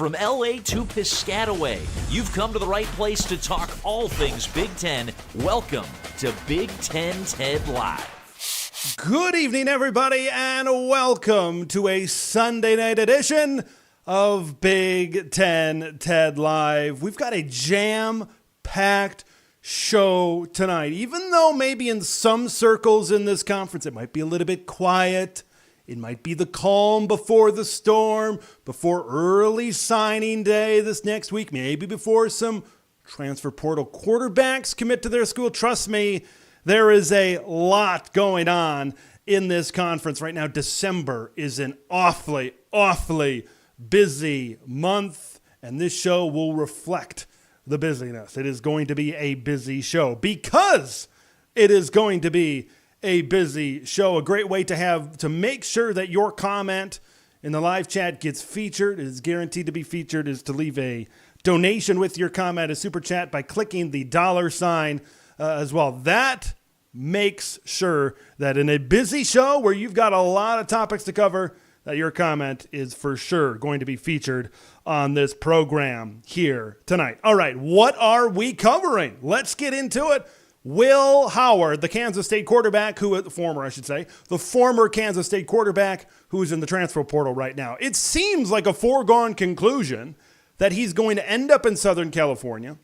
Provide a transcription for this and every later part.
From LA to Piscataway, you've come to the right place to talk all things Big Ten. Welcome to Big Ten Ted Live. Good evening, everybody, and welcome to a Sunday night edition of Big Ten Ted Live. We've got a jam-packed show tonight. Even though maybe in some circles in this conference it might be a little bit quiet, it might be the calm before the storm, before early signing day this next week, maybe before some transfer portal quarterbacks commit to their school. Trust me, there is a lot going on in this conference right now. December is an awfully busy month, and this show will reflect the busyness. It is going to be a busy show because it is going to be a busy show. A great way to make sure that your comment in the live chat gets featured, is guaranteed to be featured, is to leave a donation with your comment, a super chat, by clicking the $sign as well. That makes sure that in a busy show where you've got a lot of topics to cover, that your comment is for sure going to be featured on this program here tonight. All right, what are we covering? Let's get into it. Will Howard, the Kansas State quarterback, the former Kansas State quarterback who's in the transfer portal right now. It seems like a foregone conclusion that he's going to end up in Southern California,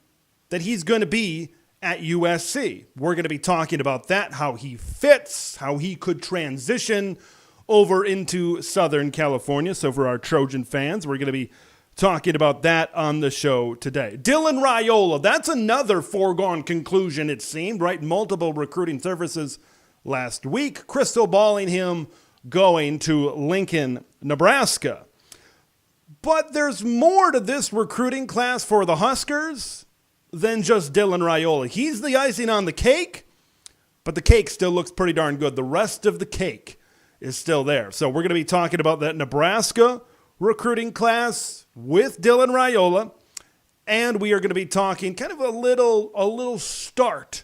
that he's going to be at USC. We're going to be talking about that, how he fits, how he could transition over into Southern California. So for our Trojan fans, we're going to be talking about that on the show today. Dylan Raiola, that's another foregone conclusion, it seemed, right? Multiple recruiting services last week, crystal balling him going to Lincoln, Nebraska. But there's more to this recruiting class for the Huskers than just Dylan Raiola. He's the icing on the cake, but the cake still looks pretty darn good. The rest of the cake is still there. So we're going to be talking about that Nebraska recruiting class with Dylan Raiola, and we are going to be talking kind of a little start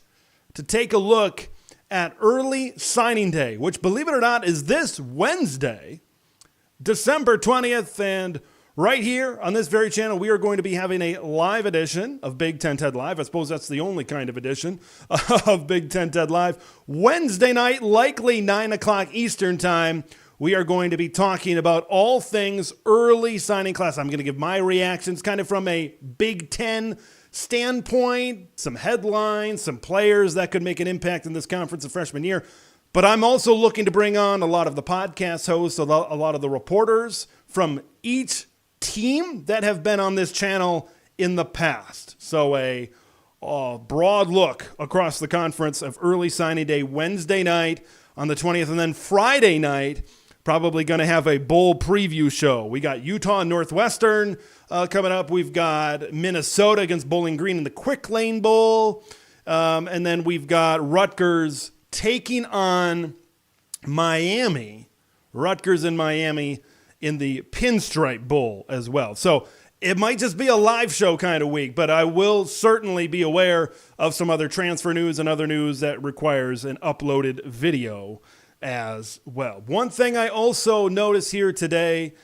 to take a look at early signing day, which, believe it or not, is this Wednesday, December 20th, and right here on this very channel, we are going to be having a live edition of Big Ten Ted Live. I suppose that's the only kind of edition of Big Ten Ted Live. Wednesday night, likely 9 o'clock Eastern time, we are going to be talking about all things early signing class. I'm going to give my reactions kind of from a Big Ten standpoint, some headlines, some players that could make an impact in this conference of freshman year. But I'm also looking to bring on a lot of the podcast hosts, a lot of the reporters from each team that have been on this channel in the past. So a broad look across the conference of early signing day Wednesday night on the 20th, and then Friday night, probably going to have a bowl preview show. We got Utah and Northwestern coming up. We've got Minnesota against Bowling Green in the Quick Lane Bowl. And then we've got Rutgers taking on Miami. Rutgers and Miami in the Pinstripe Bowl as well. So it might just be a live show kind of week, but I will certainly be aware of some other transfer news and other news that requires an uploaded video as well. One thing I also noticed here today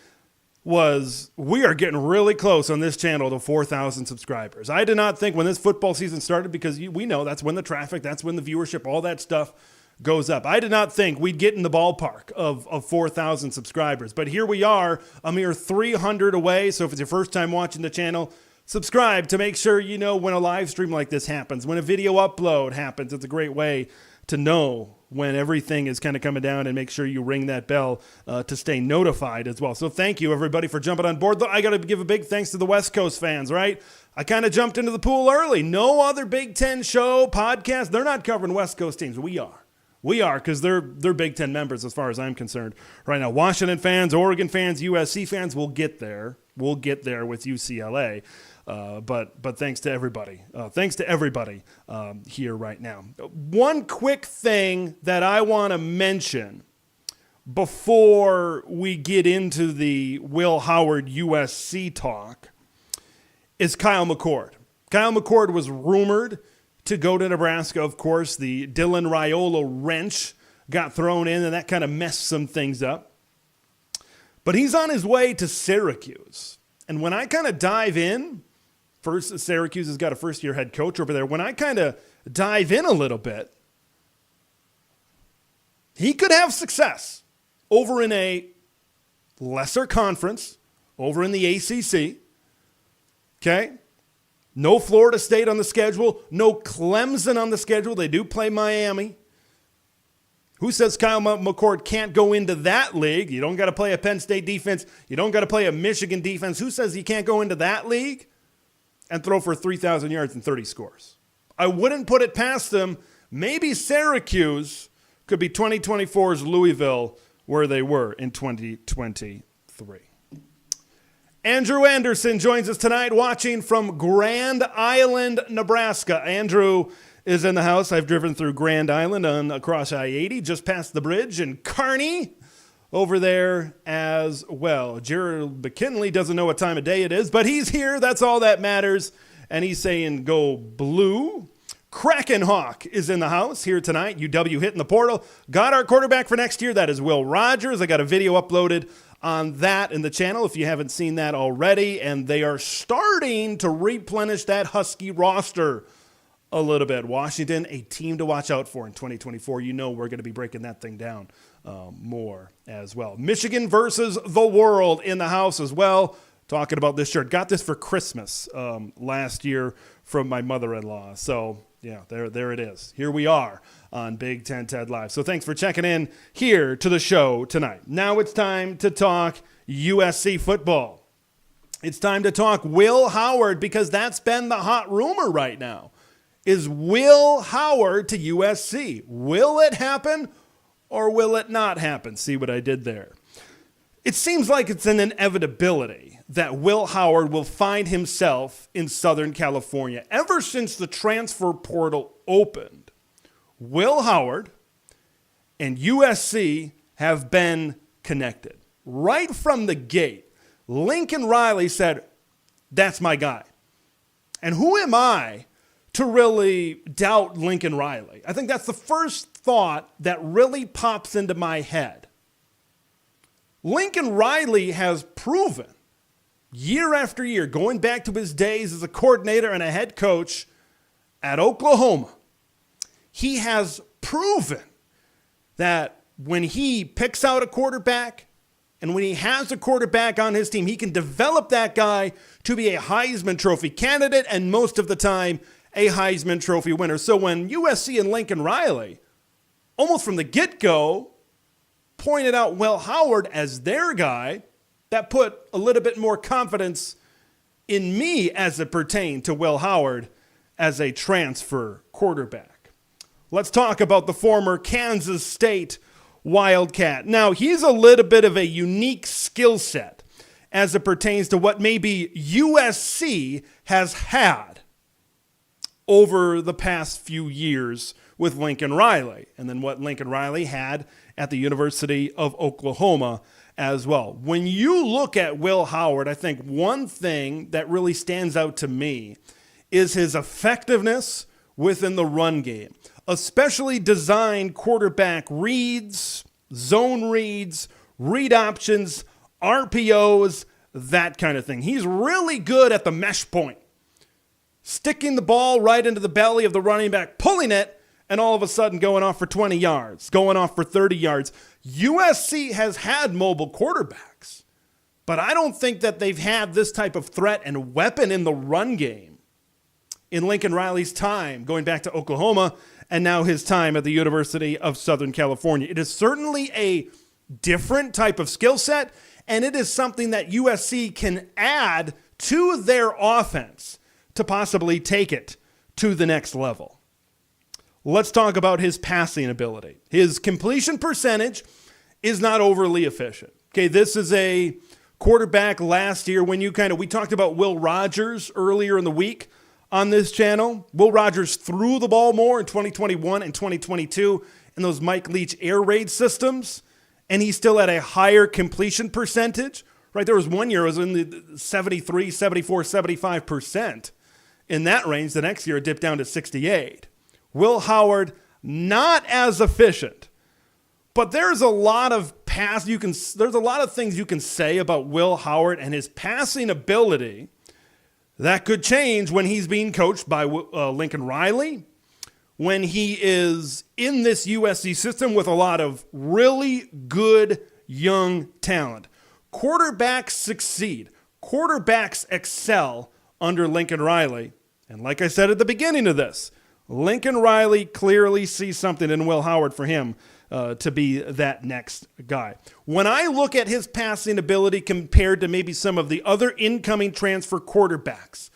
was we are getting really close on this channel to 4,000 subscribers. I did not think when this football season started, because we know that's when the traffic, that's when the viewership, all that stuff goes up. I did not think we'd get in the ballpark of 4,000 subscribers, but here we are, a mere 300 away. So if it's your first time watching the channel, subscribe to make sure you know when a live stream like this happens, when a video upload happens. It's a great way to know when everything is kind of coming down, and make sure you ring that bell to stay notified as well. So thank you, everybody, for jumping on board. Though I got to give a big thanks to the West Coast fans, right? I kind of jumped into the pool early. No other Big Ten show, podcast, they're not covering West Coast teams. We are, because they're Big Ten members as far as I'm concerned right now. Washington fans, Oregon fans, USC fans, we'll get there. We'll get there with UCLA. But thanks to everybody. Thanks to everybody here right now. One quick thing that I want to mention before we get into the Will Howard USC talk is Kyle McCord. Kyle McCord was rumored to go to Nebraska. Of course, the Dylan Raiola wrench got thrown in, and that kind of messed some things up. But he's on his way to Syracuse. And when I kind of dive in, first, Syracuse has got a first-year head coach over there. When I kind of dive in a little bit, he could have success over in a lesser conference, over in the ACC. Okay? No Florida State on the schedule. No Clemson on the schedule. They do play Miami. Who says Kyle McCord can't go into that league? You don't got to play a Penn State defense. You don't got to play a Michigan defense. Who says he can't go into that league and throw for 3,000 yards and 30 scores? I wouldn't put it past them. Maybe Syracuse could be 2024's Louisville, where they were in 2023. Andrew Anderson joins us tonight watching from Grand Island, Nebraska. Andrew is in the house. I've driven through Grand Island across I-80, just past the bridge, and Kearney over there as well. Gerald McKinley doesn't know what time of day it is, but he's here. That's all that matters. And he's saying go blue. Kraken Hawk is in the house here tonight. UW hitting the portal. Got our quarterback for next year. That is Will Rogers. I got a video uploaded on that in the channel if you haven't seen that already. And they are starting to replenish that Husky roster a little bit. Washington, a team to watch out for in 2024. You know we're going to be breaking that thing down more as well. Michigan versus the world in the house as well. Talking about this shirt. Got this for Christmas last year from my mother-in-law. So, yeah, there it is. Here we are on Big Ten TED Live. So thanks for checking in here to the show tonight. Now it's time to talk USC football. It's time to talk Will Howard because that's been the hot rumor right now. Is Will Howard to USC? Will it happen or will it not happen? See what I did there? It seems like it's an inevitability that Will Howard will find himself in Southern California. Ever since the transfer portal opened, Will Howard and USC have been connected. Right from the gate, Lincoln Riley said, that's my guy. And who am I to really doubt Lincoln Riley? I think that's the first thought that really pops into my head. Lincoln Riley has proven year after year, going back to his days as a coordinator and a head coach at Oklahoma, he has proven that when he picks out a quarterback and when he has a quarterback on his team, he can develop that guy to be a Heisman Trophy candidate and most of the time a Heisman Trophy winner. So when USC and Lincoln Riley, almost from the get-go, pointed out Will Howard as their guy, that put a little bit more confidence in me as it pertained to Will Howard as a transfer quarterback. Let's talk about the former Kansas State Wildcat. Now, he's a little bit of a unique skill set as it pertains to what maybe USC has had over the past few years with Lincoln Riley, and then what Lincoln Riley had at the University of Oklahoma as well. When you look at Will Howard, I think one thing that really stands out to me is his effectiveness within the run game, especially designed quarterback reads, zone reads, read options, RPOs, that kind of thing. He's really good at the mesh point, sticking the ball right into the belly of the running back, pulling it, and all of a sudden going off for 20 yards, going off for 30 yards. USC has had mobile quarterbacks, but I don't think that they've had this type of threat and weapon in the run game in Lincoln Riley's time, going back to Oklahoma, and now his time at the University of Southern California. It is certainly a different type of skill set, and it is something that USC can add to their offense to possibly take it to the next level. Let's talk about his passing ability. His completion percentage is not overly efficient. Okay, this is a quarterback last year when we talked about Will Rogers earlier in the week on this channel. Will Rogers threw the ball more in 2021 and 2022 in those Mike Leach air raid systems, and he still had a higher completion percentage. Right, there was one year it was in the 73, 74, 75% in that range. The next year it dipped down to 68. Will Howard, not as efficient, but there's a lot of pass, there's a lot of things you can say about Will Howard and his passing ability that could change when he's being coached by Lincoln Riley, when he is in this USC system with a lot of really good young talent. Quarterbacks succeed. Quarterbacks excel under Lincoln Riley. And like I said at the beginning of this, Lincoln Riley clearly sees something in Will Howard for him to be that next guy. When I look at his passing ability compared to maybe some of the other incoming transfer quarterbacks,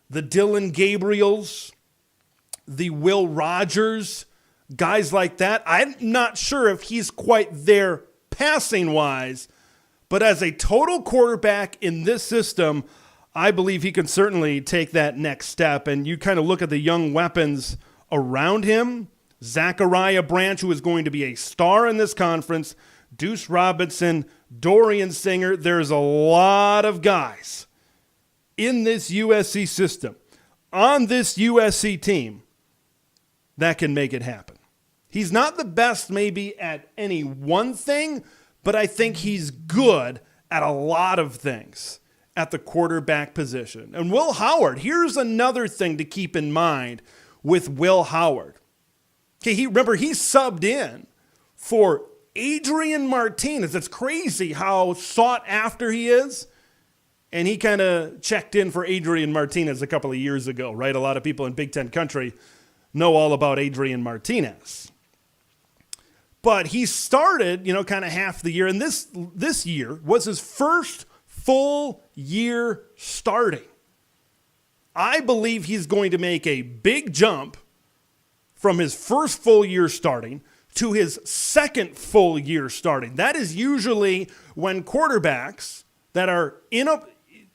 the Dylan Gabriels, the Will Rogers, guys like that, I'm not sure if he's quite there passing-wise, but as a total quarterback in this system, I believe he can certainly take that next step. And you kind of look at the young weapons around him, Zachariah Branch, who is going to be a star in this conference, Deuce Robinson, Dorian Singer. There's a lot of guys in this USC system, on this USC team, that can make it happen. He's not the best maybe at any one thing, but I think he's good at a lot of things at the quarterback position. And Will Howard, here's another thing to keep in mind with Will Howard. Okay, remember, he subbed in for Adrian Martinez. It's crazy how sought after he is. And he kind of checked in for Adrian Martinez a couple of years ago, right? A lot of people in Big Ten country know all about Adrian Martinez. But he started, kind of half the year. And this year was his first full year starting. I believe he's going to make a big jump from his first full year starting to his second full year starting. That is usually when quarterbacks that are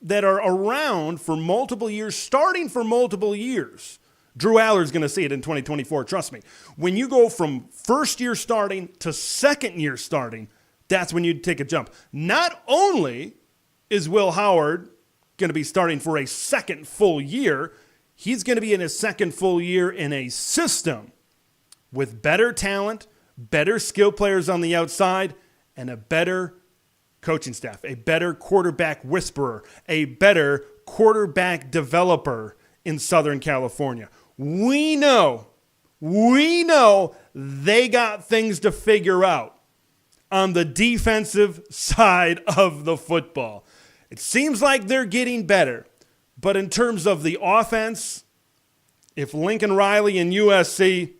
around for multiple years, starting for multiple years. Drew Aller's going to see it in 2024, trust me. When you go from first year starting to second year starting, that's when you take a jump. Not only is Will Howard going to be starting for a second full year, he's going to be in his second full year in a system with better talent, better skill players on the outside, and a better coaching staff, a better quarterback whisperer, a better quarterback developer in Southern California. We know they got things to figure out on the defensive side of the football. It seems like they're getting better, but in terms of the offense, if Lincoln Riley and USC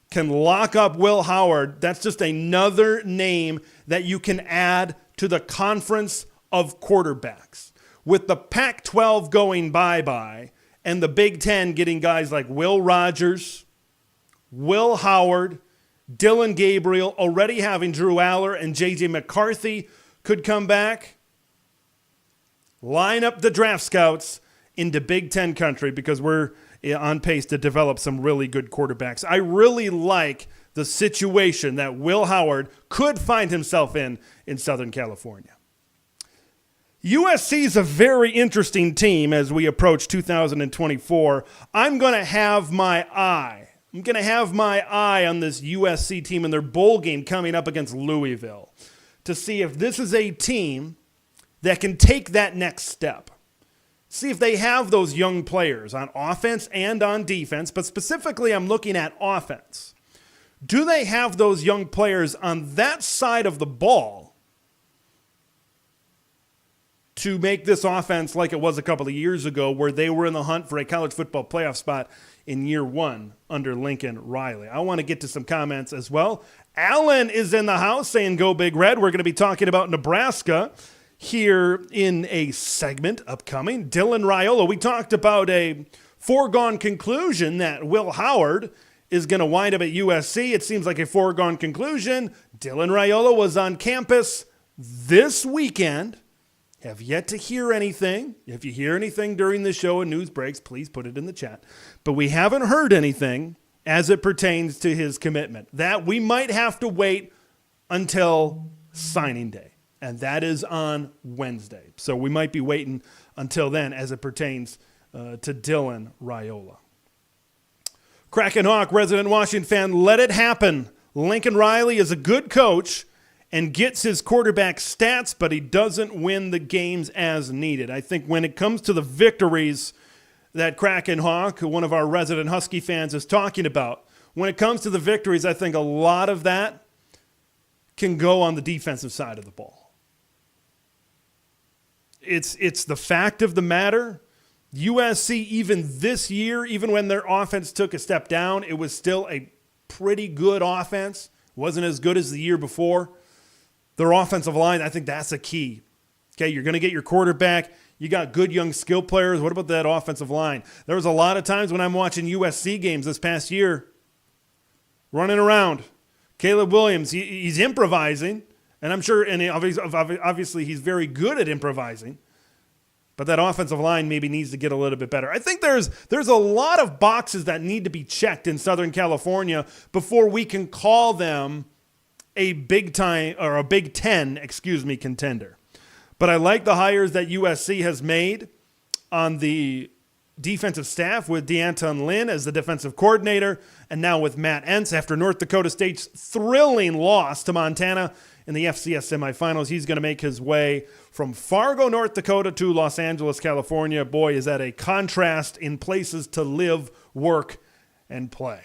can lock up Will Howard, that's just another name that you can add to the conference of quarterbacks. With the Pac-12 going bye-bye and the Big Ten getting guys like Will Rogers, Will Howard, Dylan Gabriel, already having Drew Aller and J.J. McCarthy could come back. Line up the draft scouts into Big Ten country because we're on pace to develop some really good quarterbacks. I really like the situation that Will Howard could find himself in Southern California. USC is a very interesting team as we approach 2024. I'm going to have my eye on this USC team and their bowl game coming up against Louisville to see if this is a team that can take that next step. See if they have those young players on offense and on defense, but specifically I'm looking at offense. Do they have those young players on that side of the ball to make this offense like it was a couple of years ago where they were in the hunt for a college football playoff spot in year one under Lincoln Riley? I want to get to some comments as well. Alan is in the house saying go Big Red. We're going to be talking about Nebraska here in a segment upcoming. Dylan Raiola, we talked about a foregone conclusion that Will Howard is going to wind up at USC. It seems like a foregone conclusion. Dylan Raiola was on campus this weekend. Have yet to hear anything. If you hear anything during the show and news breaks, please put it in the chat. But we haven't heard anything as it pertains to his commitment. That we might have to wait until signing day. And that is on Wednesday. So we might be waiting until then as it pertains to Dylan Raiola. Kraken Hawk, resident Washington fan, let it happen. Lincoln Riley is a good coach, and gets his quarterback stats, but he doesn't win the games as needed. I think when it comes to the victories that Kraken Hawk, one of our resident Husky fans, is talking about, when it comes to the victories, I think a lot of that can go on the defensive side of the ball. It's the fact of the matter. USC, even this year, even when their offense took a step down, it was still a pretty good offense. It wasn't as good as the year before. Their offensive line, I think that's a key. Okay, you're going to get your quarterback. You got good young skill players. What about that offensive line? There was a lot of times when I'm watching USC games this past year, running around. Caleb Williams, he's improvising, and I'm sure, and obviously he's very good at improvising. But that offensive line maybe needs to get a little bit better. I think there's a lot of boxes that need to be checked in Southern California before we can call them a Big Ten contender. But I like the hires that USC has made on the defensive staff with D'Anton Lynn as the defensive coordinator, and now with Matt Entz after North Dakota State's thrilling loss to Montana in the FCS semifinals. He's going to make his way from Fargo, North Dakota to Los Angeles, California. Boy, is that a contrast in places to live, work, and play.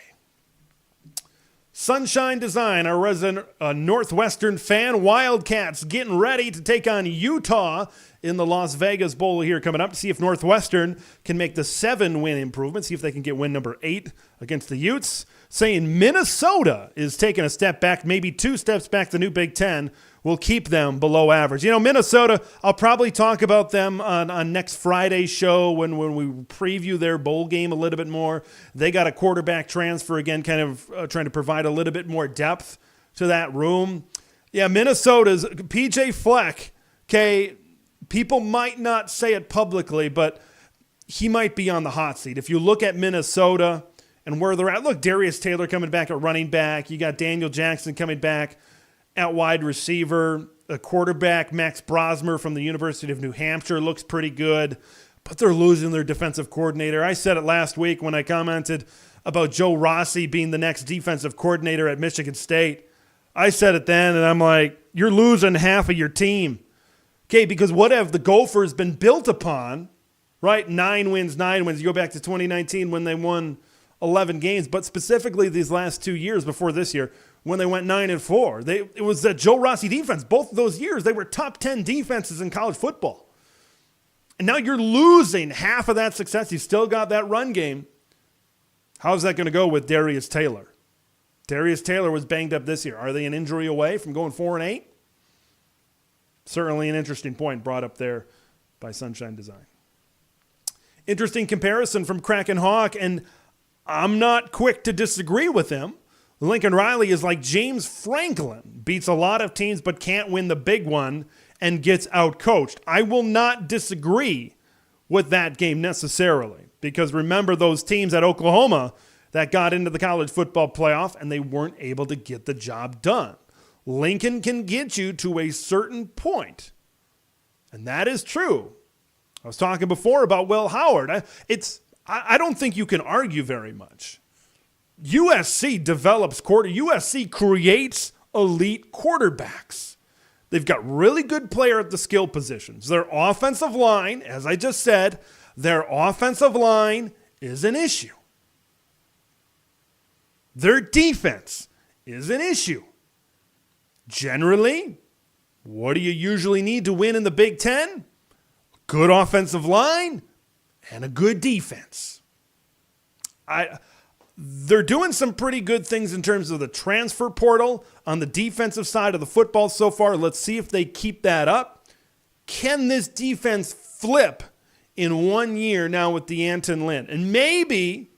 Sunshine Design, our resident Northwestern fan, Wildcats getting ready to take on Utah in the Las Vegas Bowl here coming up to see if Northwestern can make the 7-win improvement, see if they can get win number 8 against the Utes. Saying Minnesota is taking a step back, maybe 2 steps back. The new Big Ten will keep them below average. You know, Minnesota, I'll probably talk about them on next Friday's show when we preview their bowl game a little bit more. They got a quarterback transfer again, kind of trying to provide a little bit more depth to that room. Yeah, Minnesota's PJ Fleck, okay, people might not say it publicly, but he might be on the hot seat. If you look at Minnesota and where they're at, look, Darius Taylor coming back at running back. You got Daniel Jackson coming back at wide receiver. A quarterback, Max Brosmer from the University of New Hampshire, looks pretty good, but they're losing their defensive coordinator. I said it last week when I commented about Joe Rossi being the next defensive coordinator at Michigan State. I said it then, and I'm like, you're losing half of your team. Okay, because what have the Gophers been built upon, right? 9 wins. You go back to 2019 when they won 11 games, but specifically these last 2 years before this year when they went 9-4. It was the Joe Rossi defense. Both of those years, they were top 10 defenses in college football. And now you're losing half of that success. You still got that run game. How's that going to go with Darius Taylor? Darius Taylor was banged up this year. Are they an injury away from going 4-8? Certainly an interesting point brought up there by Sunshine Design. Interesting comparison from Kraken Hawk, and I'm not quick to disagree with him. Lincoln Riley is like James Franklin, beats a lot of teams but can't win the big one and gets outcoached. I will not disagree with that game necessarily, because remember those teams at Oklahoma that got into the college football playoff and they weren't able to get the job done. Lincoln can get you to a certain point, and that is true. I was talking before about Will Howard. I don't think you can argue very much. USC USC creates elite quarterbacks. They've got really good player at the skill positions. Their offensive line, as I just said, their offensive line is an issue. Their defense is an issue. Generally, what do you usually need to win in the Big Ten? A good offensive line and a good defense. They're doing some pretty good things in terms of the transfer portal on the defensive side of the football so far. Let's see if they keep that up. Can this defense flip in 1 year now with D'Anton Lynn? And maybe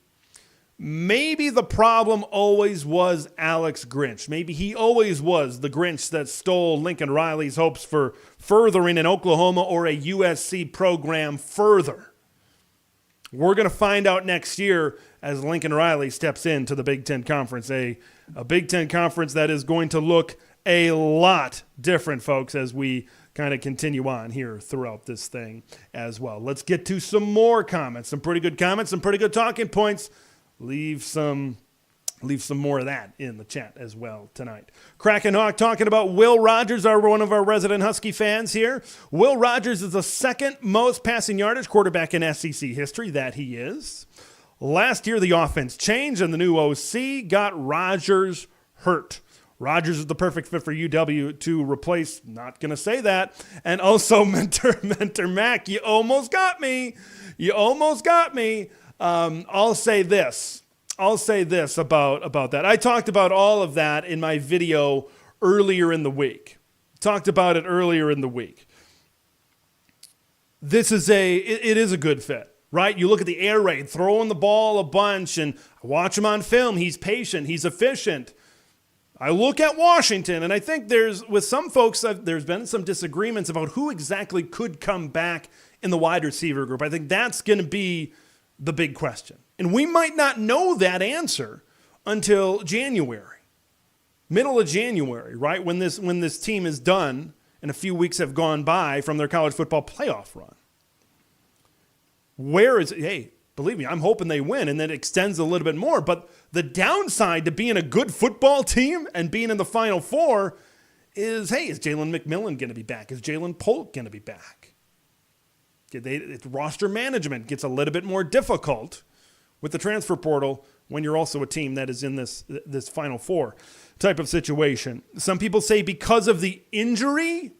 the problem always was Alex Grinch. Maybe he always was the Grinch that stole Lincoln Riley's hopes for furthering an Oklahoma or a USC program further. We're going to find out next year as Lincoln Riley steps into the Big Ten Conference, a Big Ten Conference that is going to look a lot different, folks, as we kind of continue on here throughout this thing as well. Let's get to some more comments, some pretty good comments, some pretty good talking points. Leave some Leave some more of that in the chat as well tonight. Kraken Hawk talking about Will Rogers, one of our resident Husky fans here. Will Rogers is the second most passing yardage quarterback in SEC history. That he is. Last year, the offense changed, and the new OC got Rogers hurt. Rogers is the perfect fit for UW to replace, not going to say that, and also Mentor Mac. You almost got me. I'll say this about that. I talked about all of that in my video earlier in the week. It is a good fit, right? You look at the air raid, throwing the ball a bunch, and watch him on film. He's patient. He's efficient. I look at Washington, and I think with some folks, there's been some disagreements about who exactly could come back in the wide receiver group. I think that's going to be the big question. And we might not know that answer until January, middle of January, right? When this team is done and a few weeks have gone by from their college football playoff run. Hey, believe me, I'm hoping they win, and then it extends a little bit more. But the downside to being a good football team and being in the Final Four is, hey, is Jalen McMillan going to be back? Is Jalen Polk going to be back? Roster management gets a little bit more difficult with the transfer portal when you're also a team that is in this Final Four type of situation. Some people say because of the injury,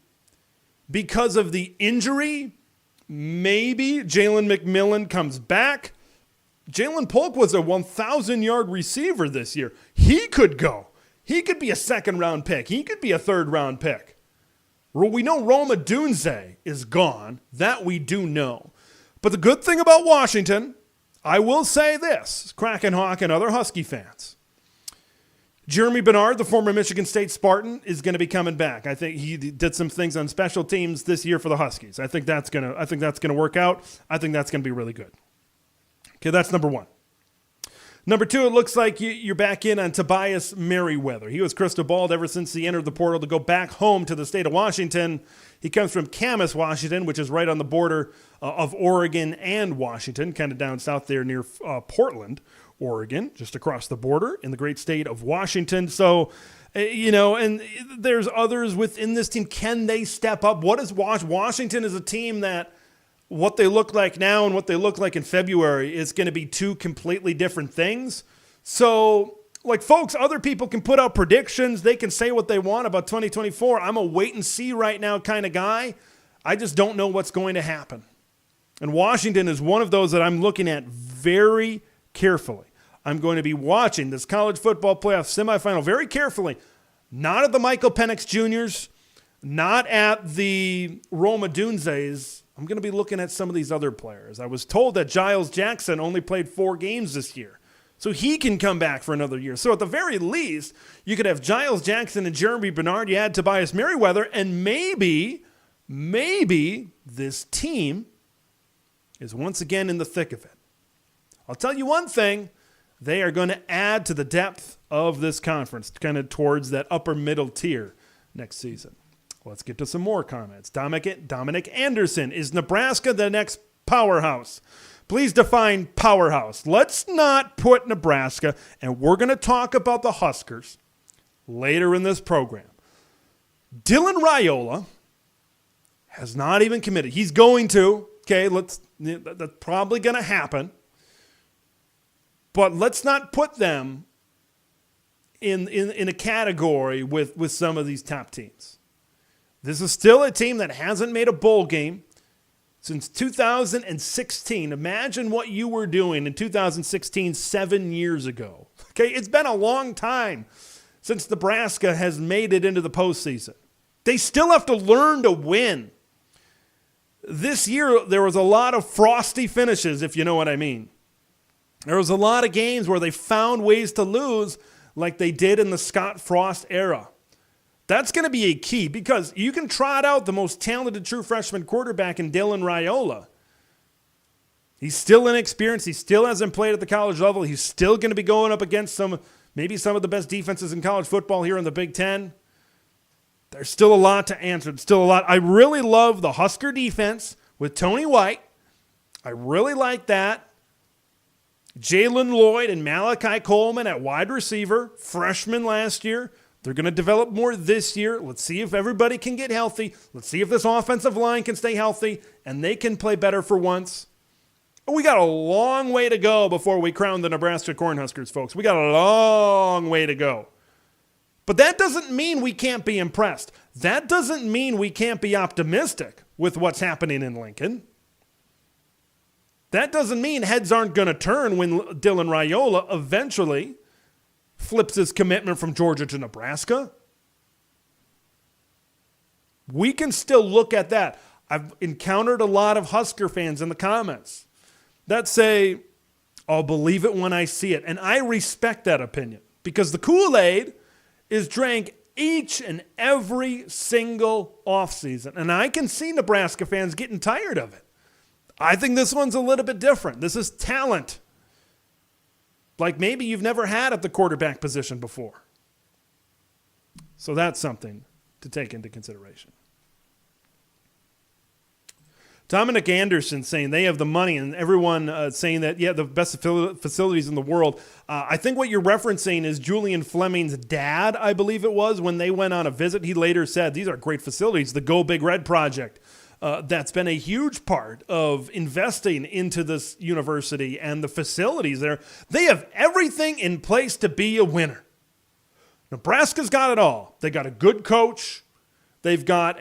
maybe Jalen McMillan comes back. Jalen Polk was a 1,000-yard receiver this year. He could go. He could be a second-round pick. He could be a third-round pick. We know Rome Odunze is gone. That we do know. But the good thing about Washington, I will say this, Kraken Hawk and other Husky fans. Jeremy Bernard, the former Michigan State Spartan, is going to be coming back. I think he did some things on special teams this year for the Huskies. I think that's going to work out. I think that's going to be really good. Okay, that's number one. Number two, it looks like you're back in on Tobias Merriweather. He was crystal balled ever since he entered the portal to go back home to the state of Washington. He comes from Camas, Washington, which is right on the border of Oregon and Washington, kind of down south there near Portland, Oregon, just across the border in the great state of Washington. So, and there's others within this team. Can they step up? What is Washington is a team that what they look like now and what they look like in February is going to be two completely different things. So, folks, other people can put out predictions. They can say what they want about 2024. I'm a wait and see right now kind of guy. I just don't know what's going to happen. And Washington is one of those that I'm looking at very carefully. I'm going to be watching this college football playoff semifinal very carefully. Not at the Michael Penix Juniors, not at the Rome Odunzes. I'm going to be looking at some of these other players. I was told that Giles Jackson only played 4 games this year, so he can come back for another year. So at the very least, you could have Giles Jackson and Jeremy Bernard. You add Tobias Merriweather, and maybe this team is once again in the thick of it. I'll tell you one thing. They are going to add to the depth of this conference, kind of towards that upper middle tier next season. Let's get to some more comments. Dominic Anderson, is Nebraska the next powerhouse? Please define powerhouse. Let's not put Nebraska, and we're going to talk about the Huskers later in this program. Dylan Raiola has not even committed. He's going to. Okay, that's probably going to happen. But let's not put them in a category with some of these top teams. This is still a team that hasn't made a bowl game since 2016. Imagine what you were doing in 2016, 7 years ago. Okay, it's been a long time since Nebraska has made it into the postseason. They still have to learn to win. This year, there was a lot of frosty finishes, if you know what I mean. There was a lot of games where they found ways to lose like they did in the Scott Frost era. That's going to be a key because you can trot out the most talented true freshman quarterback in Dylan Raiola. He's still inexperienced. He still hasn't played at the college level. He's still going to be going up against maybe some of the best defenses in college football here in the Big Ten. There's still a lot to answer. There's still a lot. I really love the Husker defense with Tony White. I really like that. Jalen Lloyd and Malachi Coleman at wide receiver, freshmen last year. They're going to develop more this year. Let's see if everybody can get healthy. Let's see if this offensive line can stay healthy and they can play better for once. We got a long way to go before we crown the Nebraska Cornhuskers, folks. We got a long way to go. But that doesn't mean we can't be impressed. That doesn't mean we can't be optimistic with what's happening in Lincoln. That doesn't mean heads aren't going to turn when Dylan Raiola eventually flips his commitment from Georgia to Nebraska. We can still look at that. I've encountered a lot of Husker fans in the comments that say, I'll believe it when I see it. And I respect that opinion because the Kool-Aid is drank each and every single offseason. And I can see Nebraska fans getting tired of it. I think this one's a little bit different. This is talent. Like maybe you've never had at the quarterback position before. So that's something to take into consideration. Dominic Anderson saying they have the money, and everyone saying that, yeah, the best facilities in the world. I think what you're referencing is Julian Fleming's dad, I believe it was, when they went on a visit. He later said, these are great facilities. The Go Big Red project, that's been a huge part of investing into this university and the facilities there. They have everything in place to be a winner. Nebraska's got it all. They got a good coach. They've got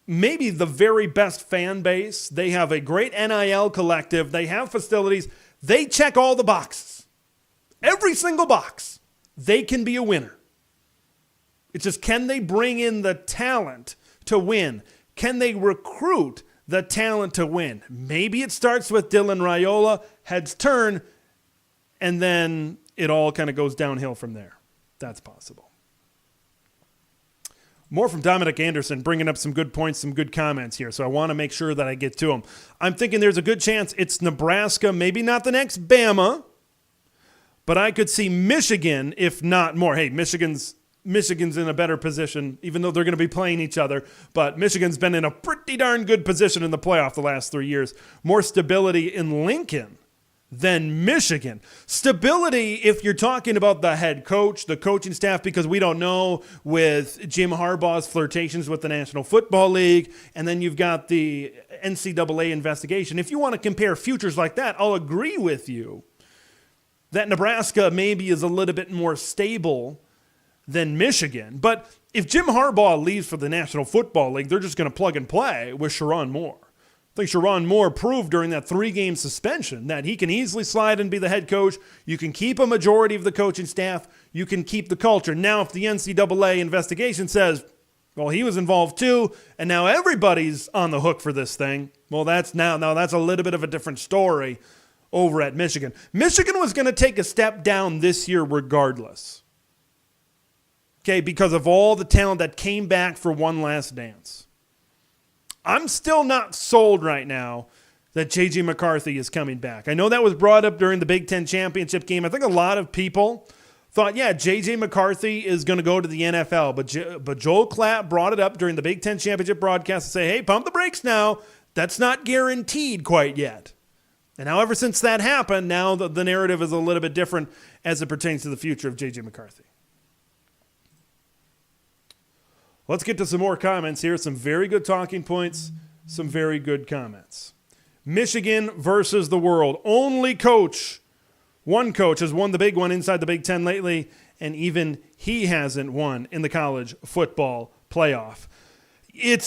maybe the very best fan base. They have a great NIL collective. They have facilities. They check all the boxes. Every single box. They can be a winner. It's just, can they bring in the talent to win? Can they recruit the talent to win? Maybe it starts with Dylan Raiola, heads turn, and then it all kind of goes downhill from there. That's possible. More from Dominic Anderson, bringing up some good points, some good comments here, so I want to make sure that I get to them. I'm thinking there's a good chance it's Nebraska, maybe not the next Bama, but I could see Michigan, if not more. Hey, Michigan's in a better position, even though they're going to be playing each other, but Michigan's been in a pretty darn good position in the playoff the last 3 years. More stability in Lincoln than Michigan. Stability, if you're talking about the head coach, the coaching staff, because we don't know with Jim Harbaugh's flirtations with the National Football League, and then you've got the NCAA investigation. If you want to compare futures like that, I'll agree with you that Nebraska maybe is a little bit more stable than Michigan. But if Jim Harbaugh leaves for the National Football League, they're just going to plug and play with Sherrone Moore. I think Sherrone Moore proved during that 3-game suspension that he can easily slide and be the head coach. You can keep a majority of the coaching staff. You can keep the culture. Now, if the NCAA investigation says, well, he was involved too, and now everybody's on the hook for this thing, well, that's a little bit of a different story over at Michigan. Michigan was going to take a step down this year regardless, okay, because of all the talent that came back for one last dance. I'm still not sold right now that J.J. McCarthy is coming back. I know that was brought up during the Big Ten championship game. I think a lot of people thought, yeah, J.J. McCarthy is going to go to the NFL. But Joel Klatt brought it up during the Big Ten championship broadcast to say, hey, pump the brakes now. That's not guaranteed quite yet. And now ever since that happened, now the narrative is a little bit different as it pertains to the future of J.J. McCarthy. Let's get to some more comments here. Some very good talking points, some very good comments. Michigan versus the world. Only one coach has won the big one inside the Big Ten lately, and even he hasn't won in the college football playoff. It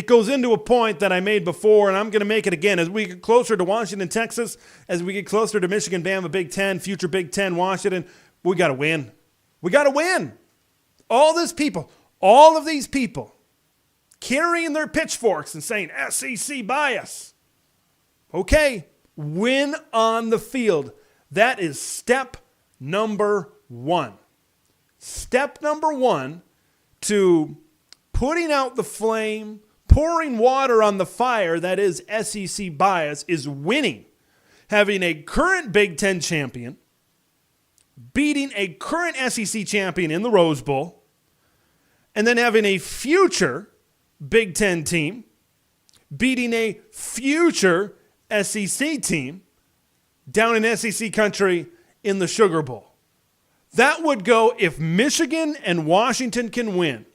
goes into a point that I made before, and I'm going to make it again. As we get closer to Washington, Texas, as we get closer to Michigan, Bama, Big Ten, future Big Ten, Washington, we got to win. We got to win. All of these people carrying their pitchforks and saying SEC bias. Okay, win on the field. That is step number one. Step number one to putting out the flame, pouring water on the fire that is SEC bias is winning. Having a current Big Ten champion, beating a current SEC champion in the Rose Bowl, and then having a future Big Ten team beating a future SEC team down in SEC country in the Sugar Bowl. That would go, if Michigan and Washington can win,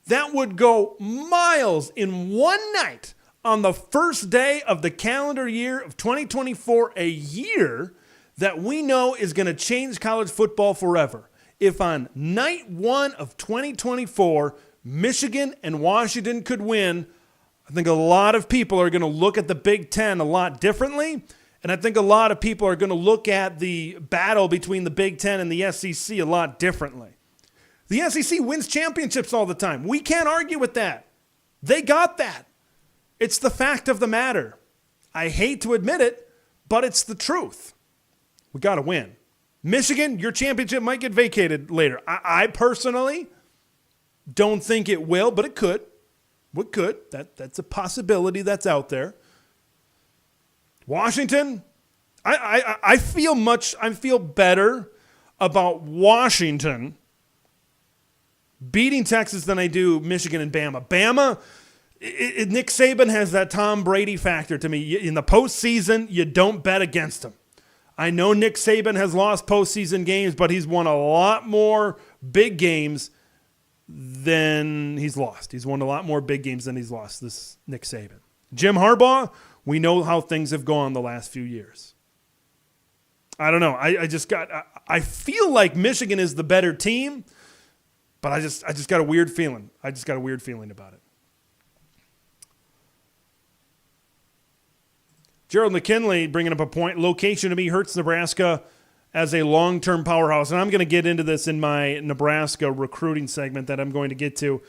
that would go miles in one night on the first day of the calendar year of 2024, a year that we know is going to change college football forever. If on night one of 2024, Michigan and Washington could win, I think a lot of people are going to look at the Big Ten a lot differently. And I think a lot of people are going to look at the battle between the Big Ten and the SEC a lot differently. The SEC wins championships all the time. We can't argue with that. They got that. It's the fact of the matter. I hate to admit it, but it's the truth. We got to win. Michigan, your championship might get vacated later. I personally don't think it will, but it could. What could? That's a possibility that's out there. Washington, I feel better about Washington beating Texas than I do Michigan and Bama. Bama, Nick Saban has that Tom Brady factor to me. In the postseason, you don't bet against him. I know Nick Saban has lost postseason games, but he's won a lot more big games than he's lost. He's won a lot more big games than he's lost, this Nick Saban. Jim Harbaugh, we know how things have gone the last few years. I don't know. I feel like Michigan is the better team, but I just got a weird feeling. I just got a weird feeling about it. Gerald McKinley bringing up a point. Location to me hurts Nebraska as a long-term powerhouse. And I'm going to get into this in my Nebraska recruiting segment that I'm going to get to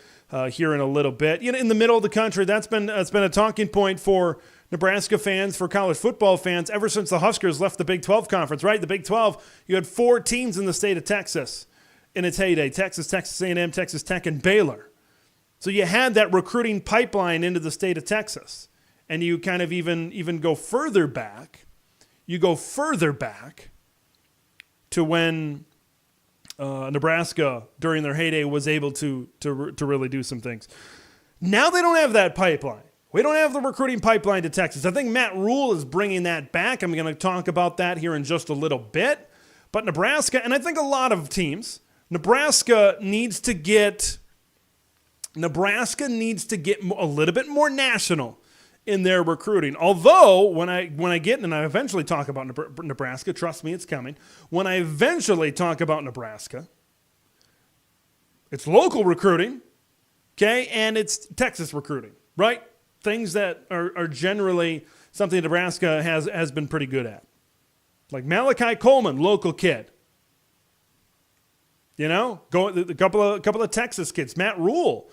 here in a little bit. You know, in the middle of the country, that's been a talking point for Nebraska fans, for college football fans, ever since the Huskers left the Big 12 conference, right? The Big 12, you had 4 teams in the state of Texas in its heyday: Texas, Texas A&M, Texas Tech, and Baylor. So you had that recruiting pipeline into the state of Texas. And you kind of even go further back. You go further back to when Nebraska, during their heyday, was able to really do some things. Now they don't have that pipeline. We don't have the recruiting pipeline to Texas. I think Matt Rhule is bringing that back. I'm going to talk about that here in just a little bit. But Nebraska, and I think a lot of teams, Nebraska needs to get a little bit more national in their recruiting. Although, when I get, and I eventually talk about Nebraska, trust me, it's coming. When I eventually talk about Nebraska, it's local recruiting, okay, and it's Texas recruiting, right? Things that are generally something Nebraska has been pretty good at. Like Malachi Coleman, local kid. You know, a couple of Texas kids. Matt Rhule,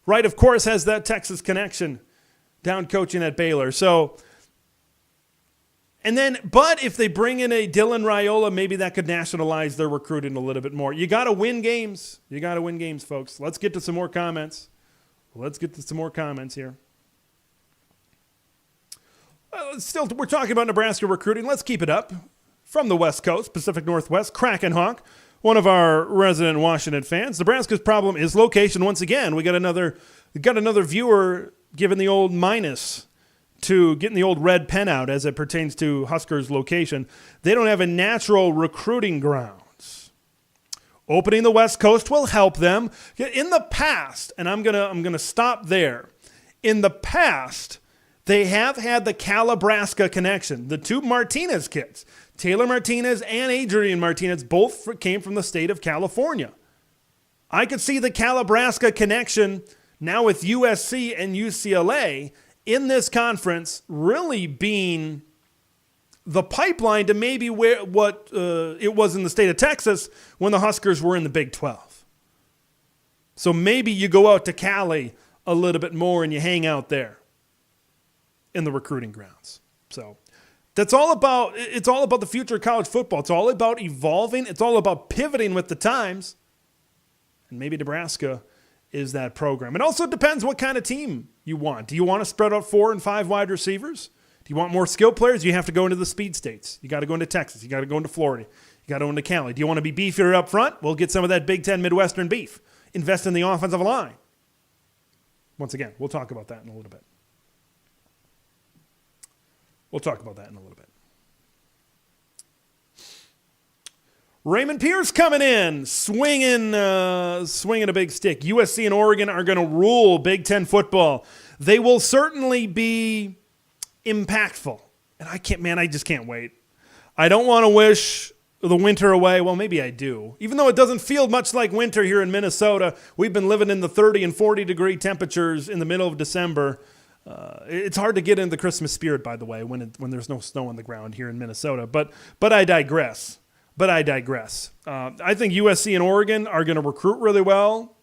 right, of course, has that Texas connection down coaching at Baylor. So, but if they bring in a Dylan Raiola, maybe that could nationalize their recruiting a little bit more. You got to win games. You got to win games, folks. Let's get to some more comments. Here. Still, we're talking about Nebraska recruiting. Let's keep it up. From the West Coast, Pacific Northwest, Kraken Hawk, one of our resident Washington fans. Nebraska's problem is location once again. We got another viewer giving the old minus to getting the old red pen out as it pertains to Huskers' location. They don't have a natural recruiting grounds. Opening the West Coast will help them. In the past, and I'm gonna stop there. In the past, they have had the Calabrasca connection. The two Martinez kids, Taylor Martinez and Adrian Martinez, both came from the state of California. I could see the Calabrasca connection now with USC and UCLA in this conference really being the pipeline to maybe what it was in the state of Texas when the Huskers were in the Big 12. So maybe you go out to Cali a little bit more and you hang out there in the recruiting grounds. So it's all about the future of college football. It's all about evolving. It's all about pivoting with the times. And maybe Nebraska is that program. It also depends what kind of team you want. Do you want to spread out 4 and 5 wide receivers? Do you want more skill players? You have to go into the speed states. You got to go into Texas. You got to go into Florida. You got to go into Cali. Do you want to be beefier up front? Well, get some of that Big Ten Midwestern beef. Invest in the offensive line. Once again, we'll talk about that in a little bit. We'll talk about that in a little bit. Raymond Pierce coming in, swinging a big stick. USC and Oregon are going to rule Big Ten football. They will certainly be impactful. And I just can't wait. I don't want to wish the winter away. Well, maybe I do. Even though it doesn't feel much like winter here in Minnesota, we've been living in the 30 and 40 degree temperatures in the middle of December. It's hard to get into the Christmas spirit, by the way, when there's no snow on the ground here in Minnesota. But I digress. I think USC and Oregon are going to recruit really well.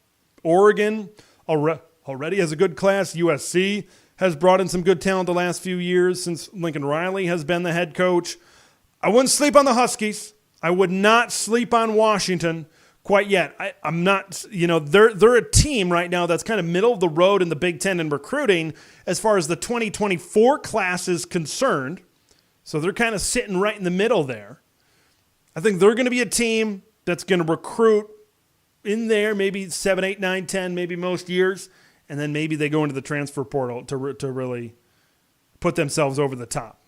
Oregon already has a good class. USC has brought in some good talent the last few years since Lincoln Riley has been the head coach. I wouldn't sleep on the Huskies. I would not sleep on Washington quite yet. I'm not, they're a team right now that's kind of middle of the road in the Big Ten in recruiting as far as the 2024 class is concerned. So they're kind of sitting right in the middle there. I think they're going to be a team that's going to recruit in there maybe 7, 8, 9, 10, maybe most years. And then maybe they go into the transfer portal to really put themselves over the top.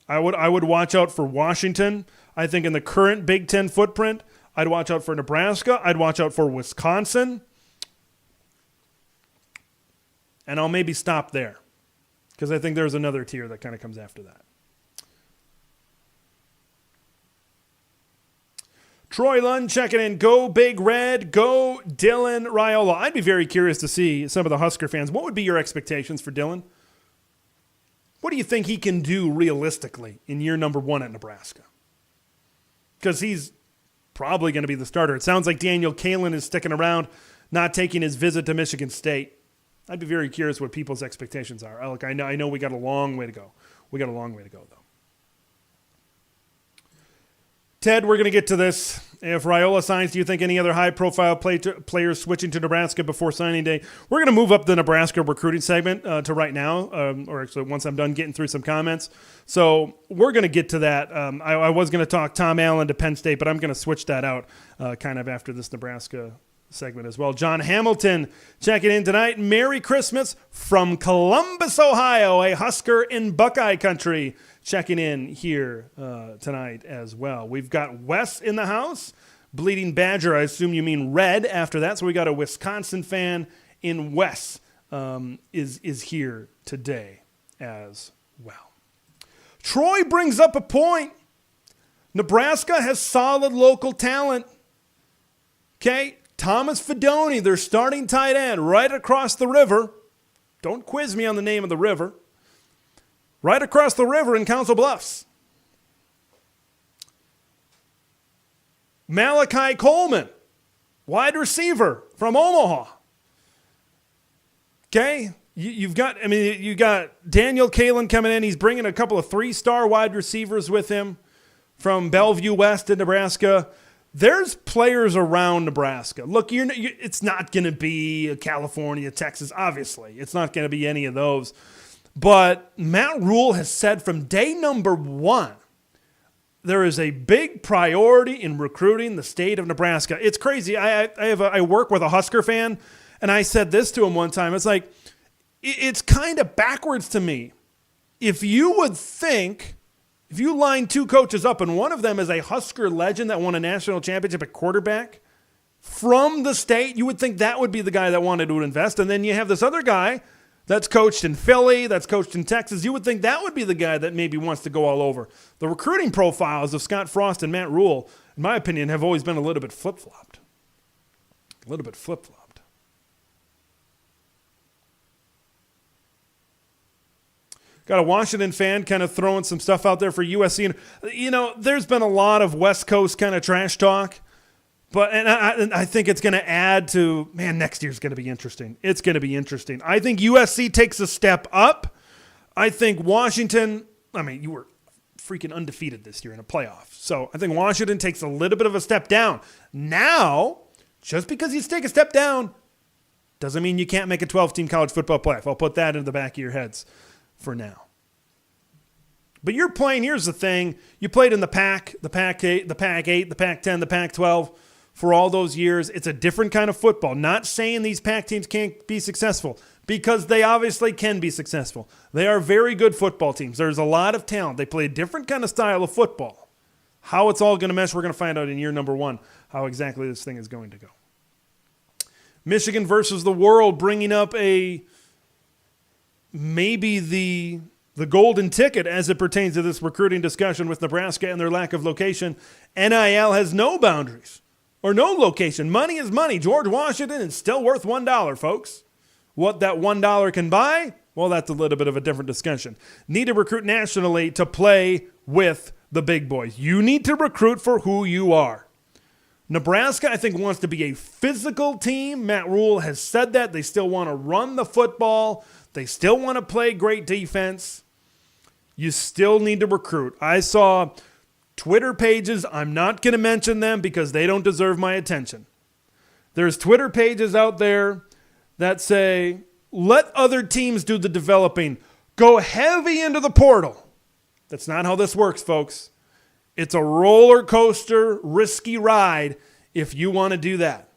I would watch out for Washington. I think in the current Big Ten footprint, I'd watch out for Nebraska. I'd watch out for Wisconsin. And I'll maybe stop there because I think there's another tier that kind of comes after that. Troy Lund checking in. Go Big Red. Go Dylan Raiola. I'd be very curious to see some of the Husker fans. What would be your expectations for Dylan? What do you think he can do realistically in year number 1 at Nebraska? Because he's probably going to be the starter. It sounds like Daniel Kalen is sticking around, not taking his visit to Michigan State. I'd be very curious what people's expectations are. Look, I know we got a long way to go. Though. Ted, we're going to get to this. If Raiola signs, do you think any other high-profile players switching to Nebraska before signing day? We're going to move up the Nebraska recruiting segment to right now, or actually once I'm done getting through some comments. So we're going to get to that. I was going to talk Tom Allen to Penn State, but I'm going to switch that out kind of after this Nebraska segment as well. John Hamilton checking in tonight. Merry Christmas from Columbus, Ohio, a Husker in Buckeye country. Checking in here tonight as well. We've got Wes in the house. Bleeding Badger, I assume you mean red after that. So we got a Wisconsin fan in Wes is here today as well. Troy brings up a point. Nebraska has solid local talent. Okay, Thomas Fedoni, their starting tight end, right across the river. Don't quiz me on the name of the river. Right across the river in Council Bluffs. Malachi Coleman, wide receiver from Omaha. Okay, you got Daniel Kalen coming in. He's bringing a couple of 3-star wide receivers with him from Bellevue West in Nebraska. There's players around Nebraska. Look, it's not going to be California, Texas, obviously. It's not going to be any of those. But Matt Rhule has said from day number 1, there is a big priority in recruiting the state of Nebraska. It's crazy. I work with a Husker fan, and I said this to him one time. It's like, it's kind of backwards to me. If you line 2 coaches up, and one of them is a Husker legend that won a national championship at quarterback from the state, you would think that would be the guy that wanted to invest. And then you have this other guy that's coached in Philly, that's coached in Texas. You would think that would be the guy that maybe wants to go all over. The recruiting profiles of Scott Frost and Matt Rhule, in my opinion, have always been a little bit flip-flopped. Got a Washington fan kind of throwing some stuff out there for USC. And, there's been a lot of West Coast kind of trash talk. But I think it's going to add to, next year's going to be interesting. It's going to be interesting. I think USC takes a step up. I think Washington, you were freaking undefeated this year in a playoff. So I think Washington takes a little bit of a step down. Now, just because you take a step down doesn't mean you can't make a 12-team college football playoff. I'll put that in the back of your heads for now. But you're playing, here's the thing, you played in the Pac-8, the Pac-8, the Pac-10, the Pac-12. For all those years, it's a different kind of football. Not saying these Pac teams can't be successful, because they obviously can be successful. They are very good football teams. There's a lot of talent. They play a different kind of style of football. How it's all going to mesh, we're going to find out in year number 1 how exactly this thing is going to go. Michigan versus the world, bringing up maybe the golden ticket as it pertains to this recruiting discussion with Nebraska and their lack of location. NIL has no boundaries or no location. Money is money. George Washington is still worth $1, folks. What that $1 can buy, well, that's a little bit of a different discussion. Need to recruit nationally to play with the big boys. You need to recruit for who you are. Nebraska, I think, wants to be a physical team. Matt Rhule has said that. They still want to run the football. They still want to play great defense. You still need to recruit. I saw Twitter pages. I'm not going to mention them because they don't deserve my attention. There's Twitter pages out there that say, let other teams do the developing. Go heavy into the portal. That's not how this works, folks. It's a roller coaster, risky ride if you want to do that.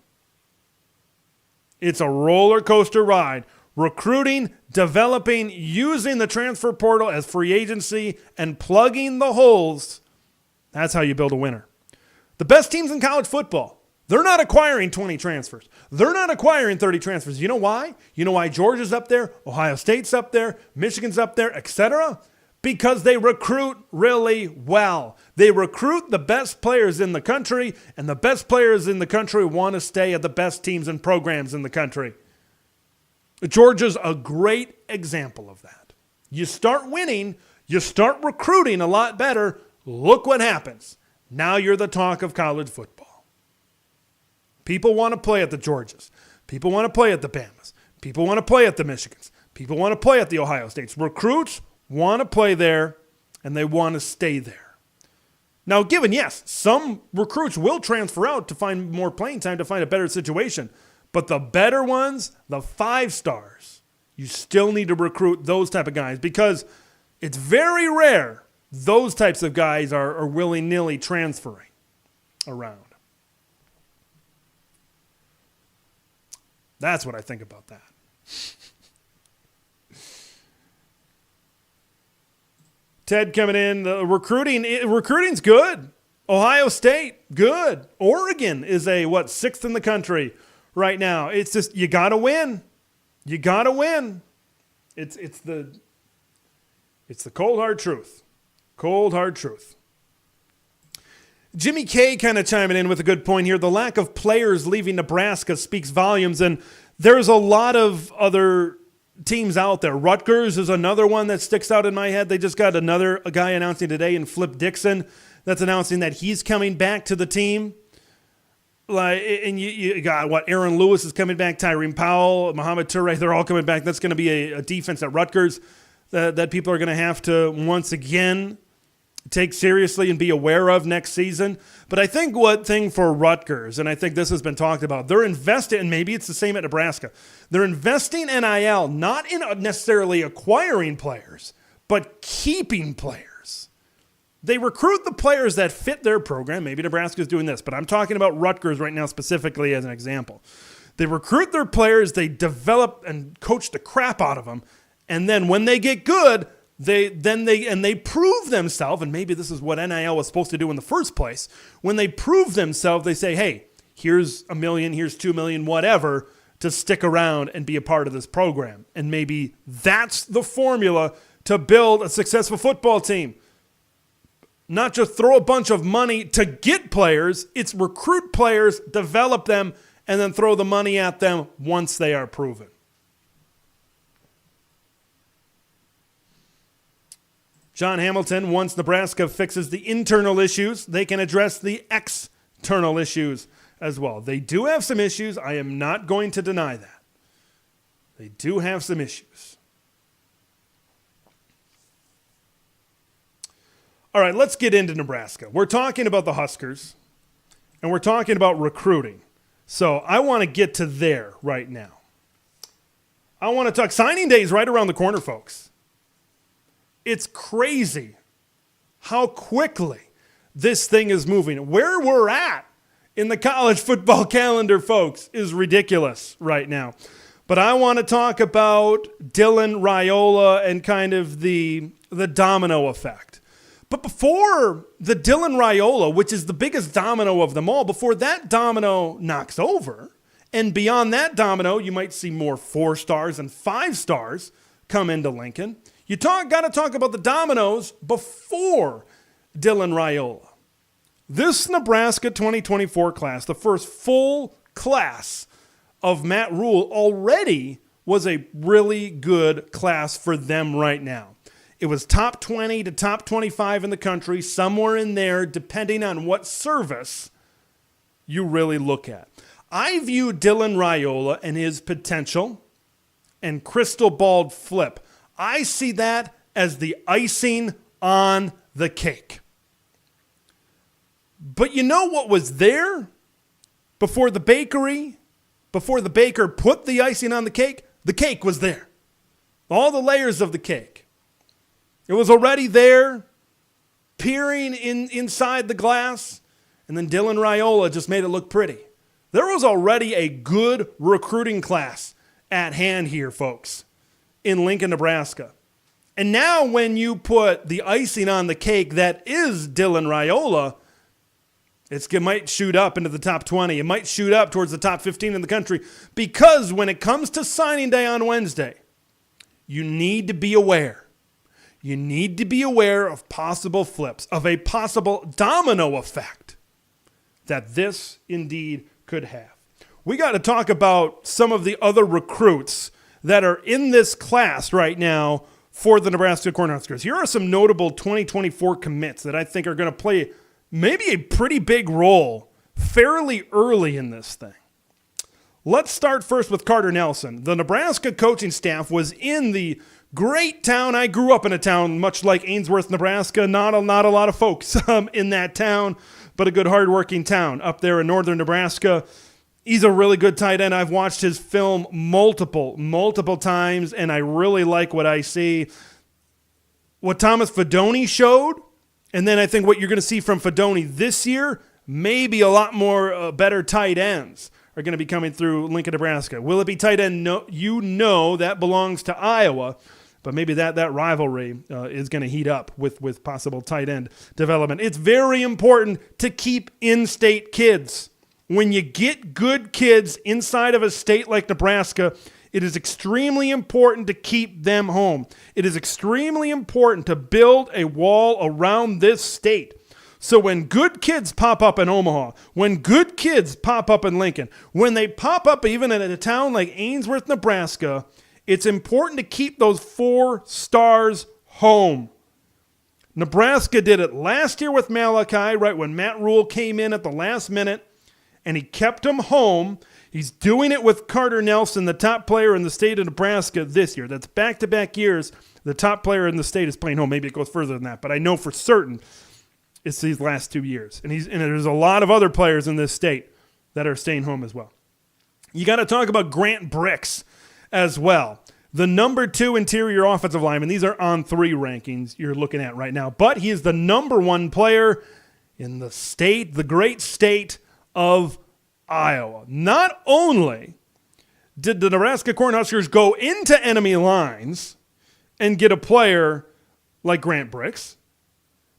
It's a roller coaster ride. Recruiting, developing, using the transfer portal as free agency, and plugging the holes. That's how you build a winner. The best teams in college football, they're not acquiring 20 transfers. They're not acquiring 30 transfers. You know why? You know why Georgia's up there, Ohio State's up there, Michigan's up there, etc.? Because they recruit really well. They recruit the best players in the country, and the best players in the country want to stay at the best teams and programs in the country. Georgia's a great example of that. You start winning, you start recruiting a lot better, look what happens. Now you're the talk of college football. People want to play at the Georgias. People want to play at the Bamas. People want to play at the Michigans. People want to play at the Ohio States. Recruits want to play there, and they want to stay there. Now, given, yes, some recruits will transfer out to find more playing time, to find a better situation, but the better ones, the 5 stars, you still need to recruit those type of guys because it's very rare those types of guys are willy-nilly transferring around. That's what I think about that. Ted coming in. The recruiting's good. Ohio State, good. Oregon is a, 6th in the country right now. It's just, you got to win. You got to win. It's the cold, hard truth. Cold, hard truth. Jimmy K kind of chiming in with a good point here. The lack of players leaving Nebraska speaks volumes, and there's a lot of other teams out there. Rutgers is another one that sticks out in my head. They just got a guy announcing today in Flip Dixon that's announcing that he's coming back to the team. And you got Aaron Lewis is coming back, Tyrene Powell, Muhammad Toure, they're all coming back. That's going to be a defense at Rutgers that people are going to have to once again take seriously and be aware of next season. But I think what thing for Rutgers, and I think this has been talked about, they're investing, and maybe it's the same at Nebraska, they're investing NIL not in necessarily acquiring players, but keeping players. They recruit the players that fit their program. Maybe Nebraska's doing this, but I'm talking about Rutgers right now specifically as an example. They recruit their players, they develop and coach the crap out of them, and then when they get good, they prove themselves, and maybe this is what NIL was supposed to do in the first place. When they prove themselves, they say, hey, here's $1 million, here's $2 million, whatever, to stick around and be a part of this program. And maybe that's the formula to build a successful football team. Not just throw a bunch of money to get players, it's recruit players, develop them, and then throw the money at them once they are proven. John Hamilton, once Nebraska fixes the internal issues, they can address the external issues as well. They do have some issues. I am not going to deny that. They do have some issues. All right, let's get into Nebraska. We're talking about the Huskers, and we're talking about recruiting. So I want to get to there right now. I want to talk signing day is right around the corner, folks. It's crazy how quickly this thing is moving. Where we're at in the college football calendar, folks, is ridiculous right now. But I want to talk about Dylan Raiola and kind of the domino effect. But before the Dylan Raiola, which is the biggest domino of them all, before that domino knocks over, and beyond that domino, you might see more 4 stars and 5 stars come into Lincoln. You got to talk about the dominoes before Dylan Raiola. This Nebraska 2024 class, the first full class of Matt Rhule, already was a really good class for them right now. It was top 20 to top 25 in the country, somewhere in there, depending on what service you really look at. I view Dylan Raiola and his potential and crystal ball flip. I see that as the icing on the cake. But you know what was there before the baker put the icing on the cake? The cake was there. All the layers of the cake. It was already there, peering inside the glass, and then Dylan Raiola just made it look pretty. There was already a good recruiting class at hand here, folks, in Lincoln, Nebraska. And now when you put the icing on the cake that is Dylan Raiola, it might shoot up into the top 20. It might shoot up towards the top 15 in the country, because when it comes to signing day on Wednesday, you need to be aware. You need to be aware of possible flips, of a possible domino effect that this indeed could have. We got to talk about some of the other recruits that are in this class right now for the Nebraska Cornhuskers. Here are some notable 2024 commits that I think are going to play maybe a pretty big role fairly early in this thing. Let's start first with Carter Nelson. The Nebraska coaching staff was in the great town. I grew up in a town much like Ainsworth, Nebraska. Not a lot of folks in that town, but a good hardworking town up there in northern Nebraska. He's a really good tight end. I've watched his film multiple times, and I really like what I see. What Thomas Fedoni showed, and then I think what you're going to see from Fedoni this year, maybe a lot more better tight ends are going to be coming through Lincoln, Nebraska. Will it be tight end? No, that belongs to Iowa, but maybe that rivalry is going to heat up with possible tight end development. It's very important to keep in-state kids. When you get good kids inside of a state like Nebraska, it is extremely important to keep them home. It is extremely important to build a wall around this state. So when good kids pop up in Omaha, when good kids pop up in Lincoln, when they pop up even in a town like Ainsworth, Nebraska, it's important to keep those 4 stars home. Nebraska did it last year with Malachi, right when Matt Rhule came in at the last minute, and he kept him home. He's doing it with Carter Nelson, the top player in the state of Nebraska this year. That's back-to-back years. The top player in the state is playing home. Maybe it goes further than that, but I know for certain it's these last 2 years. And there's a lot of other players in this state that are staying home as well. You got to talk about Grant Bricks as well. The number 2 interior offensive lineman. These are on 3 rankings you're looking at right now. But he is the number 1 player in the state, the great state of Iowa. Not only did the Nebraska Cornhuskers go into enemy lines and get a player like Grant Bricks,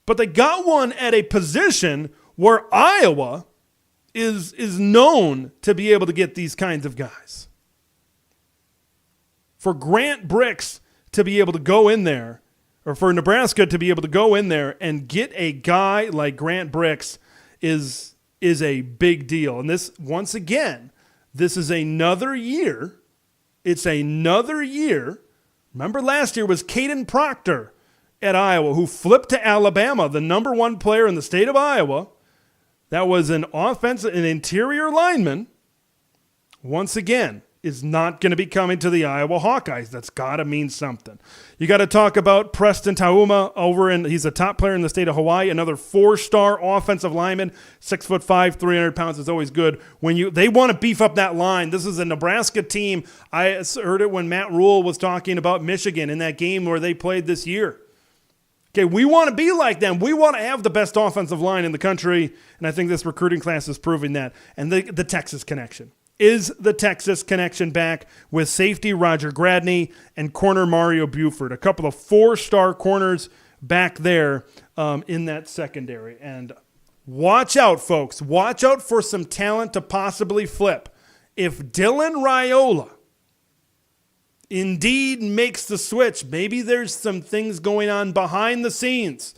but they got one at a position where Iowa is known to be able to get these kinds of guys. For Grant Bricks to be able to go in there, or for Nebraska to be able to go in there and get a guy like Grant Bricks is a big deal. And this, once again, this is another year. It's another year. Remember last year was Caden Proctor at Iowa, who flipped to Alabama, the number 1 player in the state of Iowa. That was an interior lineman. Once again, is not going to be coming to the Iowa Hawkeyes. That's got to mean something. You got to talk about Preston Tauma he's a top player in the state of Hawaii, another 4-star offensive lineman, 6'5", 300 pounds is always good. They want to beef up that line. This is a Nebraska team. I heard it when Matt Rhule was talking about Michigan in that game where they played this year. Okay, we want to be like them. We want to have the best offensive line in the country, and I think this recruiting class is proving that. And the Texas connection. Is the Texas connection back with safety Roger Gradney and corner Mario Buford, a couple of 4-star corners back there in that secondary. And watch out, folks. Watch out for some talent to possibly flip. If Dylan Raiola indeed makes the switch, maybe there's some things going on behind the scenes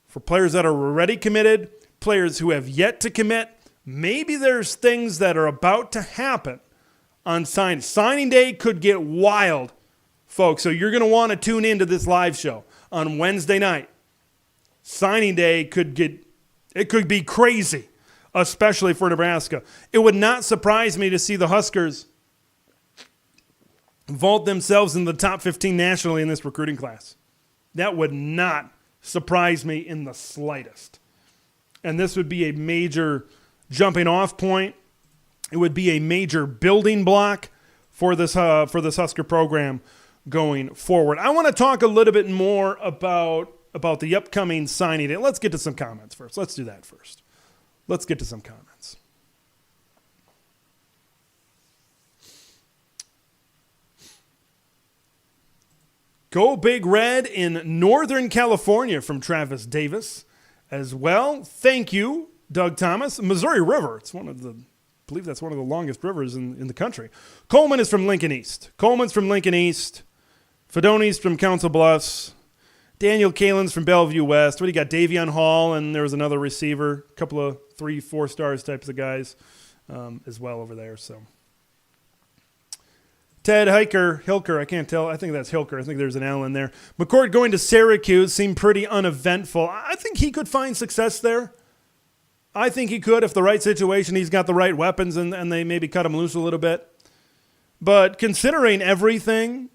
for players that are already committed, players who have yet to commit. Maybe there's things that are about to happen on signing. Signing day could get wild, folks. So you're going to want to tune into this live show on Wednesday night. Signing day could be crazy, especially for Nebraska. It would not surprise me to see the Huskers vault themselves in the top 15 nationally in this recruiting class. That would not surprise me in the slightest. And this would be a major jumping off point. It would be a major building block for this Husker program going forward. I want to talk a little bit more about the upcoming signing day. Let's get to some comments first. Let's do that first. Let's get to some comments. Go Big Red in Northern California from Travis Davis as well. Thank you, Doug Thomas. Missouri River. I believe that's one of the longest rivers in the country. Coleman is from Lincoln East. Fedoni's from Council Bluffs. Daniel Kalin's from Bellevue West. What do you got? Davion Hall, and there was another receiver. A couple of 3-4 stars types of guys as well over there. So Ted Hilker, I can't tell. I think that's Hilker. I think there's an L in there. McCord going to Syracuse seemed pretty uneventful. I think he could find success there. I think he could if the right situation, he's got the right weapons, and they maybe cut him loose a little bit. But considering everything,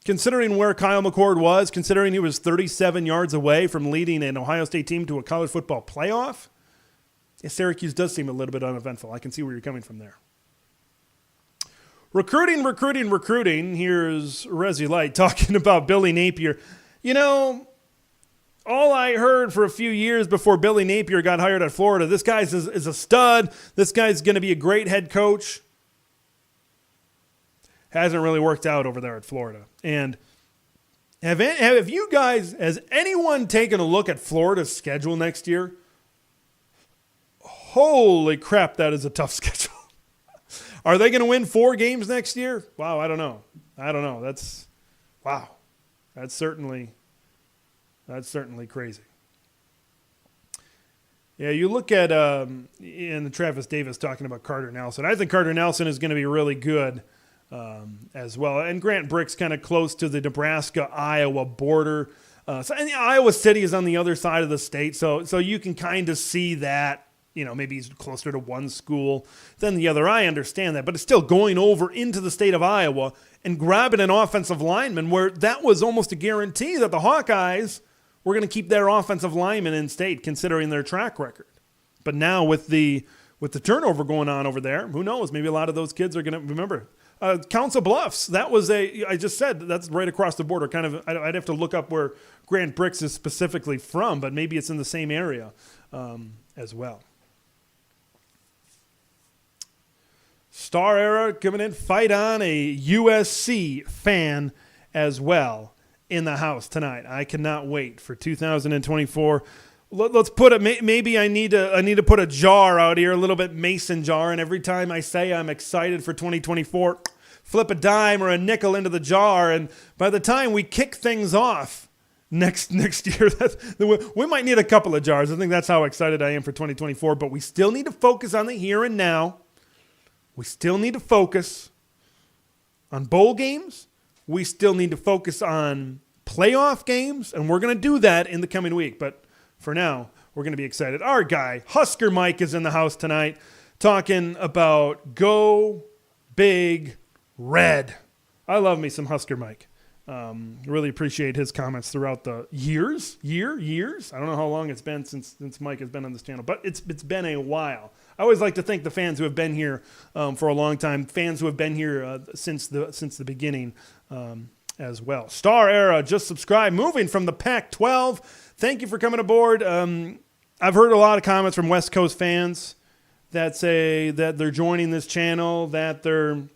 considering where Kyle McCord was, considering he was 37 yards away from leading an Ohio State team to a college football playoff, Syracuse does seem a little bit uneventful. I can see where you're coming from there. Recruiting. Here's Resi Light talking about Billy Napier. You know, all I heard for a few years before Billy Napier got hired at Florida, this guy is a stud. This guy's going to be a great head coach. Hasn't really worked out over there at Florida. And have you guys, has anyone taken a look at Florida's schedule next year? Holy crap, that is a tough schedule. Are they going to win 4 games next year? Wow, I don't know. That's certainly crazy. Yeah, you look at in Travis Davis talking about Carter Nelson. I think Carter Nelson is going to be really good as well. And Grant Brick's kind of close to the Nebraska-Iowa border. And Iowa City is on the other side of the state, so you can kind of see that. You know, maybe he's closer to one school than the other. I understand that. But it's still going over into the state of Iowa and grabbing an offensive lineman where that was almost a guarantee that the Hawkeyes were going to keep their offensive lineman in state considering their track record. But now with the turnover going on over there, who knows? Maybe a lot of those kids are going to remember. Council Bluffs, I just said that's right across the border. Kind of, I'd have to look up where Grant Bricks is specifically from, but maybe it's in the same area as well. Star Era coming in. Fight on, a USC fan as well in the house tonight. I cannot wait for 2024. Let's put it. Maybe I need to put a jar out here, a little bit mason jar, and every time I say I'm excited for 2024, flip a dime or a nickel into the jar, and by the time we kick things off next year, we might need a couple of jars. I think that's how excited I am for 2024. But we still need to focus on the here and now. We still need to focus on bowl games. We still need to focus on playoff games, and we're going to do that in the coming week. But for now, we're going to be excited. Our guy, Husker Mike, is in the house tonight talking about Go Big Red. I love me some Husker Mike. Really appreciate his comments throughout the years. I don't know how long it's been since Mike has been on this channel, but it's been a while. I always like to thank the fans who have been here for a long time, fans who have been here since the beginning as well. Star Era, just subscribe. Moving from the Pac-12. Thank you for coming aboard. I've heard a lot of comments from West Coast fans that say that they're joining this channel, that they're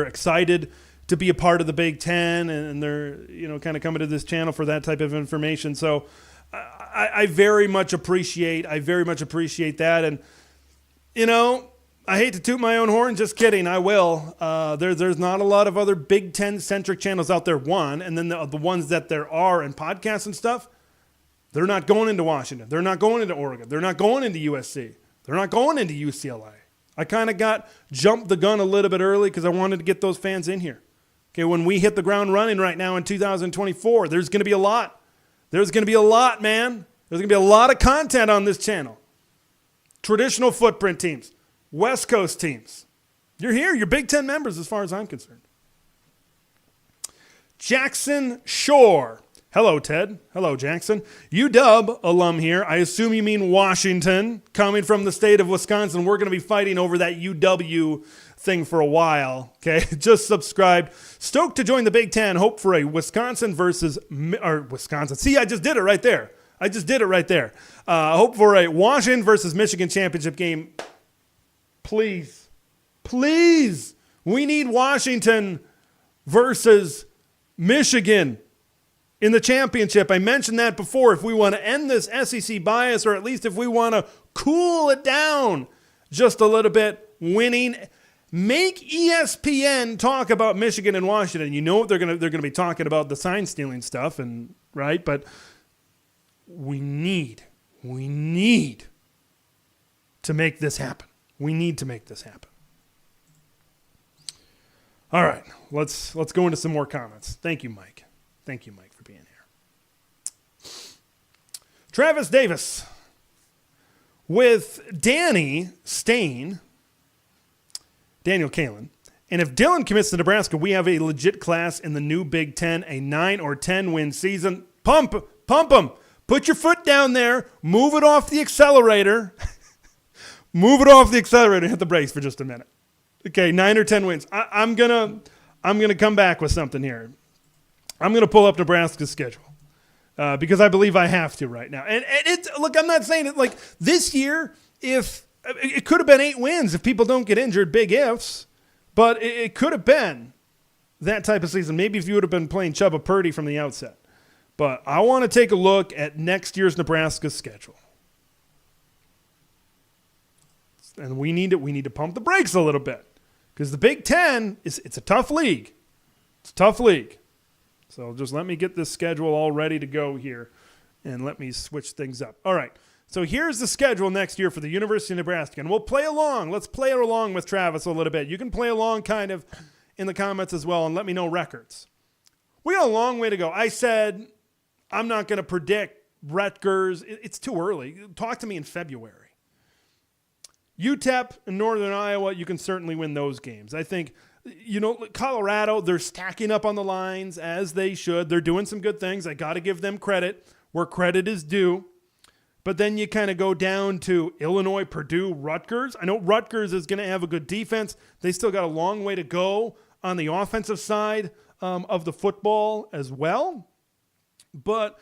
excited to be a part of the Big Ten, and they're kind of coming to this channel for that type of information. So I very much appreciate that, and I hate to toot my own horn. Just kidding. I will. There's not a lot of other Big Ten centric channels out there. One, and then the ones that there are and podcasts and stuff, they're not going into Washington. They're not going into Oregon. They're not going into USC. They're not going into UCLA. I kind of jumped the gun a little bit early because I wanted to get those fans in here. Okay, when we hit the ground running right now in 2024, there's going to be a lot. There's going to be a lot, man. There's going to be a lot of content on this channel. Traditional footprint teams, West Coast teams. You're here. You're Big Ten members as far as I'm concerned. Jackson Shore. Hello, Ted. Hello, Jackson. UW alum here. I assume you mean Washington, coming from the state of Wisconsin. We're going to be fighting over that UW thing for a while. Okay, just subscribed. Stoked to join the Big Ten. Hope for a Wisconsin. See, I just did it right there. Hope for a Washington versus Michigan championship game. Please. We need Washington versus Michigan in the championship. I mentioned that before. If we want to end this SEC bias, or at least if we want to cool it down just a little bit, make ESPN talk about Michigan and Washington. You know what they're gonna be talking about, the sign stealing stuff, and right. But we need to make this happen. All right, let's go into some more comments. Thank you, Mike. For being here. Travis Davis with Daniel Kalen. And if Dylan commits to Nebraska, we have a legit class in the new Big Ten, a 9 or 10 win season. Pump them. Put your foot down there. Move it off the accelerator. Hit the brakes for just a minute. Okay, 9 or 10 wins. I'm gonna come back with something here. I'm going to pull up Nebraska's schedule because I believe I have to right now. And look, I'm not saying it like this year, if it could have been 8 wins if people don't get injured, big ifs, but it could have been that type of season. Maybe if you would have been playing Chubba Purdy from the outset. But I want to take a look at next year's Nebraska schedule. And we need to pump the brakes a little bit because the Big Ten it's a tough league. So just let me get this schedule all ready to go here, and let me switch things up. All right, so here's the schedule next year for the University of Nebraska, and we'll play along. Let's play along with Travis a little bit. You can play along kind of in the comments as well, and let me know records. We got a long way to go. I said I'm not going to predict Rutgers. It's too early. Talk to me in February. UTEP and Northern Iowa, you can certainly win those games. I think, Colorado, they're stacking up on the lines as they should. They're doing some good things. I got to give them credit where credit is due. But then you kind of go down to Illinois, Purdue, Rutgers. I know Rutgers is going to have a good defense. They still got a long way to go on the offensive side of the football as well. But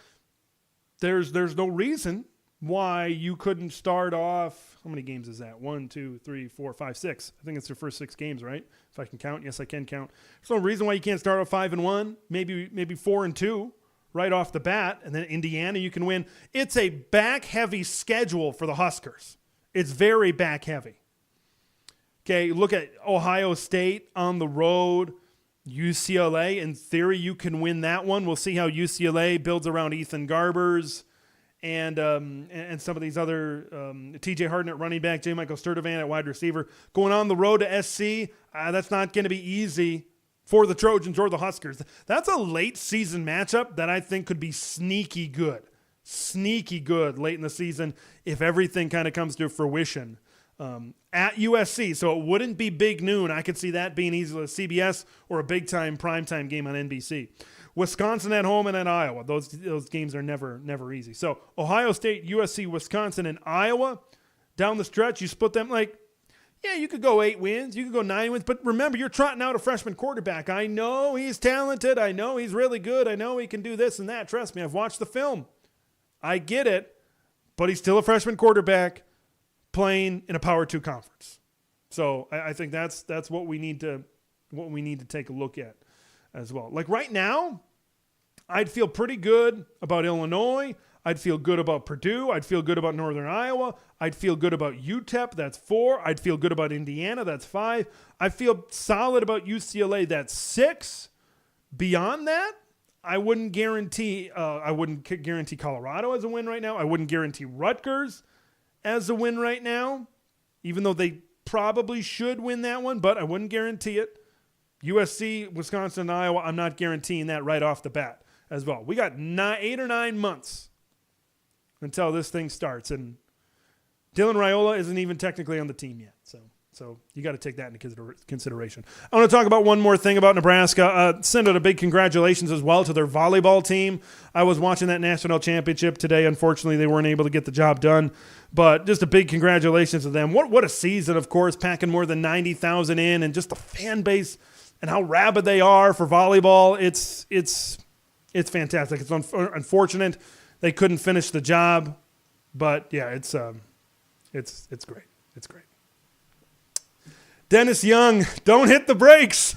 there's no reason why you couldn't start off. How many games is that? 1, 2, 3, 4, 5, 6. I think it's their first 6 games, right? If I can count. Yes, I can count. There's no reason why you can't start off 5-1, maybe 4-2 right off the bat. And then Indiana, you can win. It's a back-heavy schedule for the Huskers. It's very back-heavy. Okay, look at Ohio State on the road. UCLA, in theory, you can win that one. We'll see how UCLA builds around Ethan Garbers and some of these other T.J. Harden at running back, J. Michael Sturdivant at wide receiver. Going on the road to SC, that's not going to be easy for the Trojans or the Huskers. That's a late season matchup that I think could be sneaky good late in the season if everything kind of comes to fruition. At USC, so it wouldn't be big noon. I could see that being easily a CBS or a big-time primetime game on NBC. Wisconsin at home and at Iowa. Those games are never easy. So Ohio State, USC, Wisconsin, and Iowa down the stretch, you split them you could go 8 wins, you could go 9 wins, but remember, you're trotting out a freshman quarterback. I know he's talented. I know he's really good. I know he can do this and that. Trust me, I've watched the film. I get it, but he's still a freshman quarterback. playing in a Power 2 conference. So I think that's what we need to take a look at as well. Like right now, I'd feel pretty good about Illinois. I'd feel good about Purdue. I'd feel good about Northern Iowa. I'd feel good about UTEP. That's 4. I'd feel good about Indiana. That's 5. I feel solid about UCLA. That's 6. Beyond that, I wouldn't guarantee Colorado as a win right now. I wouldn't guarantee Rutgers as a win right now, even though they probably should win that one, but I wouldn't guarantee it. USC, Wisconsin, and Iowa, I'm not guaranteeing that right off the bat as well. We got 8 or 9 months until this thing starts, and Dylan Raiola isn't even technically on the team yet, so you got to take that into consideration. I want to talk about one more thing about Nebraska. Send out a big congratulations as well to their volleyball team. I was watching that national championship today. Unfortunately, they weren't able to get the job done, but just a big congratulations to them. What a season, of course, packing more than 90,000 in, and just the fan base and how rabid they are for volleyball. It's fantastic. It's unfortunate they couldn't finish the job, but yeah, it's great. It's great. Dennis Young, don't hit the brakes.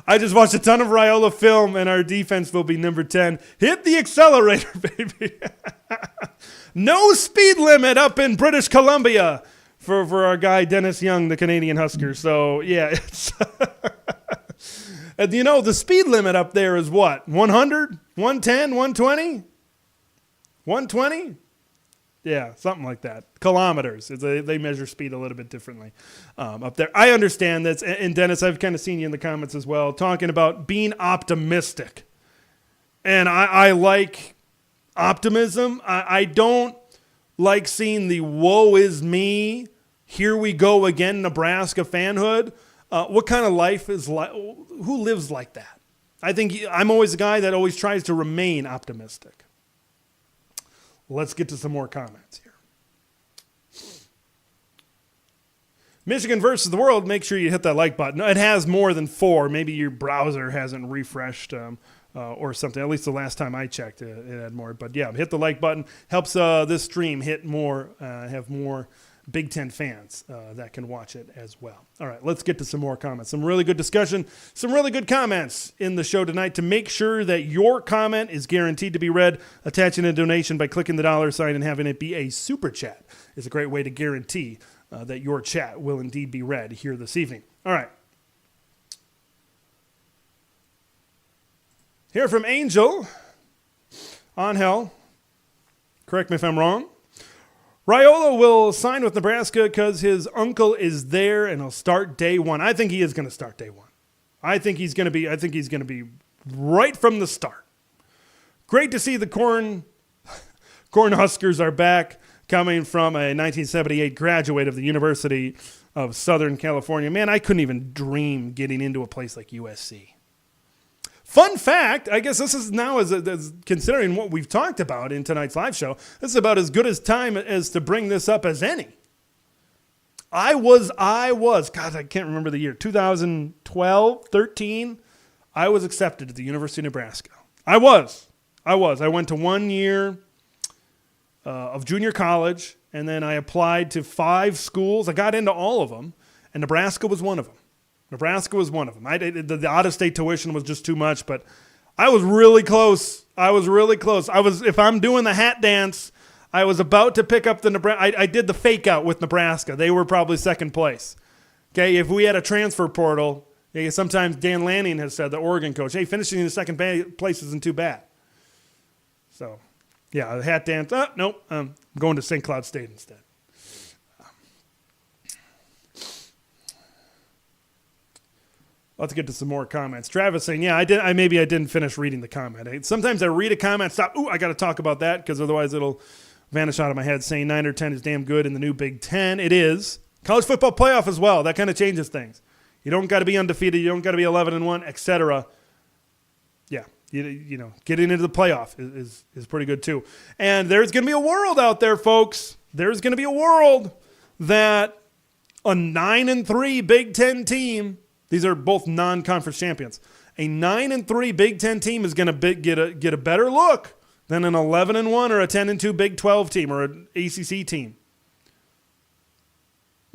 I just watched a ton of Raiola film, and our defense will be number 10. Hit the accelerator, baby. No speed limit up in British Columbia for our guy Dennis Young, the Canadian Husker. So, yeah, it's and the speed limit up there is what? 100, 110, 120? 120? Yeah, something like that. Kilometers. They measure speed a little bit differently up there. I understand that. And Dennis, I've kind of seen you in the comments as well, talking about being optimistic. And I like optimism. I don't like seeing the woe is me, here we go again, Nebraska fanhood. What kind of life is like? Who lives like that? I think I'm always a guy that always tries to remain optimistic. Let's get to some more comments here. Michigan versus the world. Make sure you hit that like button. It has more than 4. Maybe your browser hasn't refreshed or something. At least the last time I checked, it had more. But yeah, hit the like button. Helps this stream hit more, have more Big Ten fans that can watch it as well. All right, let's get to some more comments. Some really good discussion, some really good comments in the show tonight. To make sure that your comment is guaranteed to be read, attaching a donation by clicking the $sign and having it be a super chat is a great way to guarantee that your chat will indeed be read here this evening. All right. Here from Angel on Hell. Correct me if I'm wrong. Raiola will sign with Nebraska because his uncle is there and he'll start day 1. I think he is going to start day 1. I think he's going to be right from the start. Great to see the Cornhuskers are back, coming from a 1978 graduate of the University of Southern California. Man, I couldn't even dream getting into a place like USC. Fun fact, I guess this is now, as considering what we've talked about in tonight's live show, this is about as good as time as to bring this up as any. I was, God, I can't remember the year, 2012, 13, I was accepted to the University of Nebraska. I went to 1 year of junior college, and then I applied to 5 schools. I got into all of them, and Nebraska was one of them. The out-of-state tuition was just too much, but I was really close. If I'm doing the hat dance, I was about to pick up the Nebraska. I did the fake out with Nebraska. They were probably second place. Okay, if we had a transfer portal, sometimes Dan Lanning has said, the Oregon coach, hey, finishing in the second place isn't too bad. So, yeah, the hat dance. Nope, I'm going to St. Cloud State instead. Let's get to some more comments. Travis saying, yeah, I didn't finish reading the comment. Sometimes I read a comment, stop, I got to talk about that because otherwise it'll vanish out of my head. Saying 9 or 10 is damn good in the new Big Ten. It is. College football playoff as well. That kind of changes things. You don't got to be undefeated. You don't got to be 11-1, etc. Yeah, getting into the playoff is pretty good too. And there's going to be a world out there, folks. There's going to be a world that a 9-3 Big Ten team. These are both non-conference champions. A 9-3 Big Ten team is going to get a better look than an 11-1 or a 10-2 Big 12 team or an ACC team.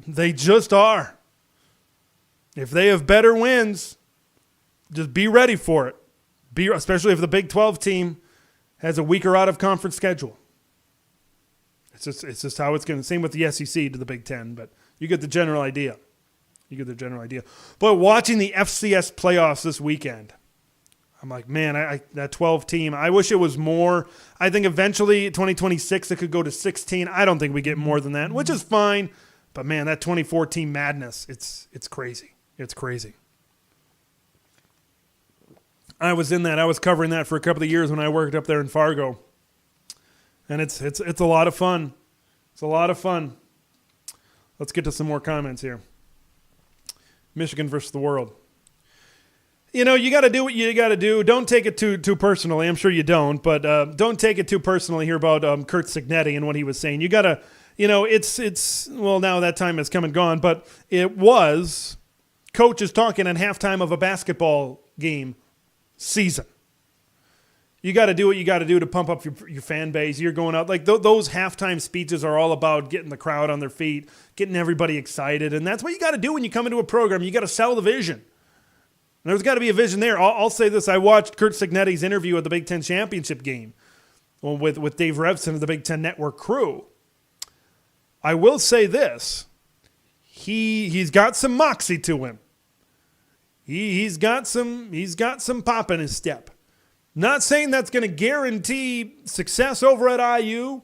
They just are. If they have better wins, just be ready for it. Especially if the Big 12 team has a weaker out-of-conference schedule. It's just how it's going to. Same with the SEC to the Big 10, but you get the general idea. But watching the FCS playoffs this weekend, I'm like, man, that 12 team, I wish it was more. I think eventually 2026 it could go to 16. I don't think we get more than that, which is fine. But man, that 24 team madness, it's crazy. It's crazy. I was in that. I was covering that for a couple of years when I worked up there in Fargo. And it's a lot of fun. It's a lot of fun. Let's get to some more comments here. Michigan versus the world. You know, you got to do what you got to do. Don't take it too personally. I'm sure you don't, but don't take it too personally here about Curt Cignetti and what he was saying. You got to, you know, it's well, now that time has come and gone, but it was coaches talking at halftime of a basketball game season. You got to do what you got to do to pump up your fan base. You're going out. Like those halftime speeches are all about getting the crowd on their feet, getting everybody excited. And that's what you got to do when you come into a program. You got to sell the vision. And there's got to be a vision there. I'll say this. I watched Curt Cignetti's interview at the Big Ten Championship game with Dave Revson of the Big Ten Network crew. I will say this. He's got some moxie to him. He's got some pop in his step. Not saying that's going to guarantee success over at IU,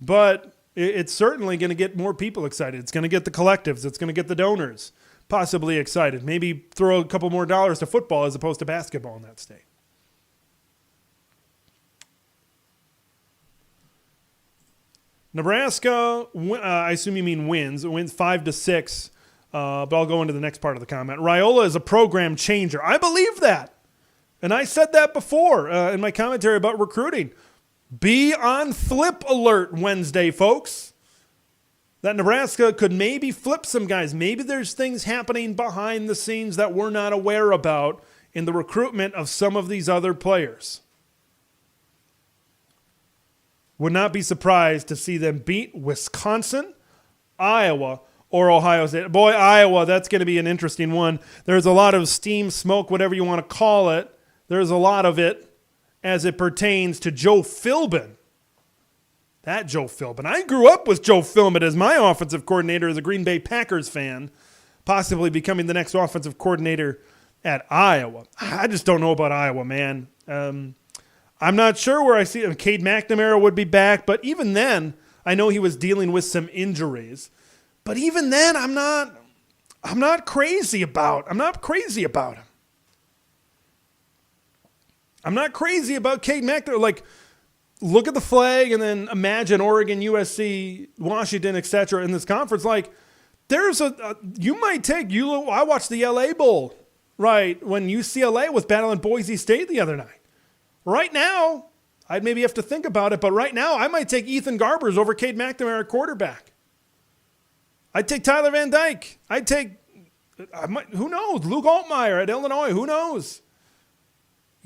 but it's certainly going to get more people excited. It's going to get the collectives. It's going to get the donors possibly excited. Maybe throw a couple more dollars to football as opposed to basketball in that state. Nebraska, I assume you mean wins. It wins 5-6, but I'll go into the next part of the comment. Raiola is a program changer. I believe that. And I said that before in my commentary about recruiting. Be on flip alert Wednesday, folks. That Nebraska could maybe flip some guys. Maybe there's things happening behind the scenes that we're not aware about in the recruitment of some of these other players. Would not be surprised to see them beat Wisconsin, Iowa, or Ohio State. Boy, Iowa, that's going to be an interesting one. There's a lot of steam, smoke, whatever you want to call it. There's a lot of it as it pertains to Joe Philbin. That Joe Philbin. I grew up with Joe Philbin as my offensive coordinator as a Green Bay Packers fan, possibly becoming the next offensive coordinator at Iowa. I just don't know about Iowa, man. I'm not sure where I see him. Cade McNamara would be back, but even then, I know he was dealing with some injuries. But even then, I'm not crazy about him. I'm not crazy about Cade McNamara. Like, look at the flag and then imagine Oregon, USC, Washington, etc. in this conference. Like, there's you might take, I watched the LA Bowl, right, when UCLA was battling Boise State the other night. Right now, I'd maybe have to think about it, but right now, I might take Ethan Garbers over Cade McNamara quarterback. I'd take Tyler Van Dyke. Who knows, Luke Altmaier at Illinois, who knows?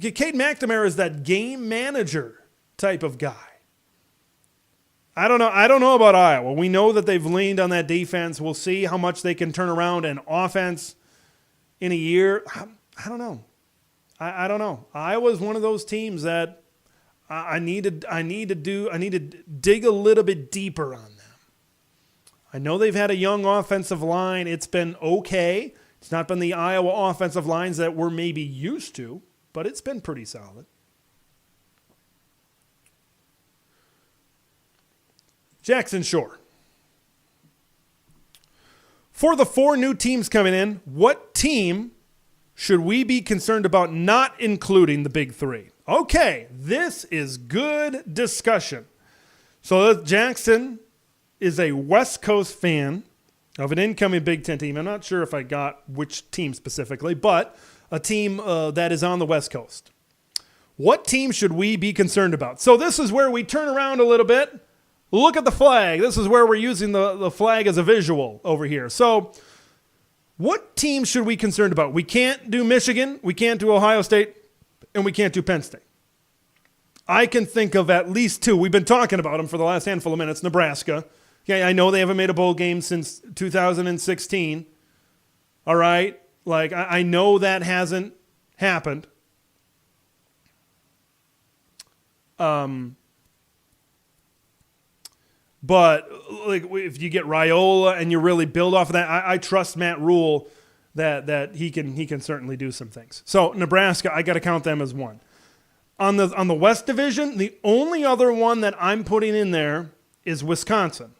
Cade McNamara is that game manager type of guy. I don't know about Iowa. We know that they've leaned on that defense. We'll see how much they can turn around an offense in a year. I don't know. I don't know. Iowa's one of those teams that I need to dig a little bit deeper on them. I know they've had a young offensive line. It's been okay. It's not been the Iowa offensive lines that we're maybe used to, but it's been pretty solid. Jackson Shore. For the 4 new teams coming in, what team should we be concerned about not including the big 3? Okay, this is good discussion. So Jackson is a West Coast fan of an incoming Big Ten team. I'm not sure if I got which team specifically, but a team that is on the West Coast. What team should we be concerned about? So this is where we turn around a little bit. Look at the flag. This is where we're using the flag as a visual over here. So what team should we be concerned about? We can't do Michigan, we can't do Ohio State, and we can't do Penn State. I can think of at least 2. We've been talking about them for the last handful of minutes. Nebraska Okay, I know they haven't made a bowl game since 2016. All right? Like, I know that hasn't happened. But like, if you get Raiola and you really build off of that, I trust Matt Rhule that he can certainly do some things. So Nebraska, I got to count them as one. On the West Division, the only other one that I'm putting in there is Wisconsin.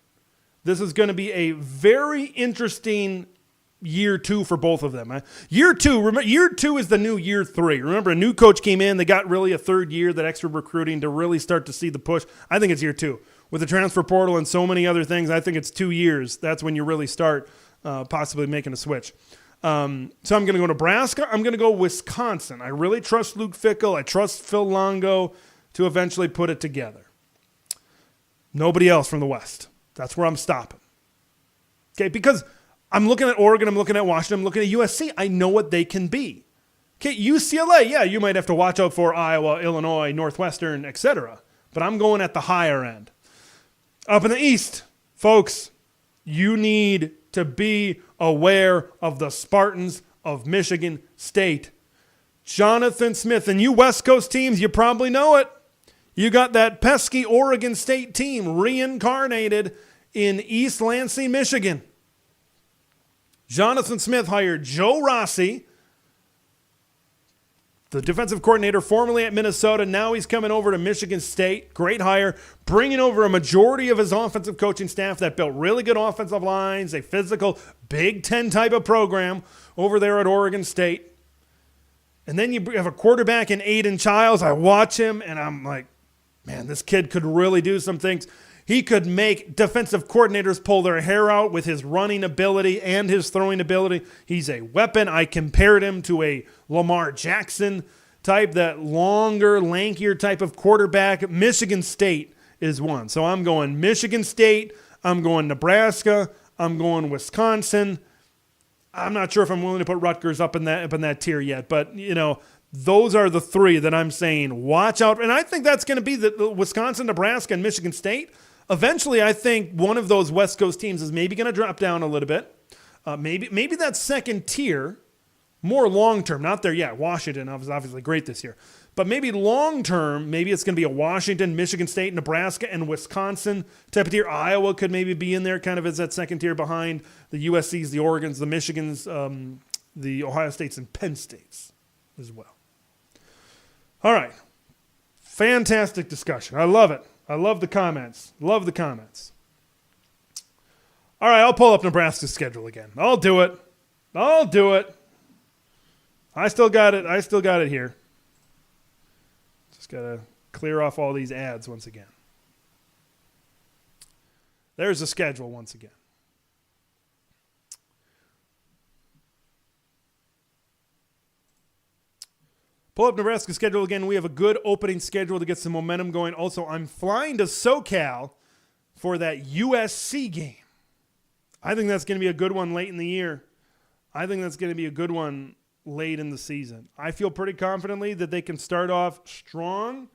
This is going to be a very interesting year 2 for both of them. Year 2 is the new year 3. Remember, a new coach came in. They got really a third year, that extra recruiting to really start to see the push. I think it's year 2. With the transfer portal and so many other things, I think it's 2 years. That's when you really start possibly making a switch. So I'm going to go Nebraska. I'm going to go Wisconsin. I really trust Luke Fickell. I trust Phil Longo to eventually put it together. Nobody else from the West. That's where I'm stopping. Okay, because I'm looking at Oregon, I'm looking at Washington, I'm looking at USC. I know what they can be. Okay, UCLA, yeah, you might have to watch out for Iowa, Illinois, Northwestern, etc. But I'm going at the higher end. Up in the East, folks, you need to be aware of the Spartans of Michigan State. Jonathan Smith, and you West Coast teams, you probably know it. You got that pesky Oregon State team reincarnated in East Lansing, Michigan. Jonathan Smith hired Joe Rossi, the defensive coordinator formerly at Minnesota. Now he's coming over to Michigan State. Great hire. Bringing over a majority of his offensive coaching staff that built really good offensive lines, a physical Big Ten type of program over there at Oregon State. And then you have a quarterback in Aiden Childs. I watch him, and I'm like, man, this kid could really do some things. He could make defensive coordinators pull their hair out with his running ability and his throwing ability. He's a weapon. I compared him to a Lamar Jackson type, that longer, lankier type of quarterback. Michigan State is one. So I'm going Michigan State. I'm going Nebraska. I'm going Wisconsin. I'm not sure if I'm willing to put Rutgers up in that tier yet, but those are the 3 that I'm saying watch out. And I think that's going to be the Wisconsin, Nebraska, and Michigan State. Eventually, I think one of those West Coast teams is maybe going to drop down a little bit. Maybe that second tier, more long-term, not there yet. Washington was obviously great this year. But maybe long-term, maybe it's going to be a Washington, Michigan State, Nebraska, and Wisconsin type of tier. Iowa could maybe be in there kind of as that second tier behind the USCs, the Oregons, the Michigans, the Ohio States, and Penn States as well. All right. Fantastic discussion. I love it. I love the comments. Love the comments. All right, I'll pull up Nebraska's schedule again. I'll do it. I still got it here. Just got to clear off all these ads once again. There's the schedule once again. Pull up Nebraska's schedule again. We have a good opening schedule to get some momentum going. Also, I'm flying to SoCal for that USC game. I think that's going to be a good one late in the year. I think that's going to be a good one late in the season. I feel pretty confidently that they can start off strong.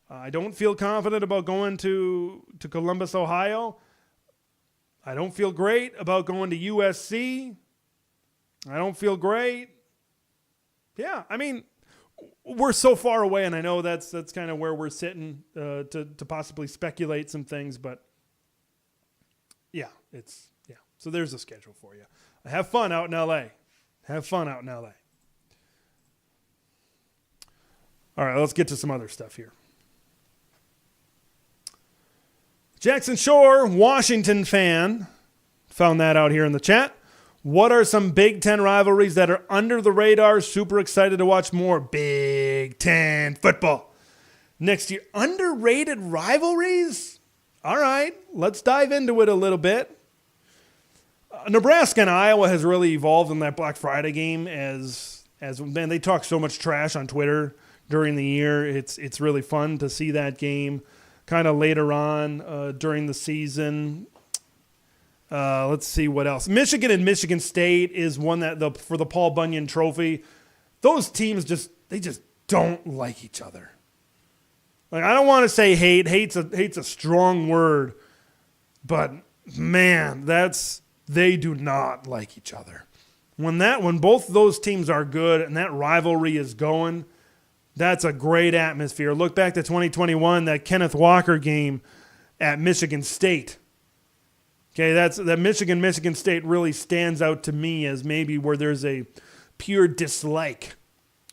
I don't feel confident about going to Columbus, Ohio. I don't feel great about going to USC. I don't feel great. Yeah, I mean, we're so far away, and I know that's kind of where we're sitting to possibly speculate some things, but yeah. So there's a schedule for you. Have fun out in LA. All right, let's get to some other stuff here. Jackson Shore, Washington fan, found that out here in the chat. What are some Big Ten rivalries that are under the radar? Super excited to watch more Big Ten football next year. Underrated rivalries? All right, let's dive into it a little bit. Nebraska and Iowa has really evolved in that Black Friday game as man, they talk so much trash on Twitter during the year. It's really fun to see that game kind of later on during the season. Let's see what else. Michigan and Michigan State is one that for the Paul Bunyan Trophy. Those teams just don't like each other. Like, I don't want to say hate. Hate's a strong word, but man, they do not like each other. When both those teams are good and that rivalry is going, that's a great atmosphere. Look back to 2021, that Kenneth Walker game at Michigan State. Okay, that Michigan State really stands out to me as maybe where there's a pure dislike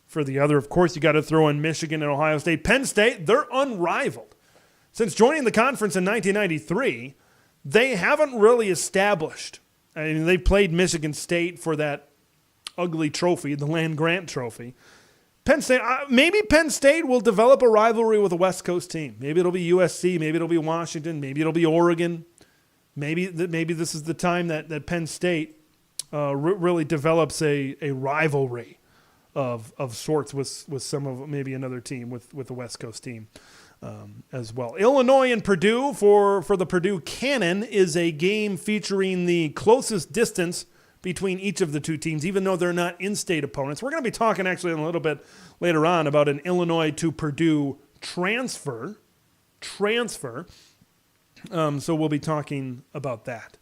for the other. Of course, you got to throw in Michigan and Ohio State. Penn State, they're unrivaled. Since joining the conference in 1993, they haven't really established. I mean, they played Michigan State for that ugly trophy, the land-grant trophy. Maybe Penn State will develop a rivalry with a West Coast team. Maybe it'll be USC. Maybe it'll be Washington. Maybe it'll be Oregon. Maybe this is the time that Penn State really develops a rivalry of sorts with some of maybe another team with the West Coast team as well. Illinois and Purdue for the Purdue Cannon is a game featuring the closest distance between each of the two teams, even though they're not in-state opponents. We're going to be talking actually a little bit later on about an Illinois to Purdue transfer. So we'll be talking about that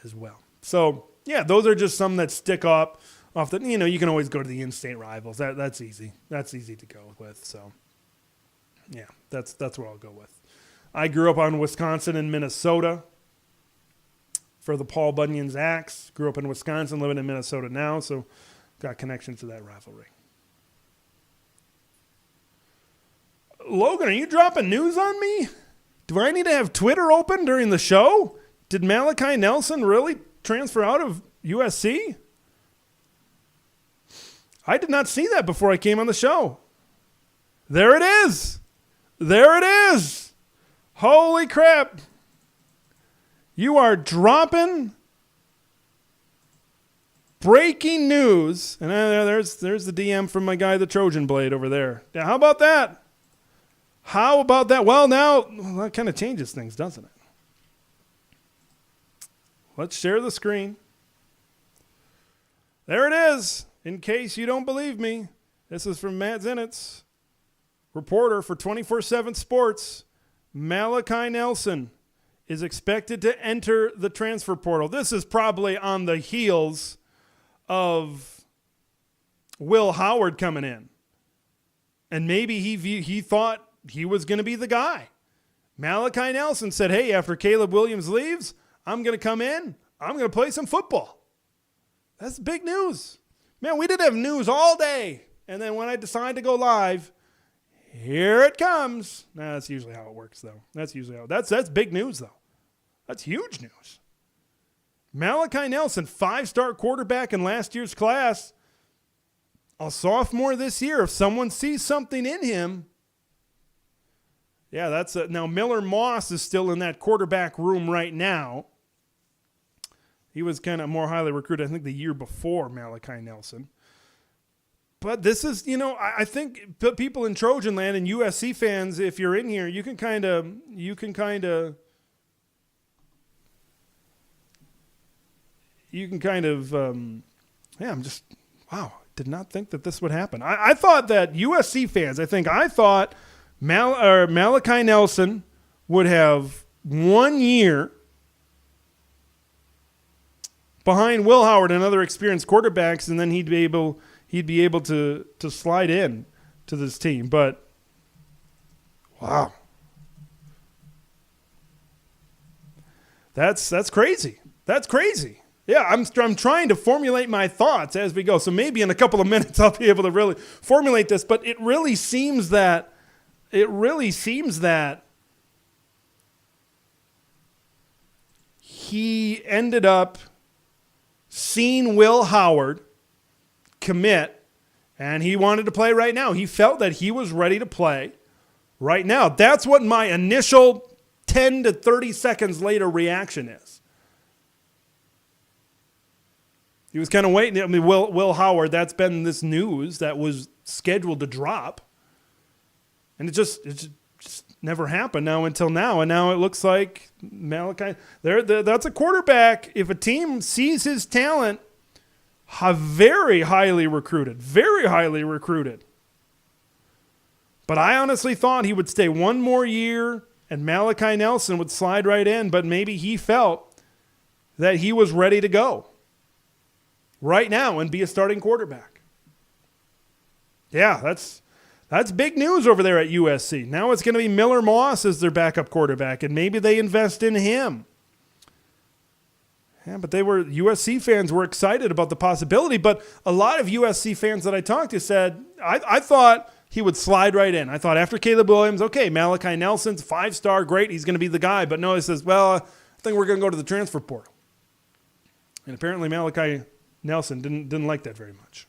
as well. So yeah, those are just some that stick up off the. You can always go to the in-state rivals. That's easy. That's easy to go with. So yeah, that's what I'll go with. I grew up on Wisconsin and Minnesota. For the Paul Bunyan's Axe. Grew up in Wisconsin, living in Minnesota now, so got connections to that rivalry. Logan, are you dropping news on me? Do I need to have Twitter open during the show? Did Malachi Nelson really transfer out of USC? I did not see that before I came on the show. There it is. There it is. Holy crap. You are dropping breaking news. And there's the DM from my guy, the Trojan Blade over there. Now, how about that? How about that? Well, now, that kind of changes things, doesn't it? Let's share the screen. There it is. In case you don't believe me, this is from Matt Zenitz, reporter for 24/7 Sports. Malachi Nelson is expected to enter the transfer portal. This is probably on the heels of Will Howard coming in. And maybe he thought he was going to be the guy. Malachi Nelson said, hey, after Caleb Williams leaves, I'm going to come in. I'm going to play some football. That's big news. Man, we did have news all day. And then when I decide to go live, here it comes. Nah, that's usually how it works, though. That's big news, though. That's huge news. Malachi Nelson, 5-star quarterback in last year's class, a sophomore this year. If someone sees something in him, yeah, now Miller Moss is still in that quarterback room right now. He was kind of more highly recruited, I think, the year before Malachi Nelson. But this is, I think people in Trojan land and USC fans, if you're in here, you can kind of. I'm just, wow, did not think that this would happen. I thought that USC fans, I thought Malachi Nelson would have 1 year behind Will Howard and other experienced quarterbacks, and then he'd be able to slide in to this team. But, wow. That's crazy. That's crazy. Yeah, I'm trying to formulate my thoughts as we go. So maybe in a couple of minutes I'll be able to really formulate this. But it really seems that he ended up seeing Will Howard commit, and he wanted to play right now. He felt that he was ready to play right now. That's what my initial 10 to 30 seconds later reaction is. He was kind of waiting. I mean, Will Howard, that's been this news that was scheduled to drop. And it just never happened now until now. And now it looks like Malachi, that's a quarterback. If a team sees his talent, very highly recruited. But I honestly thought he would stay one more year and Malachi Nelson would slide right in. But maybe he felt that he was ready to go right now and be a starting quarterback. Yeah, that's big news over there at USC. Now it's going to be Miller Moss as their backup quarterback, and maybe they invest in him. Yeah, but USC fans were excited about the possibility, but a lot of USC fans that I talked to said, I thought he would slide right in. I thought after Caleb Williams, okay, Malachi Nelson's 5-star, great, he's going to be the guy. But no, he says, well, I think we're going to go to the transfer portal. And apparently Malachi Nelson didn't like that very much.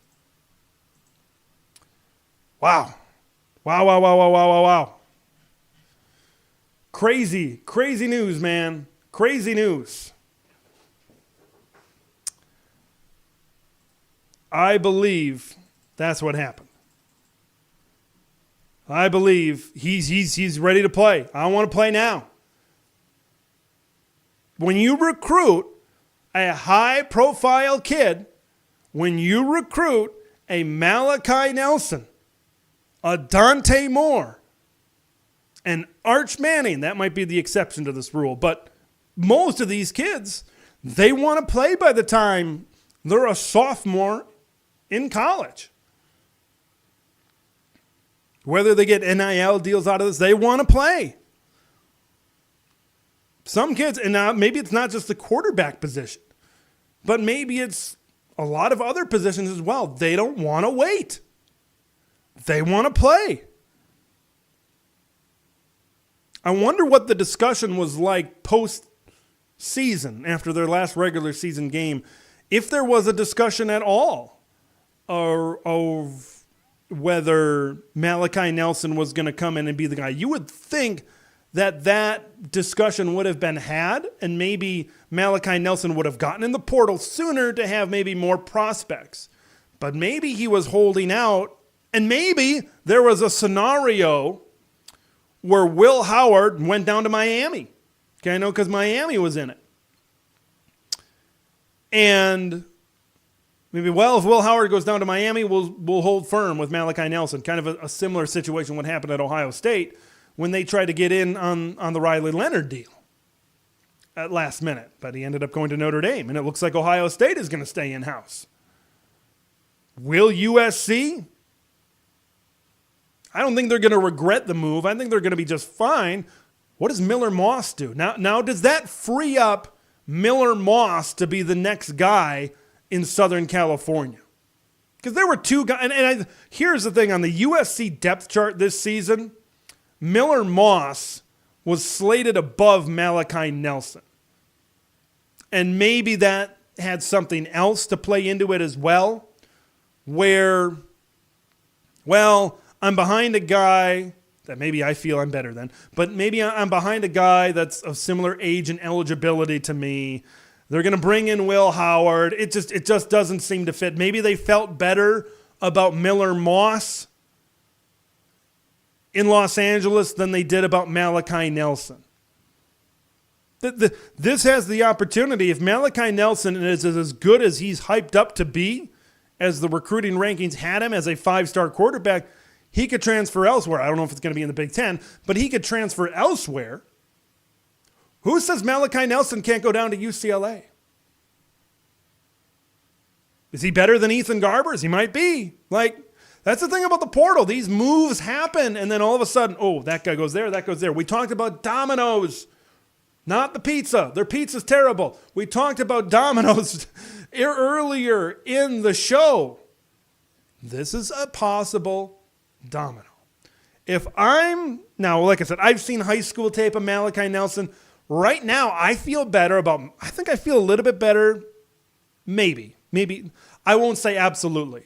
Wow. Wow. Crazy news, man. Crazy news. I believe that's what happened. I believe he's ready to play. I want to play now. When you recruit a high-profile kid, when you recruit a Malachi Nelson, a Dante Moore, an Arch Manning, that might be the exception to this rule, but most of these kids, they want to play by the time they're a sophomore in college. Whether they get NIL deals out of this, they want to play. Some kids, and now maybe it's not just the quarterback position, but maybe it's a lot of other positions as well. They don't want to wait. They want to play. I wonder what the discussion was like post-season after their last regular season game, if there was a discussion at all of whether Malachi Nelson was going to come in and be the guy. You would think that discussion would have been had, and maybe Malachi Nelson would have gotten in the portal sooner to have maybe more prospects. But maybe he was holding out, and maybe there was a scenario where Will Howard went down to Miami. Okay, I know because Miami was in it. And maybe, well, if Will Howard goes down to Miami, we'll hold firm with Malachi Nelson. Kind of a similar situation what happened at Ohio State when they tried to get in on the Riley Leonard deal at last minute. But he ended up going to Notre Dame, and it looks like Ohio State is going to stay in-house. Will USC? I don't think they're going to regret the move. I think they're going to be just fine. What does Miller Moss do? Now does that free up Miller Moss to be the next guy in Southern California? Because there were two guys, here's the thing, on the USC depth chart this season, Miller Moss was slated above Malachi Nelson. And maybe that had something else to play into it as well, where, well, I'm behind a guy that maybe I feel I'm better than, but maybe I'm behind a guy that's of similar age and eligibility to me. They're going to bring in Will Howard. It just doesn't seem to fit. Maybe they felt better about Miller Moss in Los Angeles than they did about Malachi Nelson. This has the opportunity, if Malachi Nelson is as good as he's hyped up to be, as the recruiting rankings had him as a 5-star quarterback, he could transfer elsewhere. I don't know if it's going to be in the Big Ten, but he could transfer elsewhere. Who says Malachi Nelson can't go down to UCLA? Is he better than Ethan Garbers? He might be. That's the thing about the portal. These moves happen, and then all of a sudden, oh, that guy goes there, that goes there. We talked about Domino's, not the pizza. Their pizza's terrible. We talked about Domino's earlier in the show. This is a possible domino. Now, like I said, I've seen high school tape of Malachi Nelson. Right now, I think I feel a little bit better, maybe. I won't say absolutely,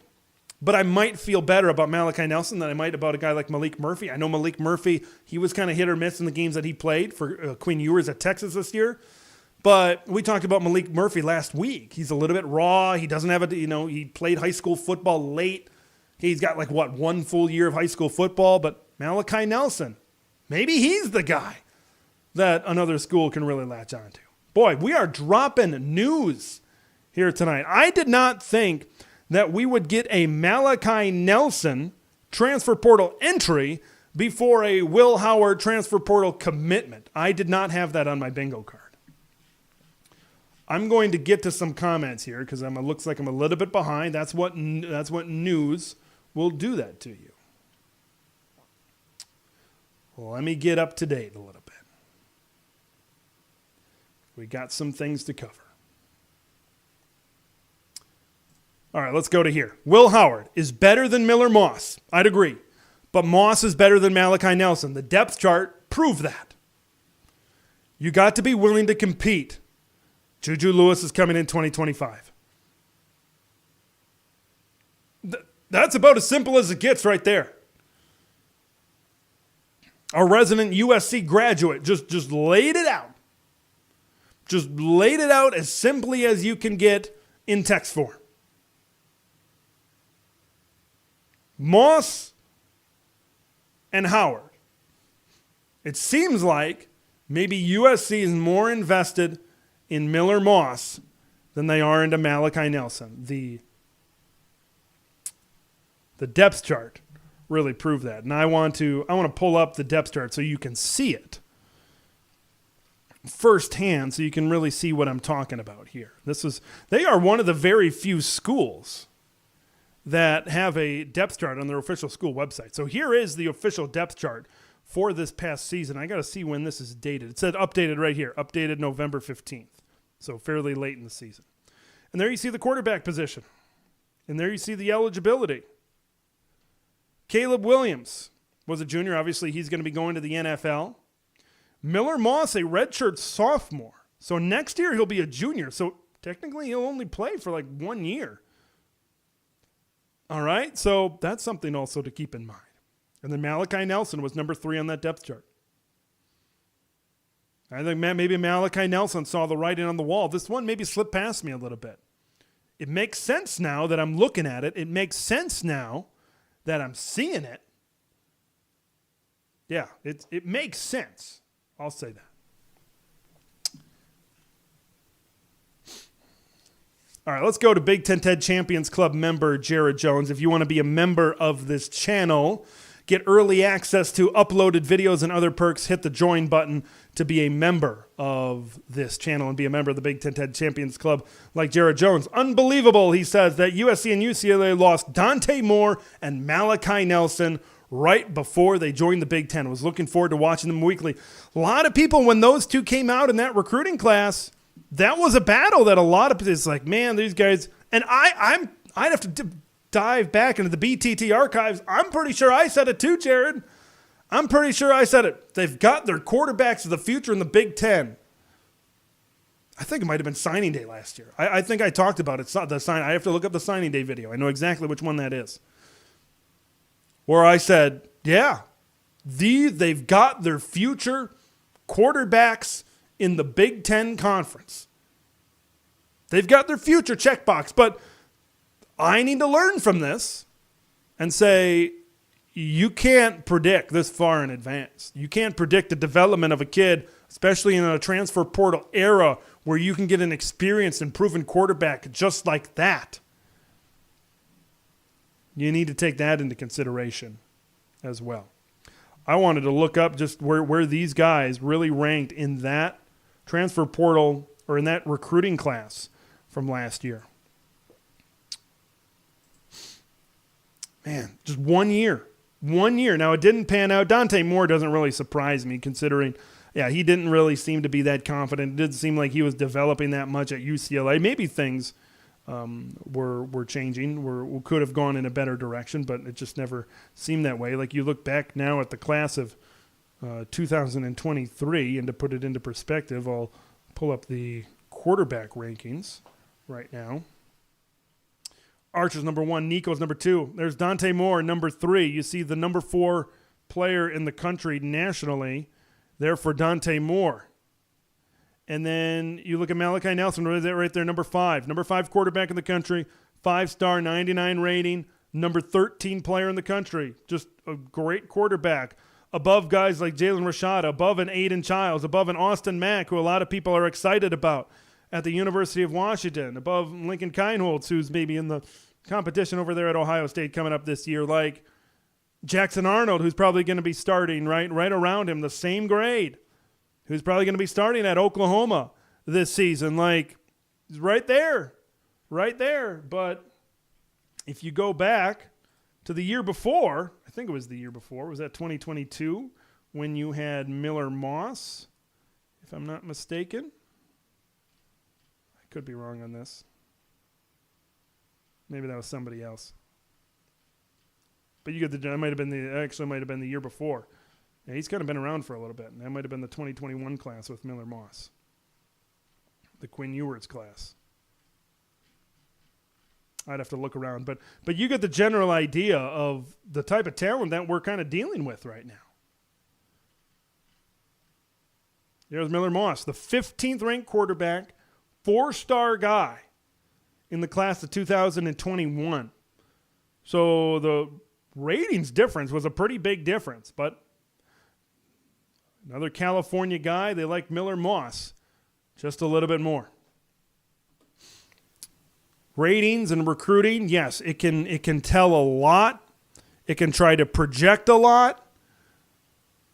but I might feel better about Malachi Nelson than I might about a guy like Malik Murphy. I know Malik Murphy, he was kind of hit or miss in the games that he played for Quinn Ewers at Texas this year. But we talked about Malik Murphy last week. He's a little bit raw. He doesn't have he played high school football late. He's got 1 full year of high school football, but Malachi Nelson, maybe he's the guy that another school can really latch on to. Boy, we are dropping news here tonight. I did not think that we would get a Malachi Nelson transfer portal entry before a Will Howard transfer portal commitment. I did not have that on my bingo card. I'm going to get to some comments here because it looks like I'm a little bit behind. That's what news will do that to you. Well, let me get up to date a little bit. We got some things to cover. All right, let's go to here. Will Howard is better than Miller Moss. I'd agree. But Moss is better than Malachi Nelson. The depth chart proved that. You got to be willing to compete. Juju Lewis is coming in 2025. That's about as simple as it gets right there. Our resident USC graduate just laid it out. Just laid it out as simply as you can get in text form. Moss and Howard. It seems like maybe USC is more invested in Miller Moss than they are into Malachi Nelson. The depth chart really proved that. And I want to pull up the depth chart so you can see it firsthand, so you can really see what I'm talking about here. They are one of the very few schools that have a depth chart on their official school website. So here is the official depth chart for this past season. I got to see when this is dated. It said updated right here, updated November 15th. So fairly late in the season. And there you see the quarterback position. And there you see the eligibility. Caleb Williams was a junior. Obviously, he's going to be going to the NFL. Miller Moss, a redshirt sophomore. So next year he'll be a junior. So technically he'll only play for like 1 year. All right, so that's something also to keep in mind. And then Malachi Nelson was number 3 on that depth chart. I think maybe Malachi Nelson saw the writing on the wall. This one maybe slipped past me a little bit. It makes sense now that I'm looking at it. It makes sense now that I'm seeing it. Yeah, it makes sense. I'll say that. All right, let's go to Big Ten TED Champions Club member Jared Jones. If you want to be a member of this channel, get early access to uploaded videos and other perks, hit the join button to be a member of this channel and be a member of the Big Ten TED Champions Club like Jared Jones. Unbelievable, he says, that USC and UCLA lost Dante Moore and Malachi Nelson right before they joined the Big Ten. Was looking forward to watching them weekly. A lot of people, when those two came out in that recruiting class, that was a battle that a lot of, it's like, man, these guys, and I'd have to dive back into the BTT archives. I'm pretty sure I said it too, Jared. I'm pretty sure I said it. They've got their quarterbacks of the future in the Big Ten. I think it might have been signing day last year. I think I talked about it. I have to look up the signing day video. I know exactly which one that is. Where I said, yeah, they've got their future quarterbacks in the Big Ten Conference. They've got their future checkbox, but I need to learn from this and say, you can't predict this far in advance. You can't predict the development of a kid, especially in a transfer portal era where you can get an experienced and proven quarterback just like that. You need to take that into consideration as well. I wanted to look up just where these guys really ranked in that transfer portal or in that recruiting class from last year. Man, just 1 year. 1 year. Now, it didn't pan out. Dante Moore doesn't really surprise me considering, he didn't really seem to be that confident. It didn't seem like he was developing that much at UCLA. Maybe things were changing, could have gone in a better direction, but it just never seemed that way. Like you look back now at the class of 2023, and to put it into perspective, I'll pull up the quarterback rankings right now. Archer's number 1, Nico's number 2. There's Dante Moore, number 3. You see the number 4 player in the country nationally there for Dante Moore. And then you look at Malachi Nelson right there, number 5. Number 5 quarterback in the country, 5-star, 99 rating, number 13 player in the country. Just a great quarterback. Above guys like Jalen Rashada, above an Aiden Childs, above an Austin Mack, who a lot of people are excited about at the University of Washington, above Lincoln Kienholz, who's maybe in the competition over there at Ohio State coming up this year, like Jackson Arnold, who's probably going to be starting right around him, the same grade, who's probably going to be starting at Oklahoma this season. Like, He's right there. Right there. But if you go back to the year before, I think it was the year before, was that 2022 when you had Miller Moss, if I'm not mistaken? I could be wrong on this. Maybe that was somebody else. But you get it might have been the year before. Yeah, he's kind of been around for a little bit. And that might have been the 2021 class with Miller Moss. The Quinn Ewers class. I'd have to look around. But you get the general idea of the type of talent that we're kind of dealing with right now. There's Miller Moss, the 15th ranked quarterback, 4-star guy in the class of 2021. So the ratings difference was a pretty big difference. But another California guy, they like Miller Moss just a little bit more. Ratings and recruiting, yes, it can tell a lot. It can try to project a lot.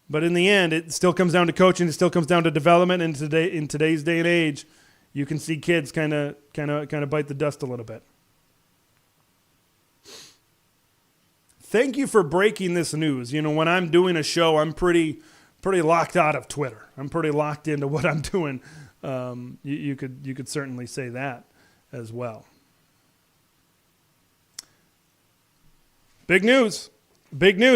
But in the end, it still comes down to coaching. It still comes down to development. And in today's day and age, you can see kids kind of bite the dust a little bit. Thank you for breaking this news. You know, when I'm doing a show, I'm pretty locked out of Twitter. I'm pretty locked into what I'm doing. You could certainly say that as well. Big news,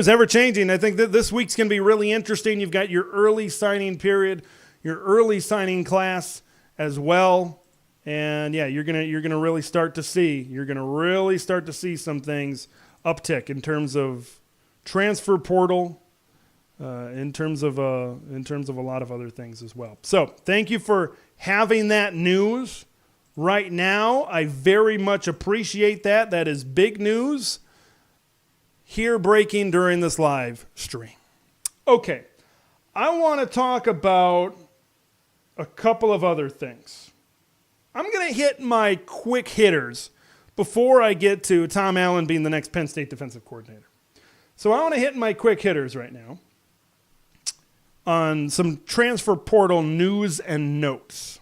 ever changing. I think that this week's going to be really interesting. You've got your early signing period, your early signing class as well, and yeah, you're gonna really start to see some things uptick in terms of transfer portal, in terms of a lot of other things as well. So thank you for having that news right now. I very much appreciate that. That is big news here breaking during this live stream. Okay, I want to talk about a couple of other things. I'm going to hit my quick hitters before I get to Tom Allen being the next Penn State defensive coordinator. So I want to hit my quick hitters right now on some transfer portal news and notes.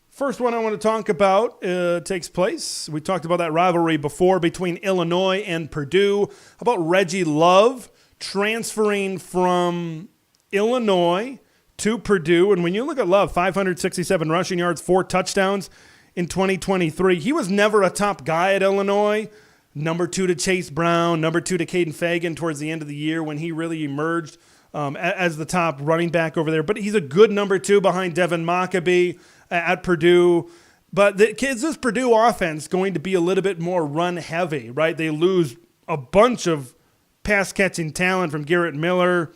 First one I want to talk about takes place. We talked about that rivalry before between Illinois and Purdue. How about Reggie Love transferring from Illinois to Purdue? And when you look at Love, 567 rushing yards, 4 touchdowns in 2023. He was never a top guy at Illinois. Number 2 to Chase Brown, number 2 to Caden Fagan towards the end of the year when he really emerged as the top running back over there. But he's a good number 2 behind Devin Mockabee at Purdue. But this Purdue offense going to be a little bit more run heavy, right? They lose a bunch of pass catching talent from Garrett Miller,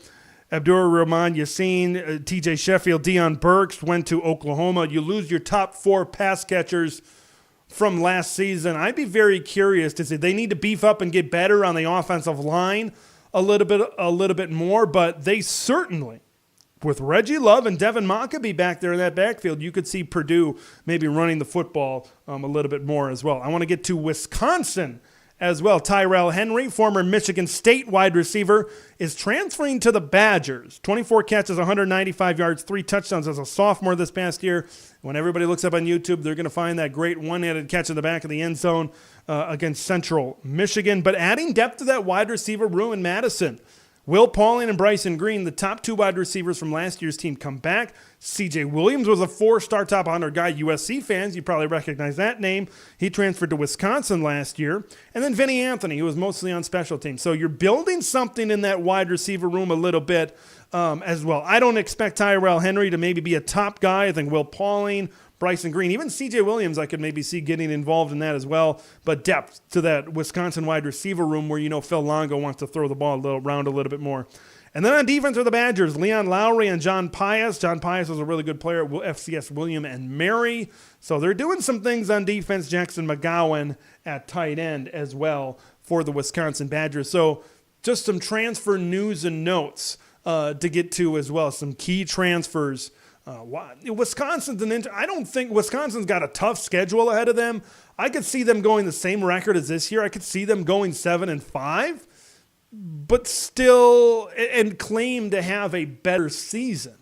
Abdur-Rahman Yassin, TJ Sheffield, Deion Burks went to Oklahoma. You lose your top 4 pass catchers from last season. I'd be very curious to see. They need to beef up and get better on the offensive line a little bit more, but they certainly, with Reggie Love and Devin Mockabee back there in that backfield, you could see Purdue maybe running the football a little bit more as well. I want to get to Wisconsin as well. Tyrell Henry, former Michigan State wide receiver, is transferring to the Badgers. 24 catches, 195 yards, 3 touchdowns as a sophomore this past year. When everybody looks up on YouTube, they're going to find that great one-handed catch in the back of the end zone against Central Michigan. But adding depth to that wide receiver room in Madison, Will Pauling and Bryson Green, the top 2 wide receivers from last year's team, come back. C.J. Williams was a 4-star top 100 guy. USC fans, you probably recognize that name. He transferred to Wisconsin last year. And then Vinny Anthony, who was mostly on special teams. So you're building something in that wide receiver room a little bit as well. I don't expect Tyrell Henry to maybe be a top guy. I think Will Pauling, Bryson Green, even C.J. Williams I could maybe see getting involved in that as well. But depth to that Wisconsin wide receiver room where Phil Longo wants to throw the ball around a little bit more. And then on defense for the Badgers, Leon Lowry and John Pius. John Pius was a really good player at FCS William and Mary. So they're doing some things on defense. Jackson McGowan at tight end as well for the Wisconsin Badgers. So just some transfer news and notes to get to as well. Some key transfers. Wisconsin's I don't think Wisconsin's got a tough schedule ahead of them. I could see them going the same record as this year. I could see them going 7-5, but still and claim to have a better season.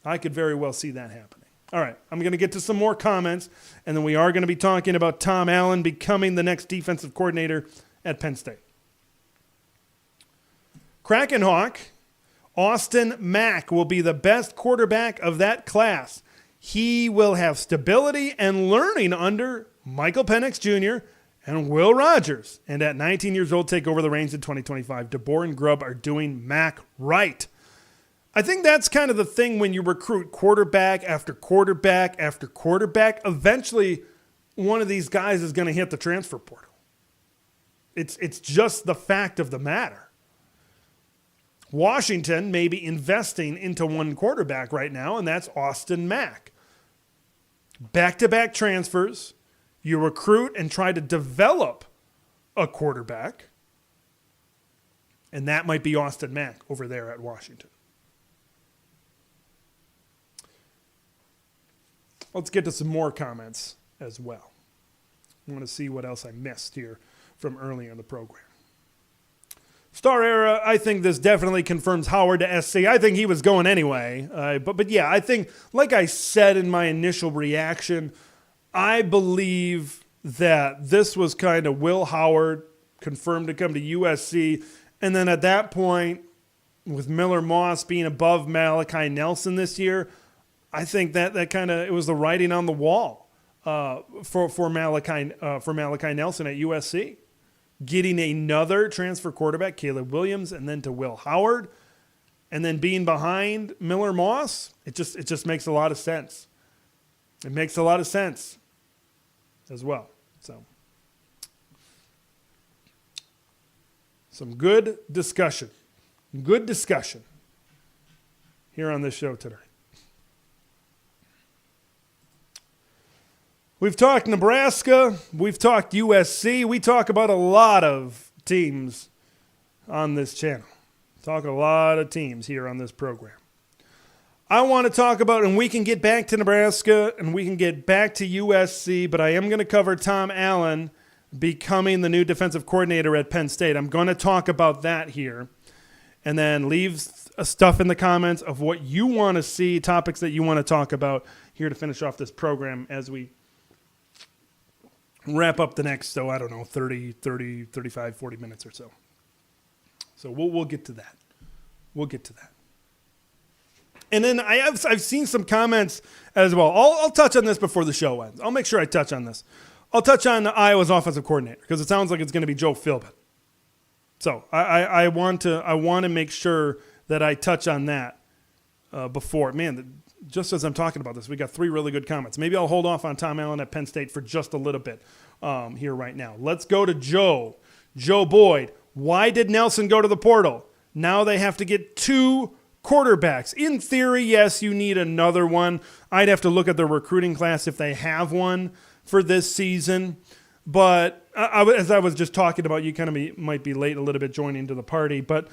I could very well see that happening. All right, I'm going to get to some more comments, and then we are going to be talking about Tom Allen becoming the next defensive coordinator at Penn State. Krakenhawk, Austin Mack will be the best quarterback of that class. He will have stability and learning under Michael Penix Jr. and Will Rogers, and at 19 years old, take over the reins in 2025. DeBoer and Grubb are doing Mack right. I think that's kind of the thing when you recruit quarterback after quarterback after quarterback. Eventually, one of these guys is going to hit the transfer portal. It's just the fact of the matter. Washington may be investing into one quarterback right now, and that's Austin Mack. Back-to-back transfers. You recruit and try to develop a quarterback, and that might be Austin Mack over there at Washington. Let's get to some more comments as well. I want to see what else I missed here from earlier in the program. Star Era, I think this definitely confirms Howard to SC. I think he was going anyway. But yeah, I think, like I said in my initial reaction, I believe that this was kind of Will Howard confirmed to come to USC. And then at that point, with Miller Moss being above Malachi Nelson this year, I think that kind of, it was the writing on the wall for Malachi Nelson at USC. Getting another transfer quarterback, Caleb Williams, and then to Will Howard, and then being behind Miller Moss, it just makes a lot of sense. It makes a lot of sense as well. So, some good discussion here on this show tonight. We've talked Nebraska. We've talked USC. We talk about a lot of teams on this channel. Talk a lot of teams here on this program. I want to talk about, and we can get back to Nebraska, and we can get back to USC, but I am going to cover Tom Allen becoming the new defensive coordinator at Penn State. I'm going to talk about that here, and then leave stuff in the comments of what you want to see, topics that you want to talk about here to finish off this program as we wrap up the next, 30, 35, 40 minutes or so. So we'll get to that. We'll get to that. And then I've seen some comments as well. I'll touch on this before the show ends. I'll make sure I touch on this. I'll touch on Iowa's offensive coordinator because it sounds like it's going to be Joe Philbin. So I want to make sure that I touch on that before. Man, just as I'm talking about this, we got 3 really good comments. Maybe I'll hold off on Tom Allen at Penn State for just a little bit here right now. Let's go to Joe. Joe Boyd. Why did Nelson go to the portal? Now they have to get 2 quarterbacks. In theory, yes, you need another one. I'd have to look at the recruiting class if they have one for this season. But as I was just talking about, you kind of might be late a little bit joining to the party. But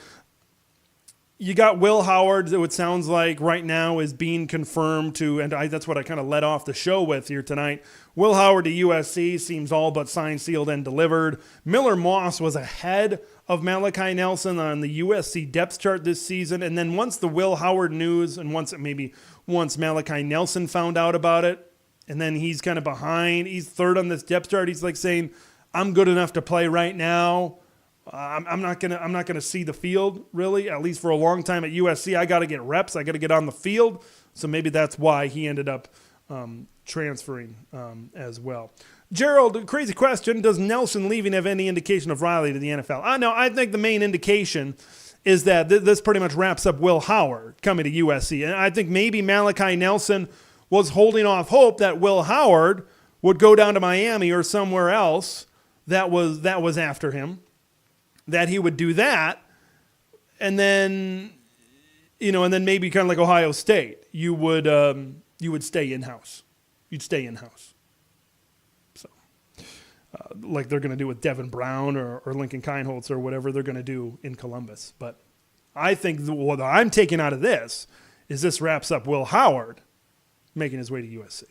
you got Will Howard, it sounds like right now is being confirmed to, and that's what I kind of led off the show with here tonight. Will Howard to USC seems all but signed, sealed, and delivered. Miller Moss was ahead of Malachi Nelson on the USC depth chart this season. And then once the Will Howard news and once Malachi Nelson found out about it, and then he's kind of behind, he's third on this depth chart. He's like saying, I'm good enough to play right now. I'm not gonna see the field really, at least for a long time at USC. I got to get reps. I got to get on the field. So maybe that's why he ended up transferring as well. Gerald, crazy question. Does Nelson leaving have any indication of Riley to the NFL? No, I think the main indication is that this pretty much wraps up Will Howard coming to USC. And I think maybe Malachi Nelson was holding off hope that Will Howard would go down to Miami or somewhere else that was after him, that he would do that, and then maybe kind of like Ohio State, you would stay in-house. You'd stay in-house. So, like they're going to do with Devin Brown or Lincoln Kienholz or whatever they're going to do in Columbus. But I think what I'm taking out of this is this wraps up Will Howard making his way to USC.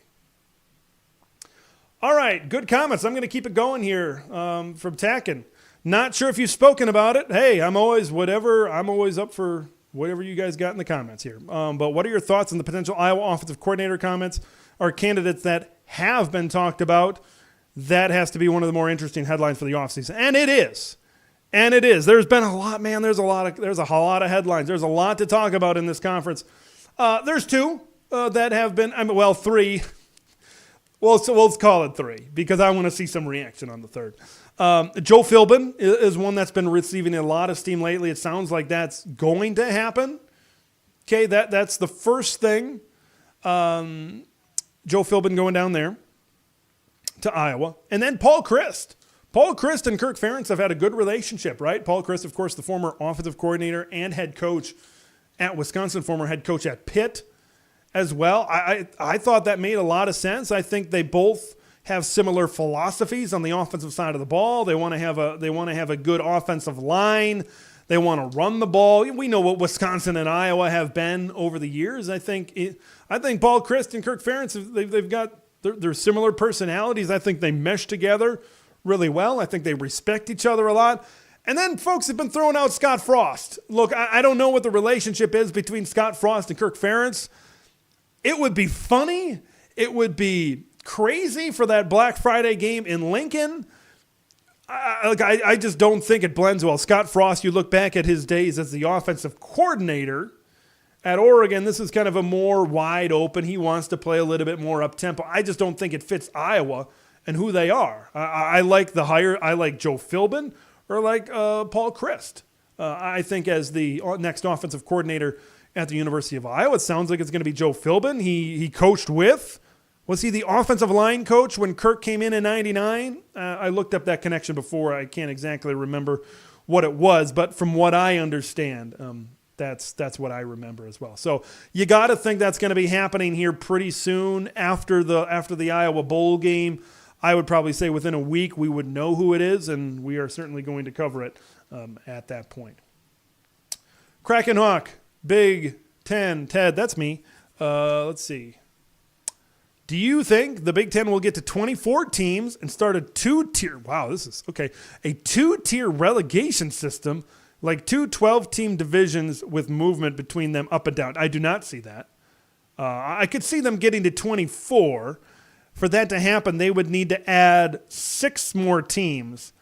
All right, good comments. I'm going to keep it going here from Tacken. Not sure if you've spoken about it. Hey, I'm always up for whatever you guys got in the comments here. But what are your thoughts on the potential Iowa offensive coordinator comments or candidates that have been talked about? That has to be one of the more interesting headlines for the offseason. And it is. There's been a lot, man. There's a lot of headlines. There's a lot to talk about in this conference. There's two that have been, three. Well, so let's call it three because I want to see some reaction on the third. Joe Philbin is one that's been receiving a lot of steam lately. It sounds like that's going to happen. Okay, that's the first thing. Joe Philbin going down there to Iowa. And then Paul Chryst. Paul Chryst and Kirk Ferentz have had a good relationship, right? Paul Chryst, of course, the former offensive coordinator and head coach at Wisconsin, former head coach at Pitt as well. I thought that made a lot of sense. I think they both have similar philosophies on the offensive side of the ball. They want to have a good offensive line. They want to run the ball. We know what Wisconsin and Iowa have been over the years. I think Paul Chryst and Kirk Ferentz, they've got they're similar personalities. I think they mesh together really well. I think they respect each other a lot. And then folks have been throwing out Scott Frost. Look, I don't know what the relationship is between Scott Frost and Kirk Ferentz. It would be funny. It would be crazy for that Black Friday game in Lincoln. I just don't think it blends well. Scott Frost, you look back at his days as the offensive coordinator at Oregon, this is kind of a more wide open. He wants to play a little bit more up-tempo. I just don't think it fits Iowa and who they are. I like the hire. I like Joe Philbin or like Paul Chryst. I think as the next offensive coordinator at the University of Iowa, it sounds like it's going to be Joe Philbin. He coached with, was he the offensive line coach when Kirk came in 99? I looked up that connection before. I can't exactly remember what it was, but from what I understand, that's what I remember as well. So you got to think that's going to be happening here pretty soon after the Iowa Bowl game. I would probably say within a week we would know who it is, and we are certainly going to cover it at that point. Kraken Hawk, Big Ten, Ted, that's me. Let's see. Do you think the Big Ten will get to 24 teams and start a two-tier relegation system, like two 12-team divisions with movement between them up and down? I do not see that. I could see them getting to 24. For that to happen, they would need to add 6 more teams.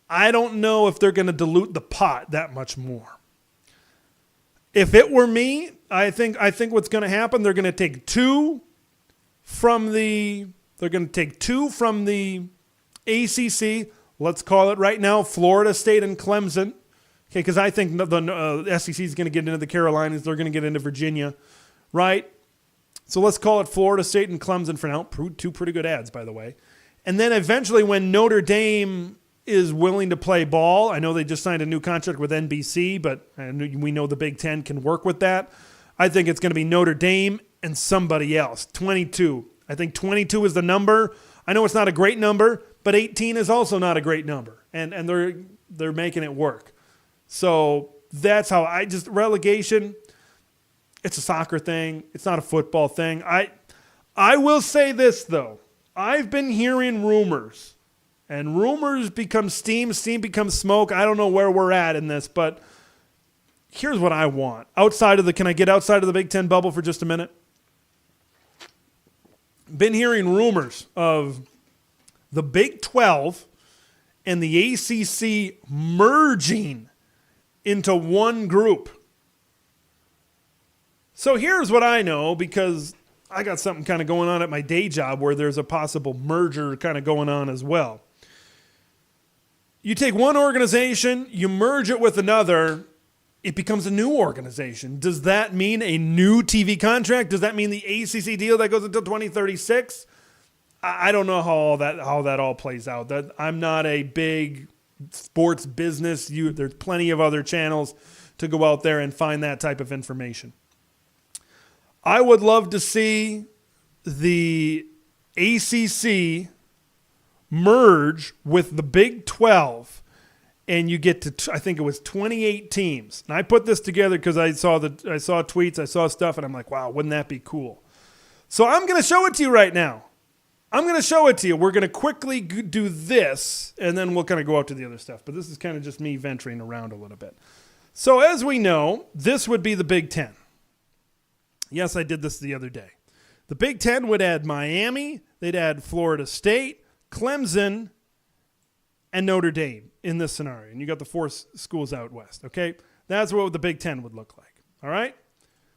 I don't know if they're going to dilute the pot that much more. If it were me, I think what's going to happen, they're going to take two from the ACC. Let's call it right now Florida State and Clemson. Okay, because I think the SEC is going to get into the Carolinas. They're going to get into Virginia, right? So let's call it Florida State and Clemson for now. Two pretty good ads, by the way. And then eventually when Notre Dame is willing to play ball, I know they just signed a new contract with NBC, but we know the Big Ten can work with that. I think it's going to be Notre Dame and somebody else. 22. I think 22 is the number. I know it's not a great number, but 18 is also not a great number. And they're making it work. So that's how relegation, it's a soccer thing. It's not a football thing. I will say this, though. I've been hearing rumors, and rumors become steam becomes smoke. I don't know where we're at in this, but here's what I want. Can I get outside of the Big Ten bubble for just a minute? Been hearing rumors of the Big 12 and the ACC merging into one group. So here's what I know, because I got something kind of going on at my day job where there's a possible merger kind of going on as well. You take one organization, you merge it with another, it becomes a new organization. Does that mean a new TV contract? Does that mean the ACC deal that goes until 2036? I don't know how that all plays out. I'm not a big sports business. There's plenty of other channels to go out there and find that type of information. I would love to see the ACC merge with the Big 12, and you get to, I think it was 28 teams. And I put this together because I saw tweets, I saw stuff, and I'm like, wow, wouldn't that be cool? So I'm going to show it to you right now. I'm going to show it to you. We're going to quickly do this, and then we'll kind of go out to the other stuff. But this is kind of just me venturing around a little bit. So as we know, this would be the Big Ten. Yes, I did this the other day. The Big Ten would add Miami, they'd add Florida State, Clemson, and Notre Dame in this scenario. And you got the 4 schools out west, okay? That's what the Big Ten would look like, all right?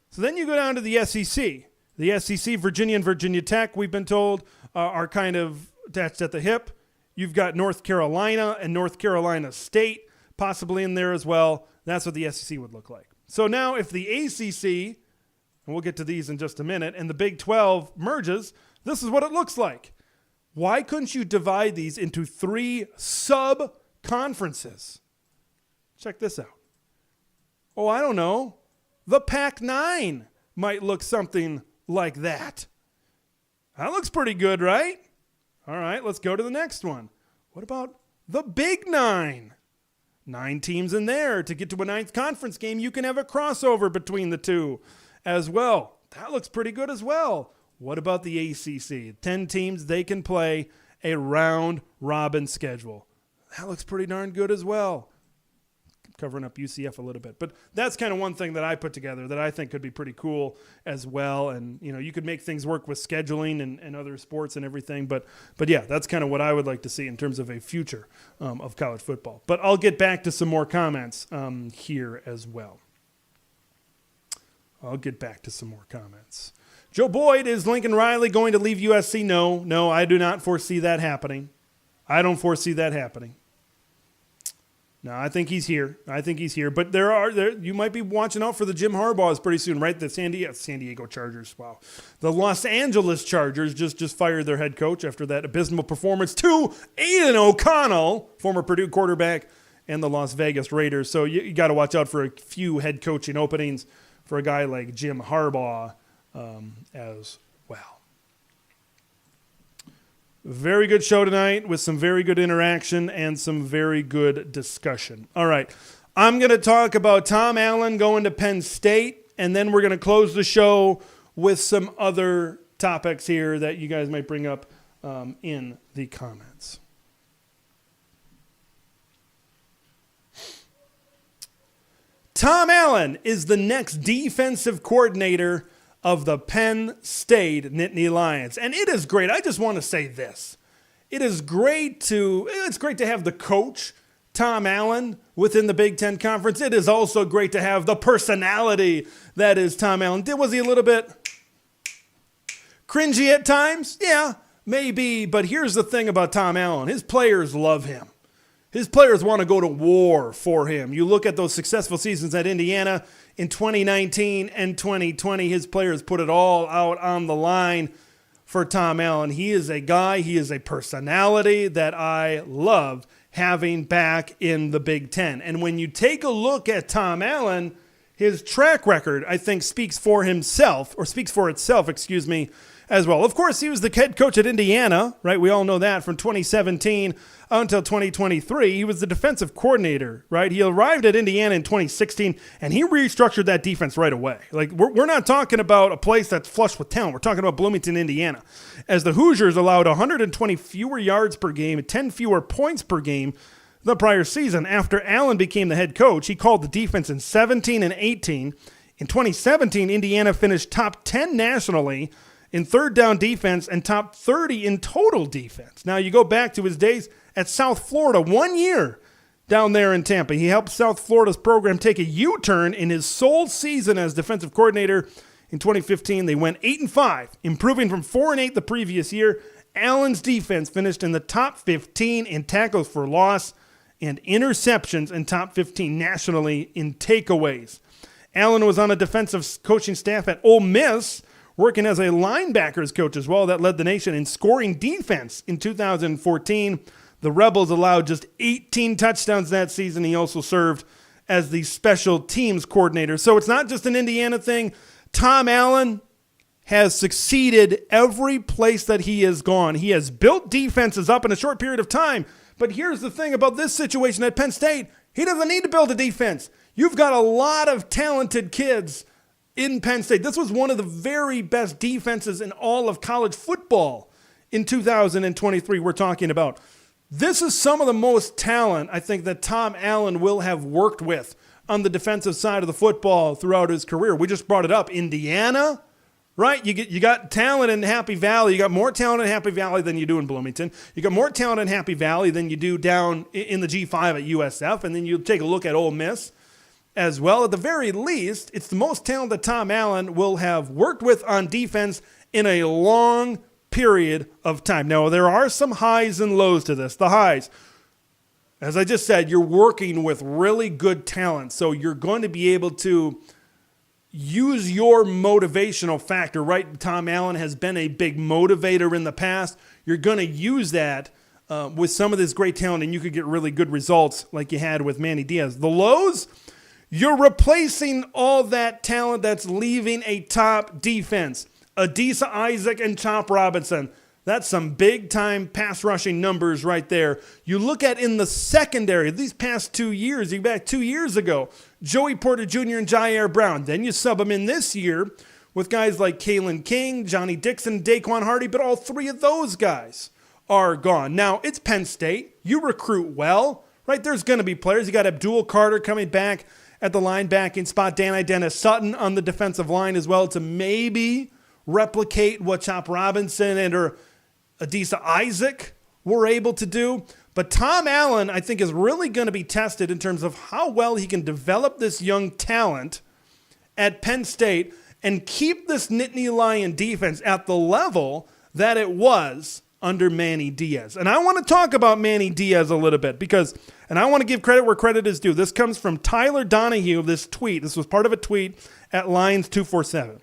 So then you go down to the SEC. The SEC, Virginia and Virginia Tech, we've been told, are kind of attached at the hip. You've got North Carolina and North Carolina State possibly in there as well. That's what the SEC would look like. So now if the ACC, and we'll get to these in just a minute, and the Big 12 merges, this is what it looks like. Why couldn't you divide these into 3 sub-conferences? Check this out. Oh, I don't know. The Pac-9 might look something like that. That looks pretty good, right? All right, let's go to the next one. What about the Big 9? 9 teams in there. To get to a 9th conference game, you can have a crossover between the two as well. That looks pretty good as well. What about the ACC? 10 teams, they can play a round-robin schedule. That looks pretty darn good as well. Covering up UCF a little bit. But that's kind of one thing that I put together that I think could be pretty cool as well. And, you know, you could make things work with scheduling and other sports and everything. But yeah, that's kind of what I would like to see in terms of a future of college football. But I'll get back to some more comments here as well. Joe Boyd, is Lincoln Riley going to leave USC? No, I do not foresee that happening. I don't foresee that happening. No, I think he's here. But you might be watching out for the Jim Harbaughs pretty soon, right? The San Diego Chargers. Wow. The Los Angeles Chargers just fired their head coach after that abysmal performance to Aiden O'Connell, former Purdue quarterback, and the Las Vegas Raiders. So you got to watch out for a few head coaching openings for a guy like Jim Harbaugh as well. Very good show tonight with some very good interaction and some very good discussion. All right, I'm going to talk about Tom Allen going to Penn State, and then we're going to close the show with some other topics here that you guys might bring up in the comments. Tom Allen is the next defensive coordinator of the Penn State Nittany Lions. And it is great. I just want to say this. It's great to have the coach, Tom Allen, within the Big Ten Conference. It is also great to have the personality that is Tom Allen. Was he a little bit cringy at times? Yeah, maybe. But here's the thing about Tom Allen. His players love him. His players want to go to war for him. You look at those successful seasons at Indiana in 2019 and 2020. His players put it all out on the line for Tom Allen. He is a guy, he is a personality that I love having back in the Big Ten. And when you take a look at Tom Allen, his track record, I think, speaks for itself, as well. Of course, he was the head coach at Indiana, right? We all know that from 2017 until 2023. He was the defensive coordinator, right? He arrived at Indiana in 2016, and he restructured that defense right away. Like, we're not talking about a place that's flush with talent. We're talking about Bloomington, Indiana. As the Hoosiers allowed 120 fewer yards per game, 10 fewer points per game the prior season. After Allen became the head coach, he called the defense in 17 and 18. In 2017, Indiana finished top 10 nationally in third down defense and top 30 in total defense. Now you go back to his days at South Florida, 1 year down there in Tampa. He helped South Florida's program take a U-turn in his sole season as defensive coordinator. In 2015, they went 8-5, improving from 4-8 the previous year. Allen's defense finished in the top 15 in tackles for loss and interceptions, and top 15 nationally in takeaways. Allen was on a defensive coaching staff at Ole Miss, working as a linebackers coach as well. That led the nation in scoring defense in 2014. The Rebels allowed just 18 touchdowns that season. He also served as the special teams coordinator. So it's not just an Indiana thing. Tom Allen has succeeded every place that he has gone. He has built defenses up in a short period of time. But here's the thing about this situation at Penn State. He doesn't need to build a defense. You've got a lot of talented kids in Penn State. This was one of the very best defenses in all of college football in 2023 we're talking about. This is some of the most talent I think that Tom Allen will have worked with on the defensive side of the football throughout his career. We just brought it up. Indiana, right? You got talent in Happy Valley. You got more talent in Happy Valley than you do in Bloomington. You got more talent in Happy Valley than you do down in the G5 at USF. And then you take a look at Ole Miss as well. At the very least, it's the most talent that Tom Allen will have worked with on defense in a long period of time. Now, there are some highs and lows to this. The highs, as I just said, you're working with really good talent, so you're going to be able to use your motivational factor, right? Tom Allen has been a big motivator in the past. You're going to use that with some of this great talent, and you could get really good results like you had with Manny Diaz. The lows, you're replacing all that talent that's leaving a top defense. Adisa Isaac and Chop Robinson. That's some big-time pass rushing numbers right there. You look at in the secondary, these past 2 years, you back 2 years ago, Joey Porter Jr. and Jair Brown. Then you sub them in this year with guys like Kalen King, Johnny Dixon, Daquan Hardy, but all three of those guys are gone. Now, it's Penn State. You recruit well, right? There's going to be players. You got Abdul Carter coming back at the linebacking spot, Danny Dennis Sutton on the defensive line as well to maybe replicate what Chop Robinson and or Adisa Isaac were able to do. But Tom Allen, I think, is really going to be tested in terms of how well he can develop this young talent at Penn State and keep this Nittany Lion defense at the level that it was under Manny Diaz. And I want to talk about Manny Diaz a little bit and I want to give credit where credit is due. This comes from Tyler Donahue, this tweet. This was part of a tweet at Lions247.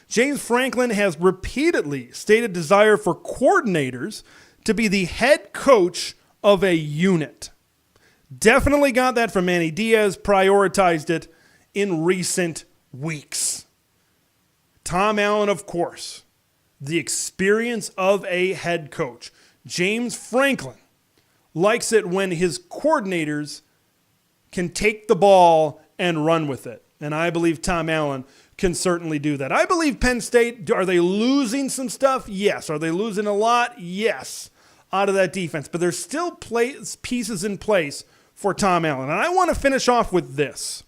James Franklin has repeatedly stated desire for coordinators to be the head coach of a unit. Definitely got that from Manny Diaz, prioritized it in recent weeks. Tom Allen, of course, the experience of a head coach. James Franklin likes it when his coordinators can take the ball and run with it. And I believe Tom Allen can certainly do that. I believe Penn State, are they losing some stuff? Yes. Are they losing a lot? Yes, out of that defense. But there's still pieces in place for Tom Allen. And I want to finish off with this.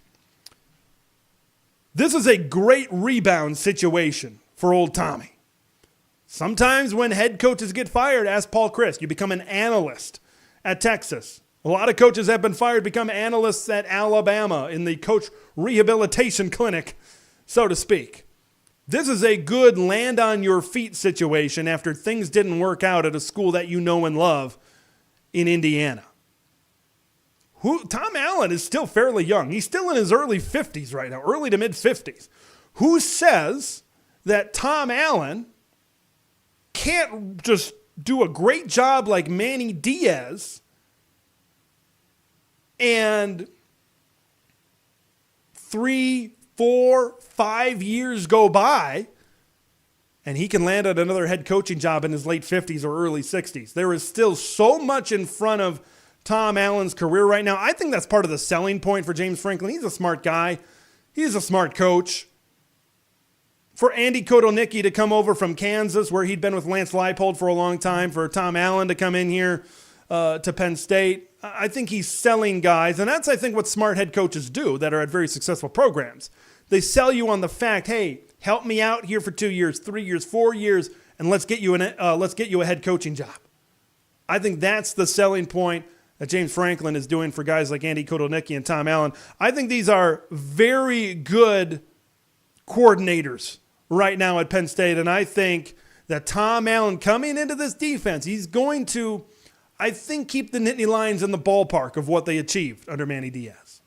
This is a great rebound situation for old Tommy. Sometimes when head coaches get fired, ask Paul Chryst, you become an analyst at Texas. A lot of coaches have been fired, become analysts at Alabama in the coach rehabilitation clinic, so to speak. This is a good land-on-your-feet situation after things didn't work out at a school that you know and love in Indiana. Tom Allen is still fairly young. He's still in his early 50s right now, early to mid-50s. Who says that Tom Allen can't just do a great job like Manny Diaz and 3, 4, 5 years go by and he can land at another head coaching job in his late 50s or early 60s. There is still so much in front of Tom Allen's career right now. I think that's part of the selling point for James Franklin. He's a smart guy. He's a smart coach. For Andy Kotelnicki to come over from Kansas, where he'd been with Lance Leipold for a long time, for Tom Allen to come in here to Penn State, I think he's selling guys. And that's, I think, what smart head coaches do that are at very successful programs. They sell you on the fact, hey, help me out here for 2 years, 3 years, 4 years, and let's get you a head coaching job. I think that's the selling point that James Franklin is doing for guys like Andy Kotelnicki and Tom Allen. I think these are very good coordinators right now at Penn State, and I think that Tom Allen coming into this defense, he's going to, I think, keep the Nittany Lions in the ballpark of what they achieved under Manny Diaz.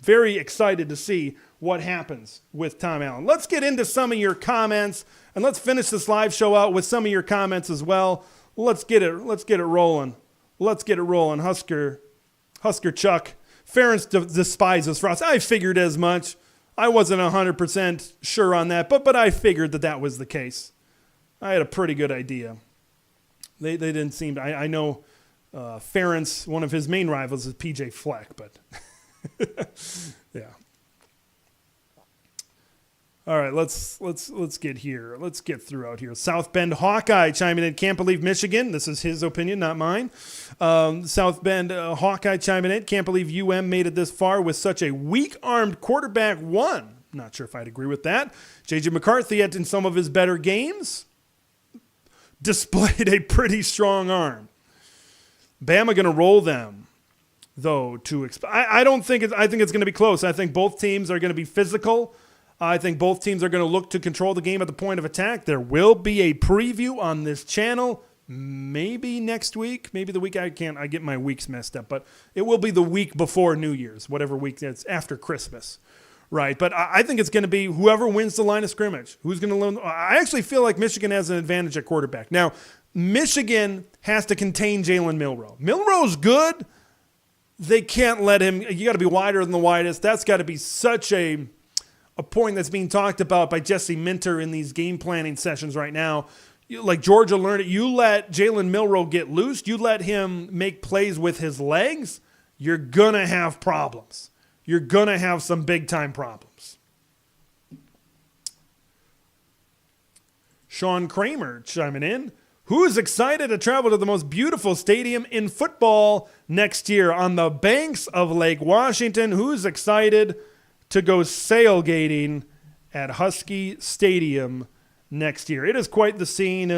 Very excited to see what happens with Tom Allen. Let's get into some of your comments, and let's finish this live show out with some of your comments as well. Let's get it rolling. Let's get it rolling. Husker Chuck. Ferentz despises Frost. I figured as much. I wasn't 100% sure on that, but I figured that was the case. I had a pretty good idea. They didn't seem to. I know Ferentz, one of his main rivals is PJ Fleck, but yeah. All right, let's get here. Let's get through out here. South Bend Hawkeye chiming in. Can't believe Michigan. This is his opinion, not mine. South Bend Hawkeye chiming in. Can't believe UM made it this far with such a weak-armed quarterback one. Not sure if I'd agree with that. J.J. McCarthy, yet in some of his better games, displayed a pretty strong arm. Bama going to roll them, though. I don't think I think it's going to be close. I think both teams are going to be physical. I think both teams are going to look to control the game at the point of attack. There will be a preview on this channel, maybe next week, maybe the week I get my weeks messed up, but it will be the week before New Year's, whatever week it's after Christmas, right? But I think it's going to be whoever wins the line of scrimmage. Who's going to learn? I actually feel like Michigan has an advantage at quarterback. Now, Michigan has to contain Jalen Milroe. Milroe's good. They can't let him. You got to be wider than the widest. That's got to be such a point that's being talked about by Jesse Minter in these game planning sessions right now. Like Georgia learned it. You let Jalen Milroe get loose, you let him make plays with his legs, you're going to have problems. You're going to have some big-time problems. Sean Kramer chiming in. Who's excited to travel to the most beautiful stadium in football next year on the banks of Lake Washington? Who's excited to go sailgating at Husky Stadium next year? It is quite the scene.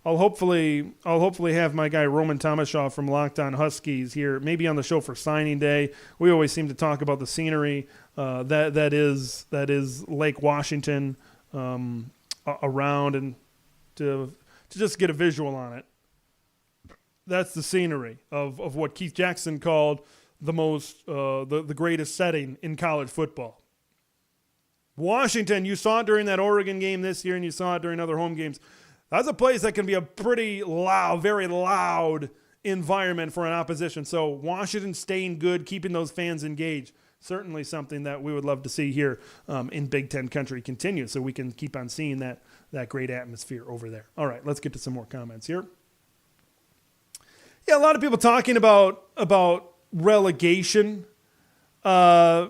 I'll hopefully have my guy Roman Tomashaw from Locked On Huskies here, maybe on the show for signing day. We always seem to talk about the scenery that is Lake Washington around, and to just get a visual on it. That's the scenery of what Keith Jackson called the greatest setting in college football. Washington, you saw it during that Oregon game this year, and you saw it during other home games. That's a place that can be a pretty loud, very loud environment for an opposition. So Washington staying good, keeping those fans engaged, certainly something that we would love to see here in Big Ten country continue, so we can keep on seeing that great atmosphere over there. All right, let's get to some more comments here. Yeah, a lot of people talking about relegation. I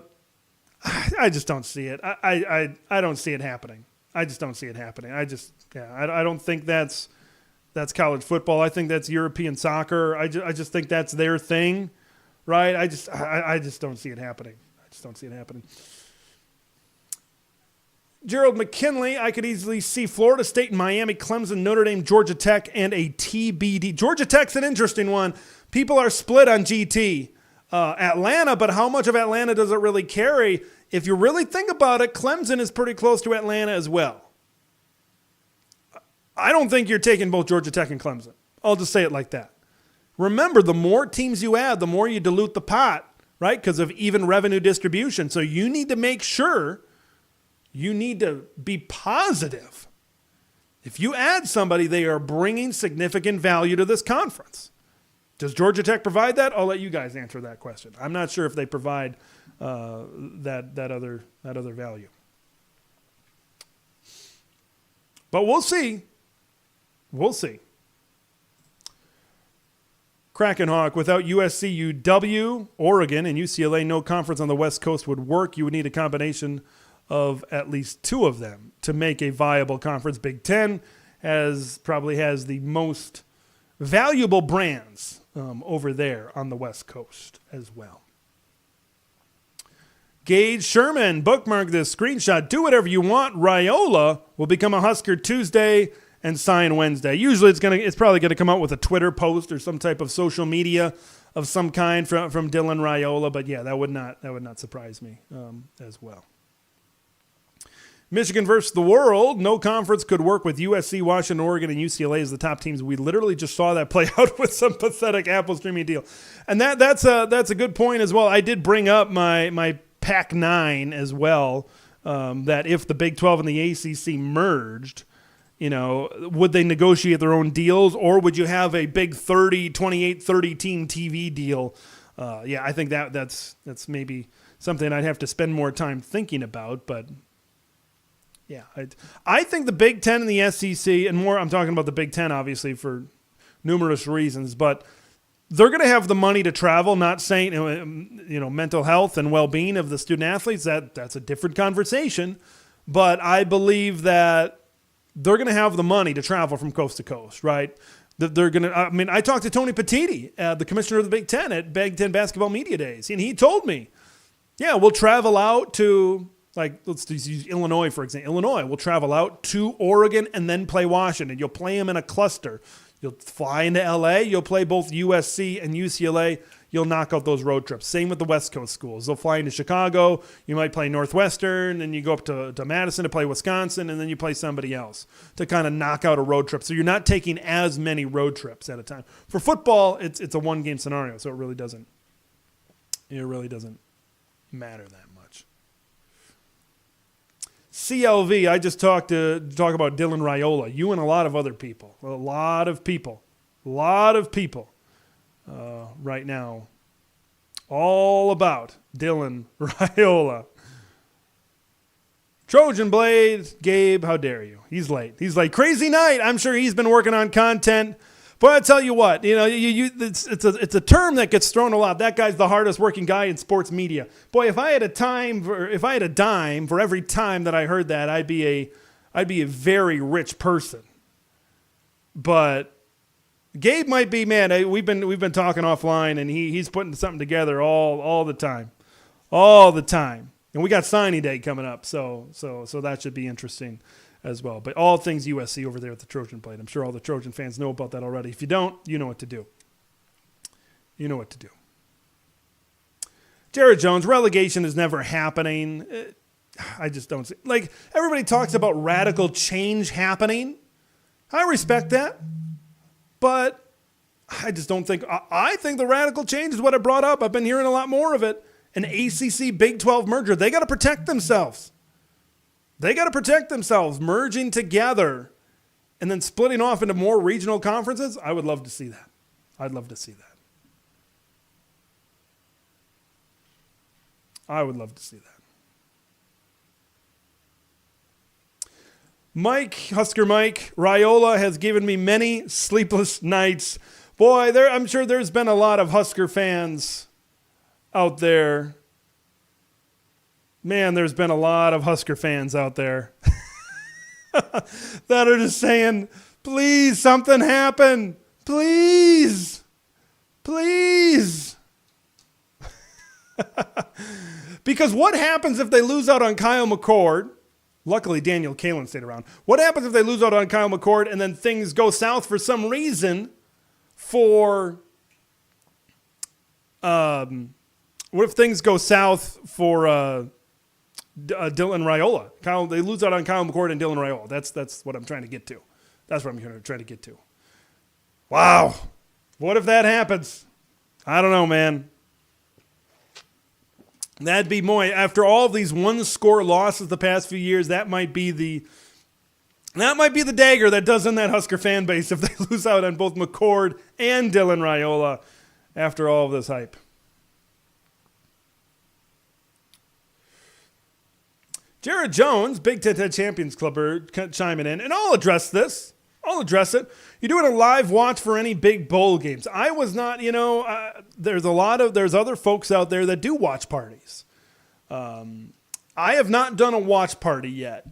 just don't see it. I don't see it happening. I just don't see it happening. I don't think that's college football. I think that's European soccer. I just think that's their thing, right? I just don't see it happening. I just don't see it happening. Gerald McKinley, I could easily see Florida State and Miami, Clemson, Notre Dame, Georgia Tech, and a TBD. Georgia Tech's an interesting one. People are split on GT. Atlanta, but how much of Atlanta does it really carry? If you really think about it, Clemson is pretty close to Atlanta as well. I don't think you're taking both Georgia Tech and Clemson. I'll just say it like that. Remember, the more teams you add, the more you dilute the pot, right? Because of even revenue distribution. So you need to make sure, you need to be positive. If you add somebody, they are bringing significant value to this conference. Does Georgia Tech provide that? I'll let you guys answer that question. I'm not sure if they provide that other value. But we'll see. We'll see. Kraken Hawk, without USC, UW, Oregon, and UCLA, no conference on the West Coast would work. You would need a combination of at least two of them to make a viable conference. Big Ten probably has the most valuable brands over there on the West Coast as well. Gage Sherman, bookmark this screenshot. Do whatever you want. Raiola will become a Husker Tuesday and sign Wednesday. Usually it's probably gonna come out with a Twitter post or some type of social media of some kind from Dylan Raiola. But yeah, that would not surprise me as well. Michigan versus the world. No conference could work with USC, Washington, Oregon, and UCLA as the top teams. We literally just saw that play out with some pathetic Apple streaming deal. And that's a good point as well. I did bring up my Pac-9 as well, that if the Big 12 and the ACC merged, would they negotiate their own deals, or would you have a big 28-30 team TV deal? I think that's maybe something I'd have to spend more time thinking about, but yeah, I think the Big Ten and the SEC, and more, I'm talking about the Big Ten, obviously, for numerous reasons, but they're going to have the money to travel, not saying, mental health and well-being of the student athletes. That's a different conversation. but I believe that they're going to have the money to travel from coast to coast, right? They're going to. I mean, I talked to Tony Petitti, the commissioner of the Big Ten at Big Ten Basketball Media Days, and he told me, yeah, we'll travel out to, like, let's use Illinois, for example. Illinois, we'll travel out to Oregon and then play Washington. You'll play them in a cluster. You'll fly into LA. You'll play both USC and UCLA. You'll knock out those road trips. Same with the West Coast schools. They'll fly into Chicago. You might play Northwestern, and you go up to Madison to play Wisconsin, and then you play somebody else to kind of knock out a road trip. So you're not taking as many road trips at a time. For football, it's a one-game scenario, so it really doesn't matter that much. CLV, I just talk about Dylan Raiola. You and a lot of other people. A lot of people right now, all about Dylan Raiola. Trojan Blade, Gabe, how dare you? He's late. Crazy night. I'm sure he's been working on content. But I tell you what, it's a term that gets thrown a lot. That guy's the hardest working guy in sports media. Boy, if I had a dime for every time that I heard that, I'd be a very rich person. But Gabe might be, man. We've been talking offline, and he's putting something together all the time, And we got signing day coming up, so that should be interesting as well. But all things USC over there at the Trojan Blade. I'm sure all the Trojan fans know about that already. If you don't, you know what to do. Jared Jones, relegation is never happening. I just don't see. Like, everybody talks about radical change happening. I respect that. But I just don't think. I think the radical change is what I brought up. I've been hearing a lot more of it. An ACC Big 12 merger. They got to protect themselves. Merging together and then splitting off into more regional conferences. I would love to see that. Husker Mike, Raiola has given me many sleepless nights. Boy, I'm sure there's been a lot of Husker fans out there. Man, there's been a lot of Husker fans out there that are just saying, please, something happen. Please. Because what happens if they lose out on Kyle McCord? Luckily, Daniel Kalen stayed around. What happens if they lose out on Kyle McCord and then things go south for some reason for what if things go south for Dylan Raiola? They lose out on Kyle McCord and Dylan Raiola. That's what I'm trying to get to. Wow. What if that happens? I don't know, man. That'd be after all of these one-score losses the past few years, that might be the dagger that does in that Husker fan base if they lose out on both McCord and Dylan Raiola after all of this hype. Jared Jones, Big Ten Champions Clubber, chiming in, and I'll address this. I'll address it. You're doing a live watch for any big bowl games. I was not, there's other folks out there that do watch parties. I have not done a watch party yet.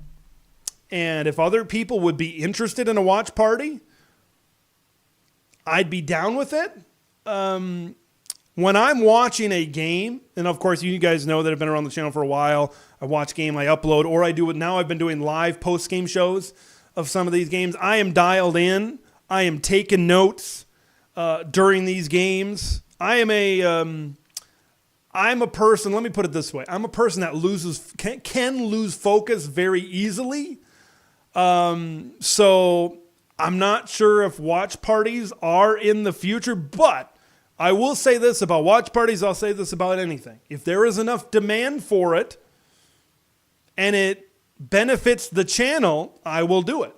And if other people would be interested in a watch party, I'd be down with it. When I'm watching a game, and of course you guys know that have been around the channel for a while, I watch game, I upload, or I do it now. I've been doing live post-game shows of some of these games. I am dialed in. I am taking notes during these games. I'm a person, let me put it this way. I'm a person that can lose focus very easily. So I'm not sure if watch parties are in the future, but I will say this about watch parties. I'll say this about anything. If there is enough demand for it and it benefits the channel, I will do it.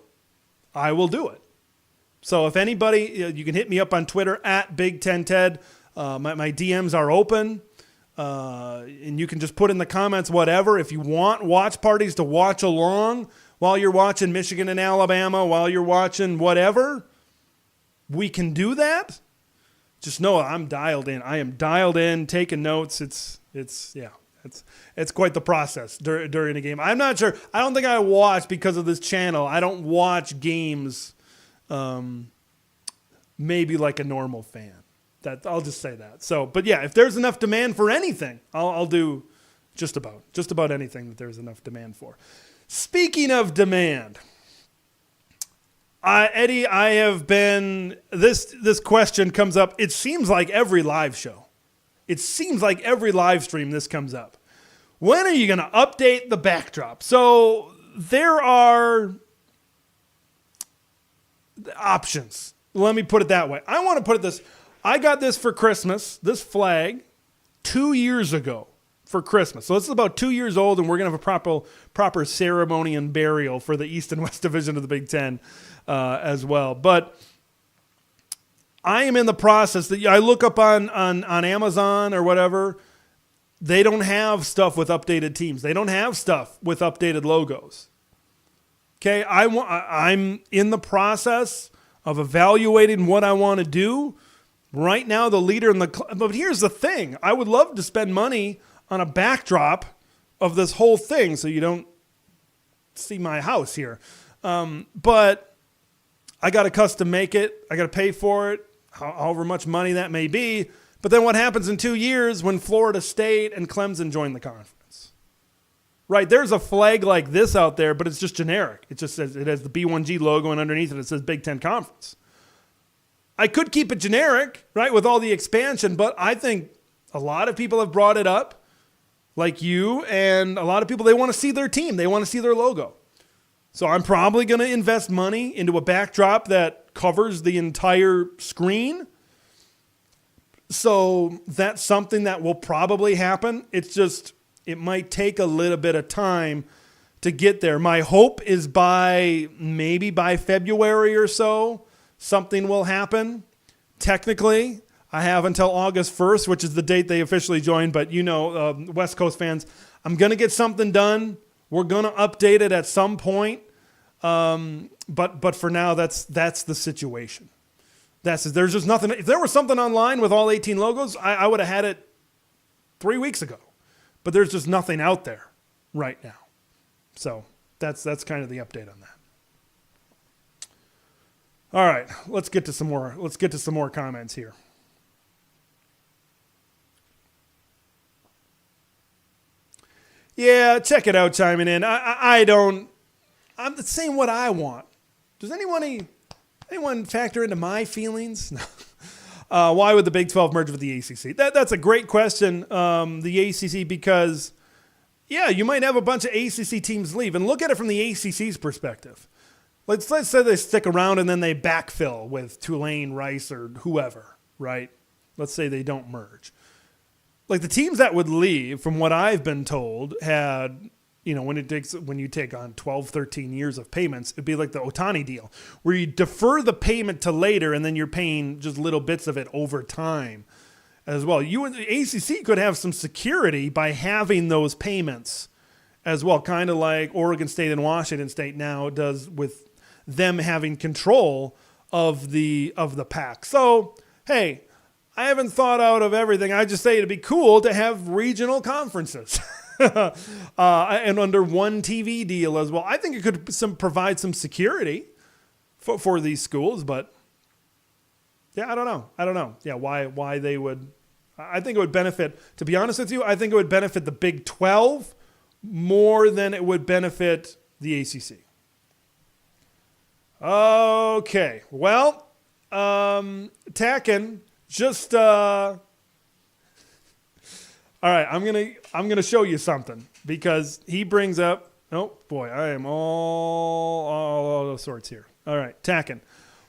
So if anybody, you can hit me up on Twitter at Big Ten Ted. My DMs are open. And you can just put in the comments whatever. If you want watch parties to watch along while you're watching Michigan and Alabama, while you're watching whatever, we can do that. Just know I'm dialed in. I am dialed in, taking notes. It's It's quite the process during a game. I'm not sure. I don't think I watch because of this channel. I don't watch games maybe like a normal fan. I'll just say that. So, but yeah, if there's enough demand for anything, I'll do just about anything that there's enough demand for. Speaking of demand, Eddie, I have been, this question comes up. It seems like every live show. It seems like every live stream this comes up. When are you going to update the backdrop? So there are options. Let me put it that way. I want to put it this. I got this for Christmas, this flag, 2 years ago for Christmas. So this is about 2 years old, and we're going to have a proper ceremony and burial for the East and West Division of the Big Ten as well. But I am in the process that I look up on Amazon or whatever. They don't have stuff with updated teams. They don't have stuff with updated logos. Okay, I'm in the process of evaluating what I want to do. Right now, the leader in the club. But here's the thing. I would love to spend money on a backdrop of this whole thing so you don't see my house here. But I got to custom make it. I got to pay for it, however much money that may be. But then what happens in 2 years when Florida State and Clemson join the conference? Right, there's a flag like this out there, but it's just generic. It just says, it has the B1G logo, and underneath it says Big Ten Conference. I could keep it generic, right, with all the expansion, but I think a lot of people have brought it up, like you, and a lot of people, they want to see their team. They want to see their logo. So I'm probably going to invest money into a backdrop that covers the entire screen. So that's something that will probably happen. It's just, it might take a little bit of time to get there. My hope is maybe by February or so, something will happen. Technically, I have until August 1st, which is the date they officially joined. But West Coast fans, I'm going to get something done. We're going to update it at some point. But for now, that's the situation. There's just nothing. If there was something online with all 18 logos, I would have had it 3 weeks ago. But there's just nothing out there right now. So that's kind of the update on that. All right, let's get to some more comments here. Yeah, check it out, chiming in. I'm saying what I want. Does anyone factor into my feelings? No. Why would the Big 12 merge with the ACC? That's a great question, the ACC, because, yeah, you might have a bunch of ACC teams leave. And look at it from the ACC's perspective. Let's say they stick around and then they backfill with Tulane, Rice, or whoever, right? Let's say they don't merge. Like the teams that would leave, from what I've been told, had, when you take on 12, 13 years of payments, it'd be like the Otani deal, where you defer the payment to later and then you're paying just little bits of it over time as well. You and the ACC could have some security by having those payments as well, kind of like Oregon State and Washington State now does with them having control of the pack. So, hey, I haven't thought out of everything. I just say it'd be cool to have regional conferences and under one TV deal as well. I think it could provide some security for these schools, but yeah, I don't know. Yeah, why they would. I think it would benefit, to be honest with you, I think it would benefit the Big 12 more than it would benefit the ACC. Okay, well, Tacken just all right, I'm gonna show you something, because he brings up, oh boy, I am all sorts here. All right, Tacken,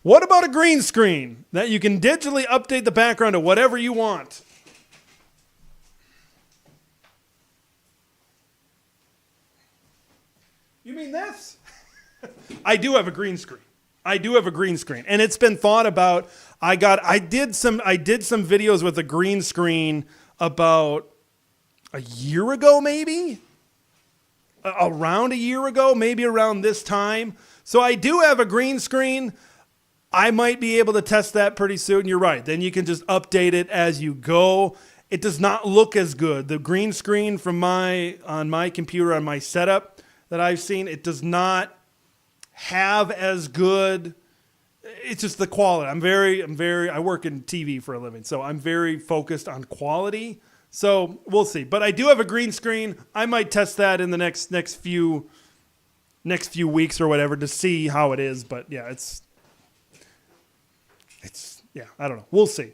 what about a green screen that you can digitally update the background to whatever you want? You mean this? I do have a green screen. And it's been thought about. I did some videos with a green screen about a year ago, maybe around a year ago, maybe around this time. So I do have a green screen. I might be able to test that pretty soon. You're right. Then you can just update it as you go. It does not look as good. The green screen on my computer, on my setup that I've seen, it does not have as good. It's just the quality. I work in TV for a living, so I'm very focused on quality. So we'll see. But I do have a green screen. I might test that in the next few weeks or whatever to see how it is. But yeah, I don't know. We'll see.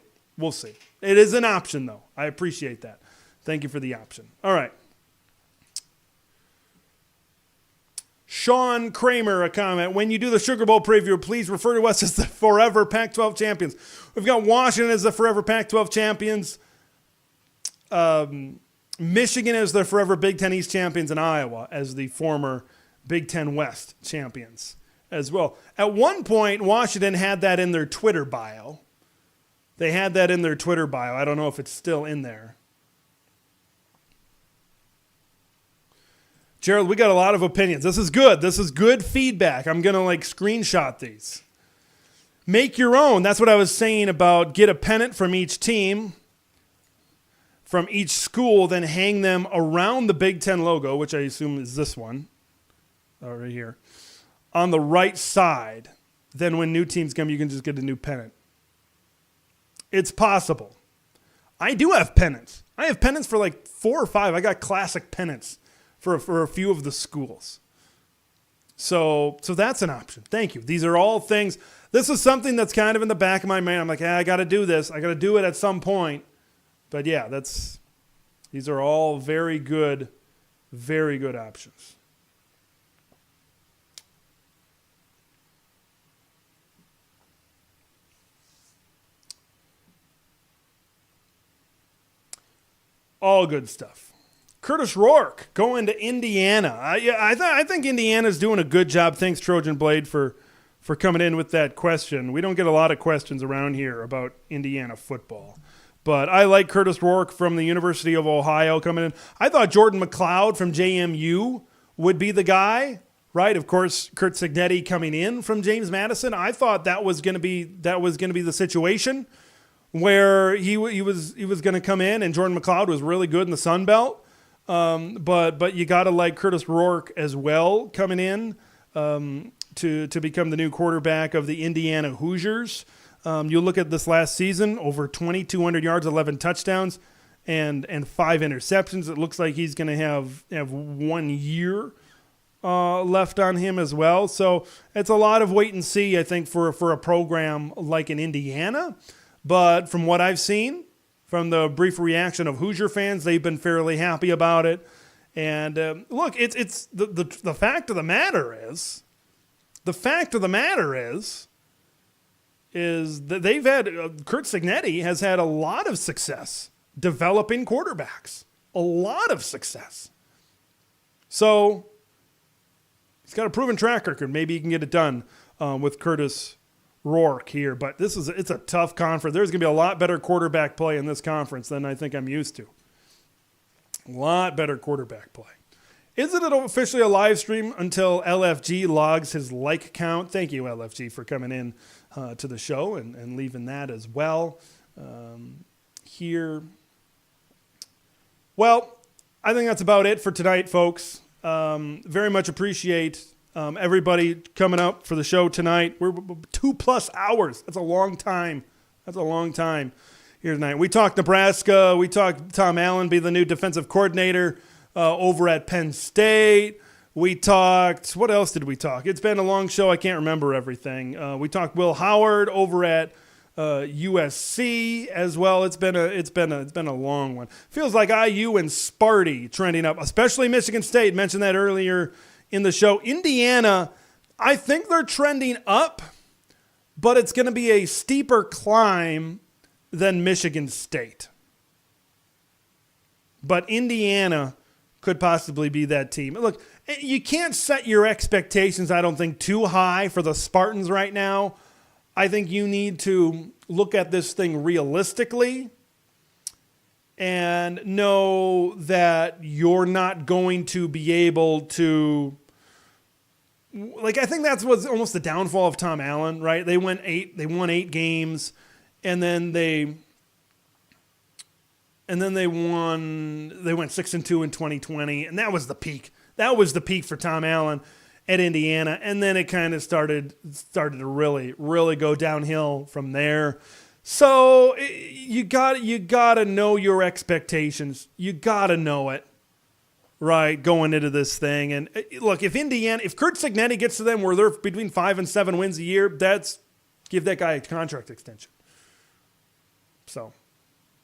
It is an option though. I appreciate that. Thank you for the option. All right. Sean Kramer, a comment. When you do the Sugar Bowl preview, please refer to us as the forever Pac-12 champions. We've got Washington as the forever Pac-12 champions. Michigan as the forever Big Ten East champions, and Iowa as the former Big Ten West champions as well. At one point, Washington had that in their Twitter bio. They had that in their Twitter bio. I don't know if it's still in there. Gerald, we got a lot of opinions. This is good. This is good feedback. I'm going to screenshot these. Make your own. That's what I was saying about get a pennant from each team, from each school, then hang them around the Big Ten logo, which I assume is this one, right here, on the right side. Then when new teams come, you can just get a new pennant. It's possible. I do have pennants. I have pennants for 4 or 5. I got classic pennants for a few of the schools. So that's an option. Thank you. These are all things. This is something that's kind of in the back of my mind. I'm like, I got to do this. I got to do it at some point. But yeah, these are all very good options. All good stuff. Curtis Rourke going to Indiana. I think Indiana's doing a good job. Thanks, Trojan Blade, for coming in with that question. We don't get a lot of questions around here about Indiana football. But I like Curtis Rourke from the University of Ohio coming in. I thought Jordan McLeod from JMU would be the guy, right? Of course, Curt Cignetti coming in from James Madison. I thought that was going to be the situation where he was going to come in, and Jordan McLeod was really good in the Sun Belt. But you got to like Curtis Rourke as well coming in to become the new quarterback of the Indiana Hoosiers. You look at this last season, over 2,200 yards, 11 touchdowns, and 5 interceptions. It looks like he's going to have 1 year left on him as well. So it's a lot of wait and see, I think, for a program like in Indiana. But from what I've seen, from the brief reaction of Hoosier fans, they've been fairly happy about it. And look, it's the fact of the matter is that they've had Curt Cignetti has had a lot of success developing quarterbacks, a lot of success. So he's got a proven track record. Maybe he can get it done with Curtis Rourke here, but it's a tough conference. There's going to be a lot better quarterback play in this conference than I think I'm used to. A lot better quarterback play. Isn't it officially a live stream until LFG logs his like count? Thank you, LFG, for coming in to the show and leaving that as well here. Well, I think that's about it for tonight, folks. Very much appreciate everybody coming up for the show tonight. We're 2+ hours. That's a long time. Here tonight. We talked Nebraska. We talked Tom Allen be the new defensive coordinator over at Penn State. We talked, what else did we talk? It's been a long show. I can't remember everything. We talked Will Howard over at USC as well. It's been a long one. Feels like IU and Sparty trending up, especially Michigan State. Mentioned that earlier in the show. Indiana, I think they're trending up, but it's going to be a steeper climb than Michigan State. But Indiana could possibly be that team. Look, you can't set your expectations, I don't think, too high for the Spartans right now. I think you need to look at this thing realistically and know that you're not going to be able to, I think that's what's almost the downfall of Tom Allen, right? They won 8 games, and then they And then they went 6-2 in 2020, and that was the peak. That was the peak for Tom Allen at Indiana, and then it kind of started to really, really go downhill from there. So you got to know your expectations. You got to know it, right, going into this thing. And look, if Kurt Cignetti gets to them where they're between 5 and 7 wins a year, give that guy a contract extension. So,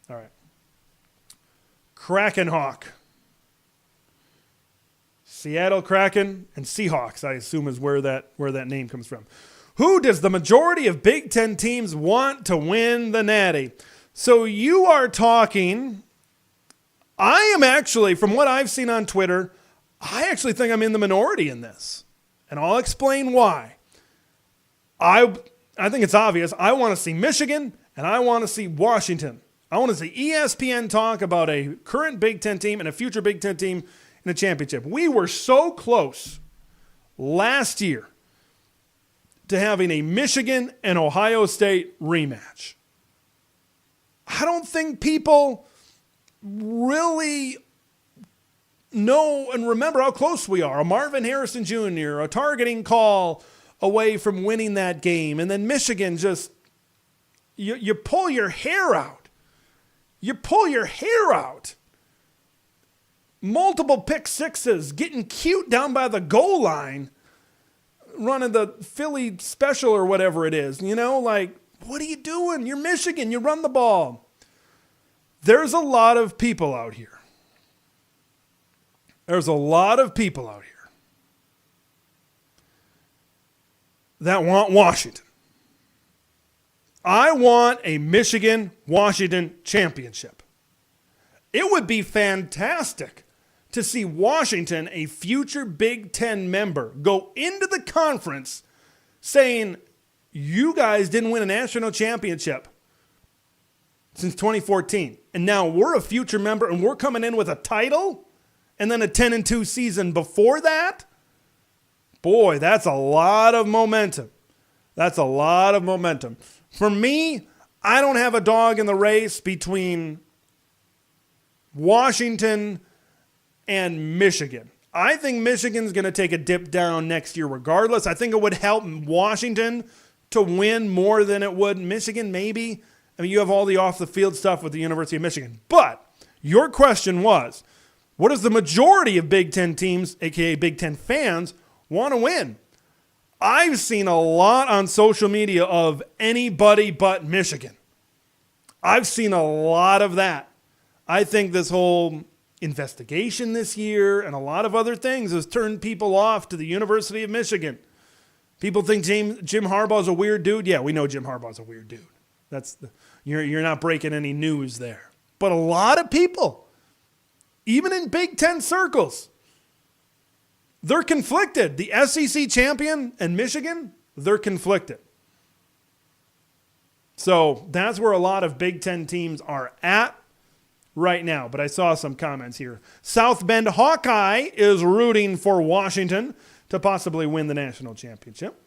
all right. Kraken Hawk. Seattle Kraken and Seahawks, I assume, is where that name comes from. Who does the majority of Big Ten teams want to win the Natty? So you are talking, I am actually, from what I've seen on Twitter, I actually think I'm in the minority in this. And I'll explain why. I think it's obvious. I want to see Michigan and I want to see Washington. I want to see ESPN talk about a current Big Ten team and a future Big Ten team in a championship. We were so close last year to having a Michigan and Ohio State rematch. I don't think people really know and remember how close we are. A Marvin Harrison Jr., a targeting call away from winning that game. And then Michigan just, you pull your hair out. You pull your hair out. Multiple pick sixes, getting cute down by the goal line, running the Philly special or whatever it is. What are you doing? You're Michigan. You run the ball. There's a lot of people out here. There's a lot of people out here that want Washington. I want a Michigan-Washington championship. It would be fantastic to see Washington, a future Big Ten member, go into the conference saying, you guys didn't win a national championship since 2014. And now we're a future member and we're coming in with a title and then a 10-2 season before that. Boy, that's a lot of momentum. That's a lot of momentum. For me, I don't have a dog in the race between Washington and Michigan. I think Michigan's going to take a dip down next year regardless. I think it would help Washington to win more than it would Michigan, maybe. I mean, you have all the off-the-field stuff with the University of Michigan. But your question was, what does the majority of Big Ten teams, a.k.a. Big Ten fans, want to win? I've seen a lot on social media of anybody but Michigan. I've seen a lot of that. I think this whole investigation this year and a lot of other things has turned people off to the University of Michigan. People think Jim Harbaugh's a weird dude. Yeah, we know Jim Harbaugh's a weird dude. You're not breaking any news there. But a lot of people, even in Big Ten circles, they're conflicted. The SEC champion and Michigan, they're conflicted. So that's where a lot of Big Ten teams are at right now. But I saw some comments here. South Bend Hawkeye is rooting for Washington to possibly win the national championship.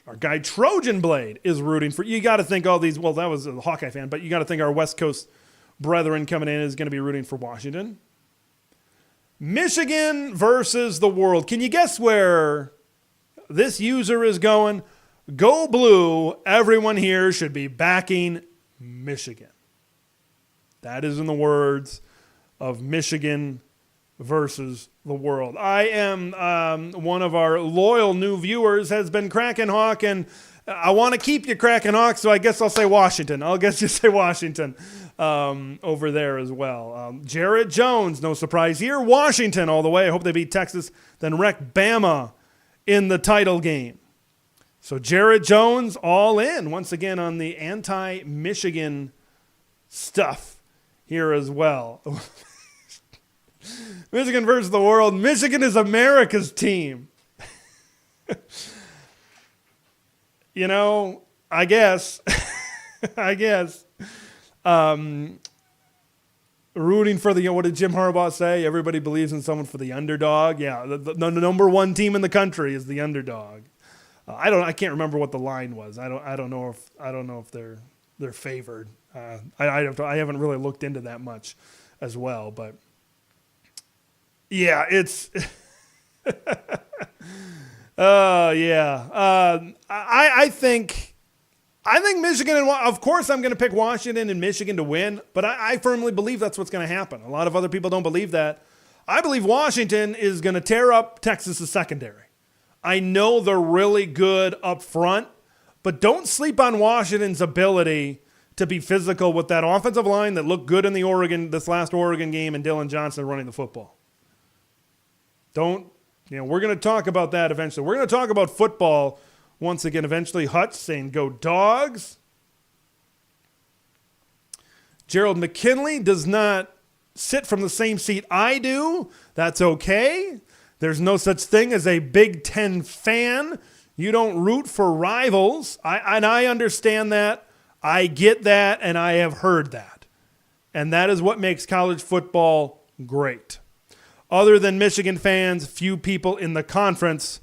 Our guy Trojan Blade is rooting for, you got to think all these, well, that was a Hawkeye fan, but you got to think our West Coast brethren coming in is going to be rooting for Washington. Michigan versus the world. Can you guess where this user is going? Go Blue. Everyone here should be backing Michigan. That is in the words of Michigan versus the world. I am one of our loyal new viewers has been Kraken Hawk, and I want to keep you Kraken Hawk, so I guess I'll say Washington. I'll guess you say Washington over there as well. Jarrett Jones, no surprise here. Washington all the way. I hope they beat Texas, then wreck Bama in the title game. So Jarrett Jones all in once again on the anti-Michigan stuff here as well. Michigan versus the world. Michigan is America's team. I guess. Rooting for what did Jim Harbaugh say? Everybody believes in someone for the underdog. Yeah, the number one team in the country is the underdog. I can't remember what the line was. I don't know if they're they're favored. I haven't really looked into that much as well, but yeah, it's I think Michigan, and of course I'm going to pick Washington and Michigan to win, but I firmly believe that's what's going to happen. A lot of other people don't believe that. I believe Washington is going to tear up Texas's secondary. I know they're really good up front, but don't sleep on Washington's ability to be physical with that offensive line that looked good in this last Oregon game, and Dylan Johnson running the football. We're going to talk about that eventually. We're going to talk about football once again eventually. Hutch saying, go Dogs. Gerald McKinley does not sit from the same seat I do. That's okay. There's no such thing as a Big Ten fan. You don't root for rivals. I understand that. I get that, and I have heard that. And that is what makes college football great. Other than Michigan fans, few people in the conference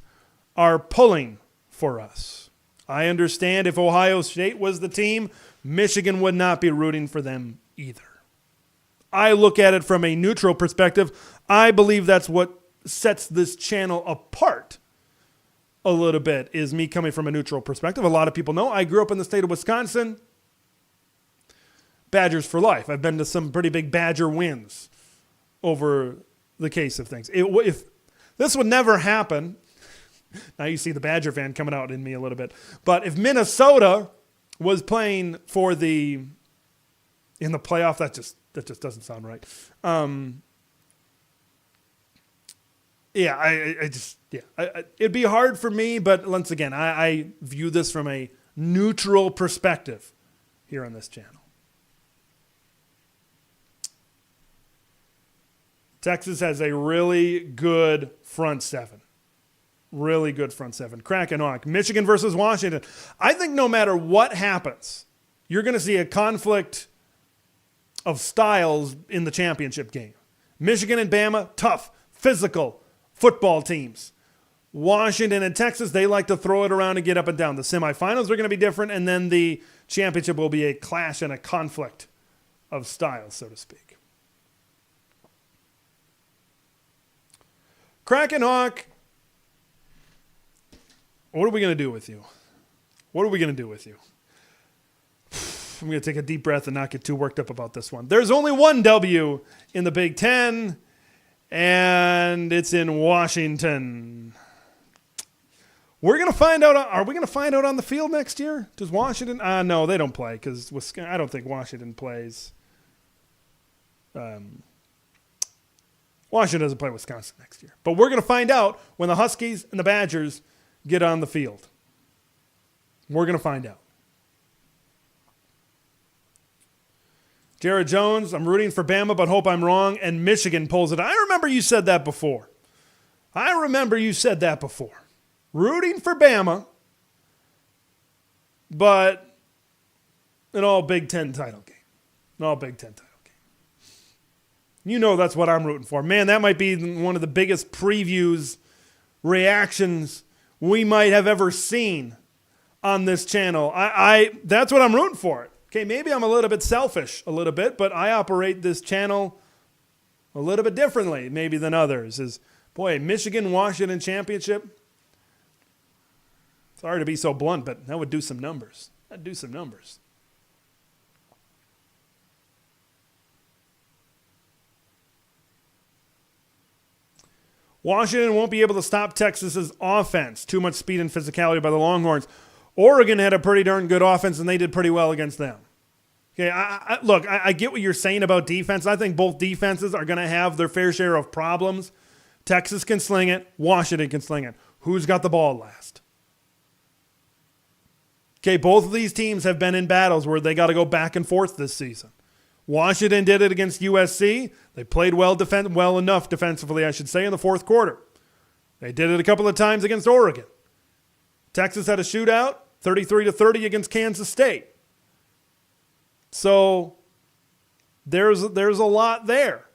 are pulling for us. I understand if Ohio State was the team, Michigan would not be rooting for them either. I look at it from a neutral perspective. I believe that's what sets this channel apart a little bit, is me coming from a neutral perspective. A lot of people know I grew up in the state of Wisconsin. Badgers for life. I've been to some pretty big Badger wins over the case of things. If this would never happen, now you see the Badger fan coming out in me a little bit, but if Minnesota was playing in the playoff, that just doesn't sound right. It'd be hard for me, but once again, I view this from a neutral perspective here on this channel. Texas has a really good front seven. Really good front seven. Crack and Hawk. Michigan versus Washington. I think no matter what happens, you're going to see a conflict of styles in the championship game. Michigan and Bama, tough, physical football teams. Washington and Texas, they like to throw it around and get up and down. The semifinals are going to be different, and then the championship will be a clash and a conflict of styles, so to speak. Crack and Hawk, what are we going to do with you? What are we going to do with you? I'm going to take a deep breath and not get too worked up about this one. There's only one W in the Big Ten, and it's in Washington. We're going to find out. Are we going to find out on the field next year? Does Washington? No, they don't play because I don't think Washington plays. Washington doesn't play Wisconsin next year. But we're going to find out when the Huskies and the Badgers get on the field. We're going to find out. Jared Jones, I'm rooting for Bama, but hope I'm wrong. And Michigan pulls it. I remember you said that before. Rooting for Bama, but an all Big Ten title game. You know that's what I'm rooting for. Man, that might be one of the biggest previews, reactions we might have ever seen on this channel. That's what I'm rooting for. Okay, maybe I'm a little bit selfish, but I operate this channel a little bit differently maybe than others. Michigan, Washington championship. Sorry to be so blunt, but that would do some numbers. Washington won't be able to stop Texas's offense. Too much speed and physicality by the Longhorns. Oregon had a pretty darn good offense, and they did pretty well against them. Okay, I get what you're saying about defense. I think both defenses are going to have their fair share of problems. Texas can sling it. Washington can sling it. Who's got the ball last? Okay, both of these teams have been in battles where they got to go back and forth this season. Washington did it against USC. They played well enough defensively, I should say, in the fourth quarter. They did it a couple of times against Oregon. Texas had a shootout, 33-30 against Kansas State. So there's a lot there.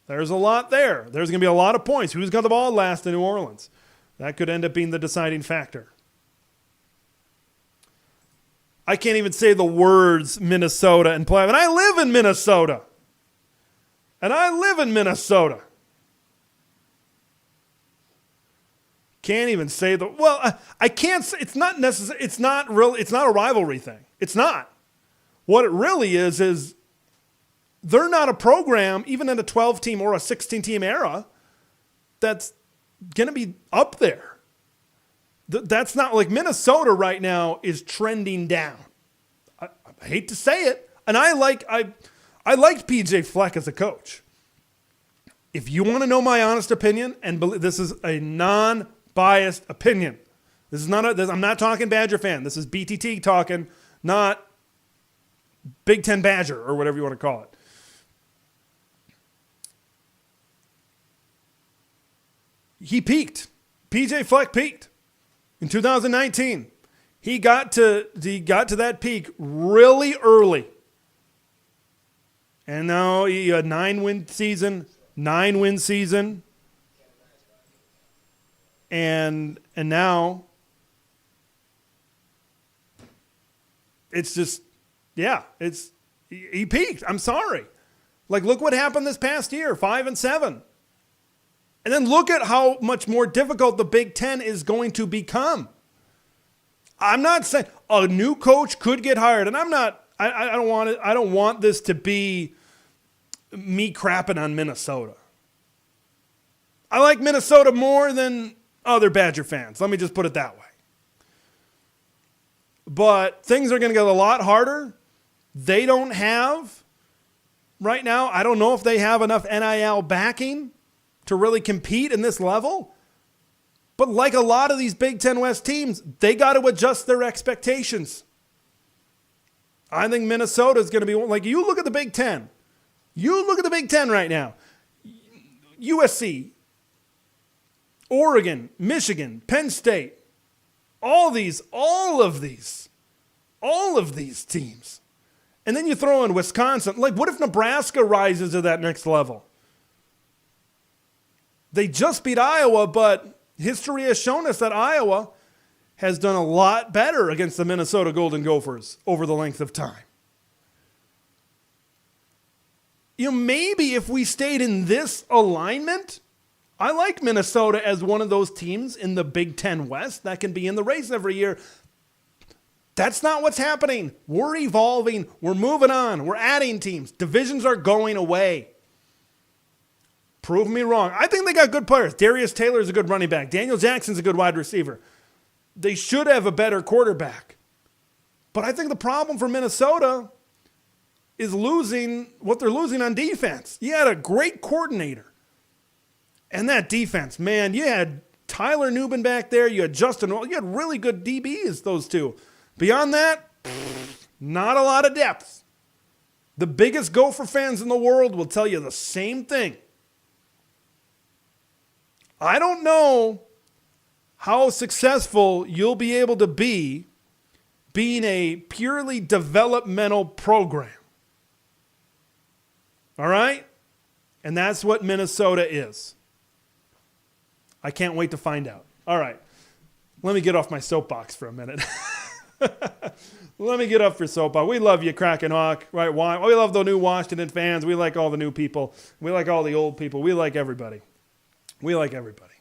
There's going to be a lot of points. Who's got the ball last in New Orleans? That could end up being the deciding factor. I can't even say the words Minnesota and play. And I live in Minnesota. Can't even say I can't say, it's not necessary. It's not a rivalry thing. It's not. What it really is they're not a program, even in a 12-team or a 16-team era, that's going to be up there. That's not like Minnesota right now is trending down. I hate to say it. And I liked PJ Fleck as a coach. If you want to know my honest opinion, and this is a non-biased opinion. I'm not talking Badger fan. This is BTT talking, not Big Ten Badger or whatever you want to call it. He peaked. PJ Fleck peaked in 2019. He got to that peak really early. And now he had 9-win season. And now it's just, he peaked. I'm sorry. Like, look what happened this past year, 5-7. And then look at how much more difficult the Big Ten is going to become. I'm not saying a new coach could get hired, and I don't want this to be me crapping on Minnesota. I like Minnesota more than other Badger fans. Let me just put it that way. But things are going to get a lot harder. They don't have, right now, I don't know if they have enough NIL backing to really compete in this level. But like a lot of these Big Ten West teams, they got to adjust their expectations. I think Minnesota is going to be, like, you look at the Big Ten. You look at the Big Ten right now. USC, Oregon, Michigan, Penn State, all of these teams. And then you throw in Wisconsin. Like, what if Nebraska rises to that next level? They just beat Iowa, but history has shown us that Iowa has done a lot better against the Minnesota Golden Gophers over the length of time. Maybe if we stayed in this alignment, I like Minnesota as one of those teams in the Big Ten West that can be in the race every year. That's not what's happening. We're evolving. We're moving on. We're adding teams. Divisions are going away. Prove me wrong. I think they got good players. Darius Taylor's a good running back. Daniel Jackson's a good wide receiver. They should have a better quarterback. But I think the problem for Minnesota is losing what they're losing on defense. You had a great coordinator. And that defense, man, you had Tyler Nubin back there. You had Justin. You had really good DBs, those two. Beyond that, not a lot of depth. The biggest Gopher fans in the world will tell you the same thing. I don't know how successful you'll be able to be being a purely developmental program. All right? And that's what Minnesota is. I can't wait to find out. All right. Let me get off my soapbox for a minute. Let me get up for soapbox. We love you, Kraken Hawk. Right? We love the new Washington fans. We like all the new people. We like all the old people. We like everybody. We like everybody.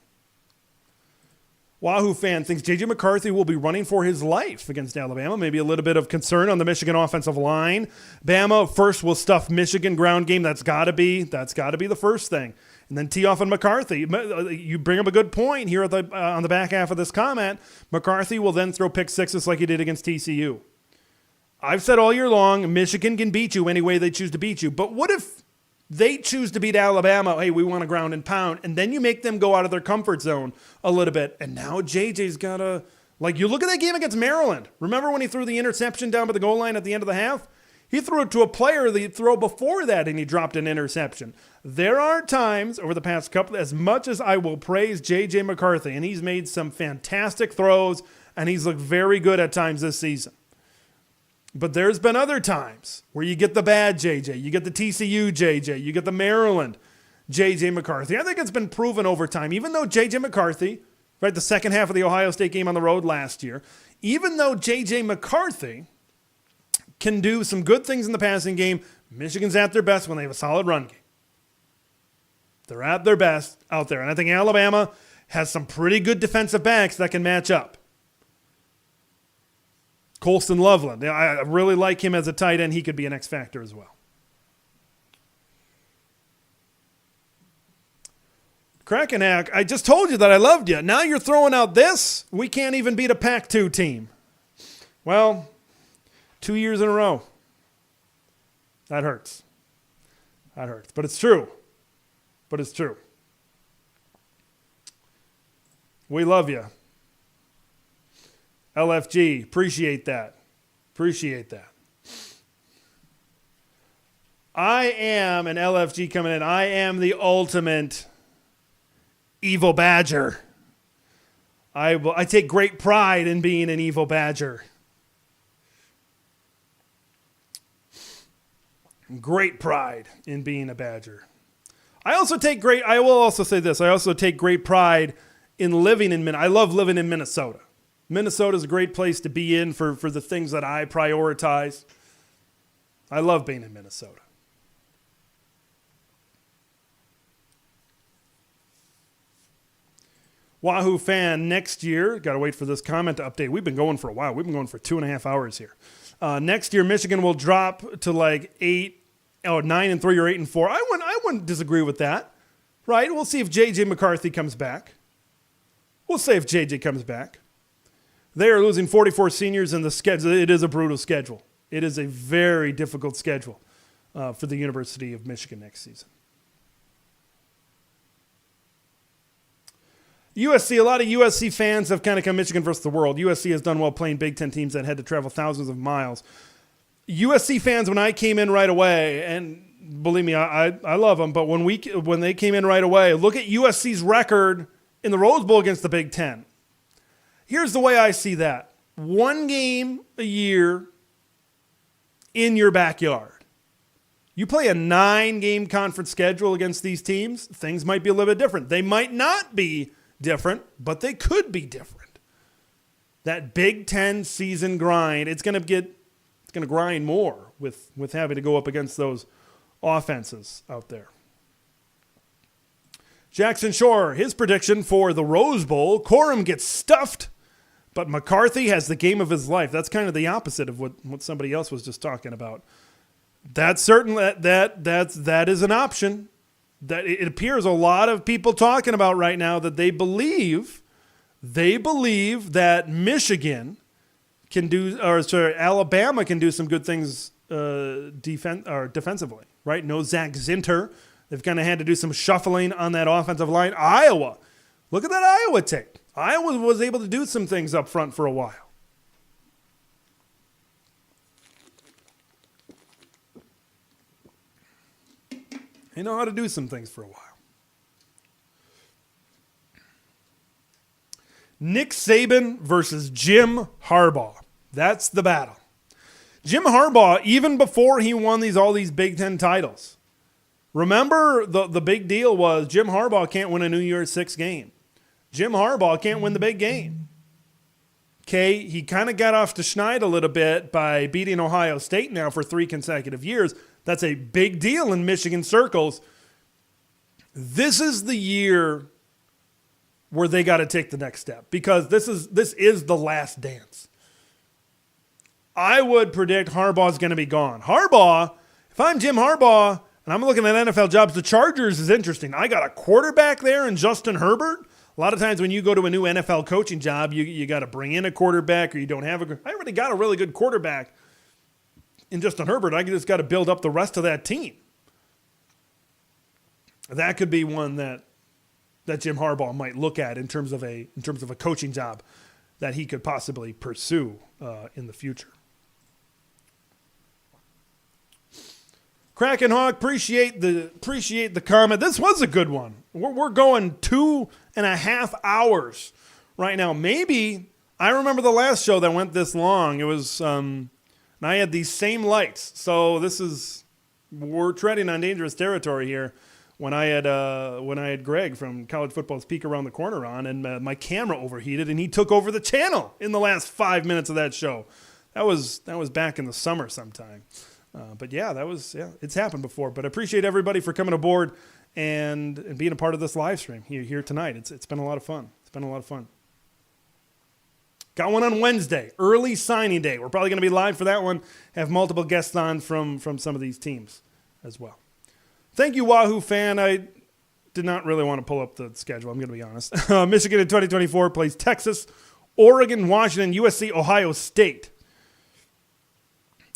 Wahoo fan thinks J.J. McCarthy will be running for his life against Alabama. Maybe a little bit of concern on the Michigan offensive line. Bama first will stuff Michigan ground game. That's got to be the first thing. And then tee off on McCarthy. You bring up a good point here on the back half of this comment. McCarthy will then throw pick sixes like he did against TCU. I've said all year long, Michigan can beat you any way they choose to beat you. But what if they choose to beat Alabama? Hey, we want to ground and pound. And then you make them go out of their comfort zone a little bit. And now JJ's got to, like, you look at that game against Maryland. Remember when he threw the interception down by the goal line at the end of the half? He threw it to a player that he'd throw before that, and he dropped an interception. There are times over the past couple, as much as I will praise J.J. McCarthy, and he's made some fantastic throws, and he's looked very good at times this season. But there's been other times where you get the bad J.J., you get the TCU J.J., you get the Maryland J.J. McCarthy. I think it's been proven over time, even though J.J. McCarthy, right, the second half of the Ohio State game on the road last year, even though J.J. McCarthy can do some good things in the passing game. Michigan's at their best when they have a solid run game. They're at their best out there. And I think Alabama has some pretty good defensive backs that can match up. Colston Loveland. I really like him as a tight end. He could be an X factor as well. Krakenack, I just told you that I loved you. Now you're throwing out this? We can't even beat a Pac-2 team. Well, 2 years in a row. That hurts. That hurts. But it's true. But it's true. We love you. LFG, appreciate that. Appreciate that. I am, an LFG coming in, I am the ultimate evil badger. I take great pride in being an evil badger. Great pride in being a badger. I will also say this, I also take great pride in living in Minnesota. I love living in Minnesota. Minnesota is a great place to be in for the things that I prioritize. I love being in Minnesota. Wahoo fan, next year, got to wait for this comment to update. We've been going for a while. We've been going for 2.5 hours here. Next year, Michigan will drop to like 9-3 or 8-4. I wouldn't disagree with that, right? We'll see if J.J. McCarthy comes back. We'll see if J.J. comes back. They are losing 44 seniors in the schedule. It is a brutal schedule. It is a very difficult schedule for the University of Michigan next season. USC, a lot of USC fans have kind of come Michigan versus the world. USC has done well playing Big Ten teams that had to travel thousands of miles. USC fans, when I came in right away, and believe me, I love them, but when they came in right away, look at USC's record in the Rose Bowl against the Big Ten. Here's the way I see that. 1 game a year in your backyard. You play a 9-game conference schedule against these teams, things might be a little bit different. They might not be different, but they could be different. That Big Ten season grind, it's going to grind more with having to go up against those offenses out there. Jackson Shore, his prediction for the Rose Bowl, Corum gets stuffed, but McCarthy has the game of his life. That's kind of the opposite of what somebody else was just talking about. That's certain that is an option. That it appears a lot of people talking about right now that they believe that Michigan can do, Alabama can do some good things defensively, right? No Zach Zinter. They've kind of had to do some shuffling on that offensive line. Iowa, look at that Iowa tape. Iowa was able to do some things up front for a while. They know how to do some things for a while. Nick Saban versus Jim Harbaugh. That's the battle. Jim Harbaugh, even before he won all these Big Ten titles, remember the big deal was Jim Harbaugh can't win a New Year's Six game. Jim Harbaugh can't win the big game. Okay, he kind of got off to schneid a little bit by beating Ohio State now for 3 consecutive years. That's a big deal in Michigan circles. This is the year where they got to take the next step because this is the last dance. I would predict Harbaugh's going to be gone. Harbaugh, if I'm Jim Harbaugh and I'm looking at NFL jobs, the Chargers is interesting. I got a quarterback there in Justin Herbert. A lot of times when you go to a new NFL coaching job, you got to bring in a quarterback or you don't have I already got a really good quarterback in Justin Herbert. I just got to build up the rest of that team. That could be one that Jim Harbaugh might look at in terms of a coaching job that he could possibly pursue in the future. Kraken Hawk, appreciate the comment. This was a good one. We're going 2.5 hours right now. Maybe I remember the last show that went this long. It was and I had these same lights. So we're treading on dangerous territory here. When I had Greg from College Football's Peek Around the Corner on, and my camera overheated, and he took over the channel in the last 5 minutes of that show. That was back in the summer sometime. But yeah, it's happened before. But I appreciate everybody for coming aboard and being a part of this live stream here tonight. It's been a lot of fun. Got one on Wednesday, early signing day. We're probably going to be live for that one. Have multiple guests on from some of these teams as well. Thank you, Wahoo fan. I did not really want to pull up the schedule. I'm going to be honest. Michigan in 2024 plays Texas, Oregon, Washington, USC, Ohio State.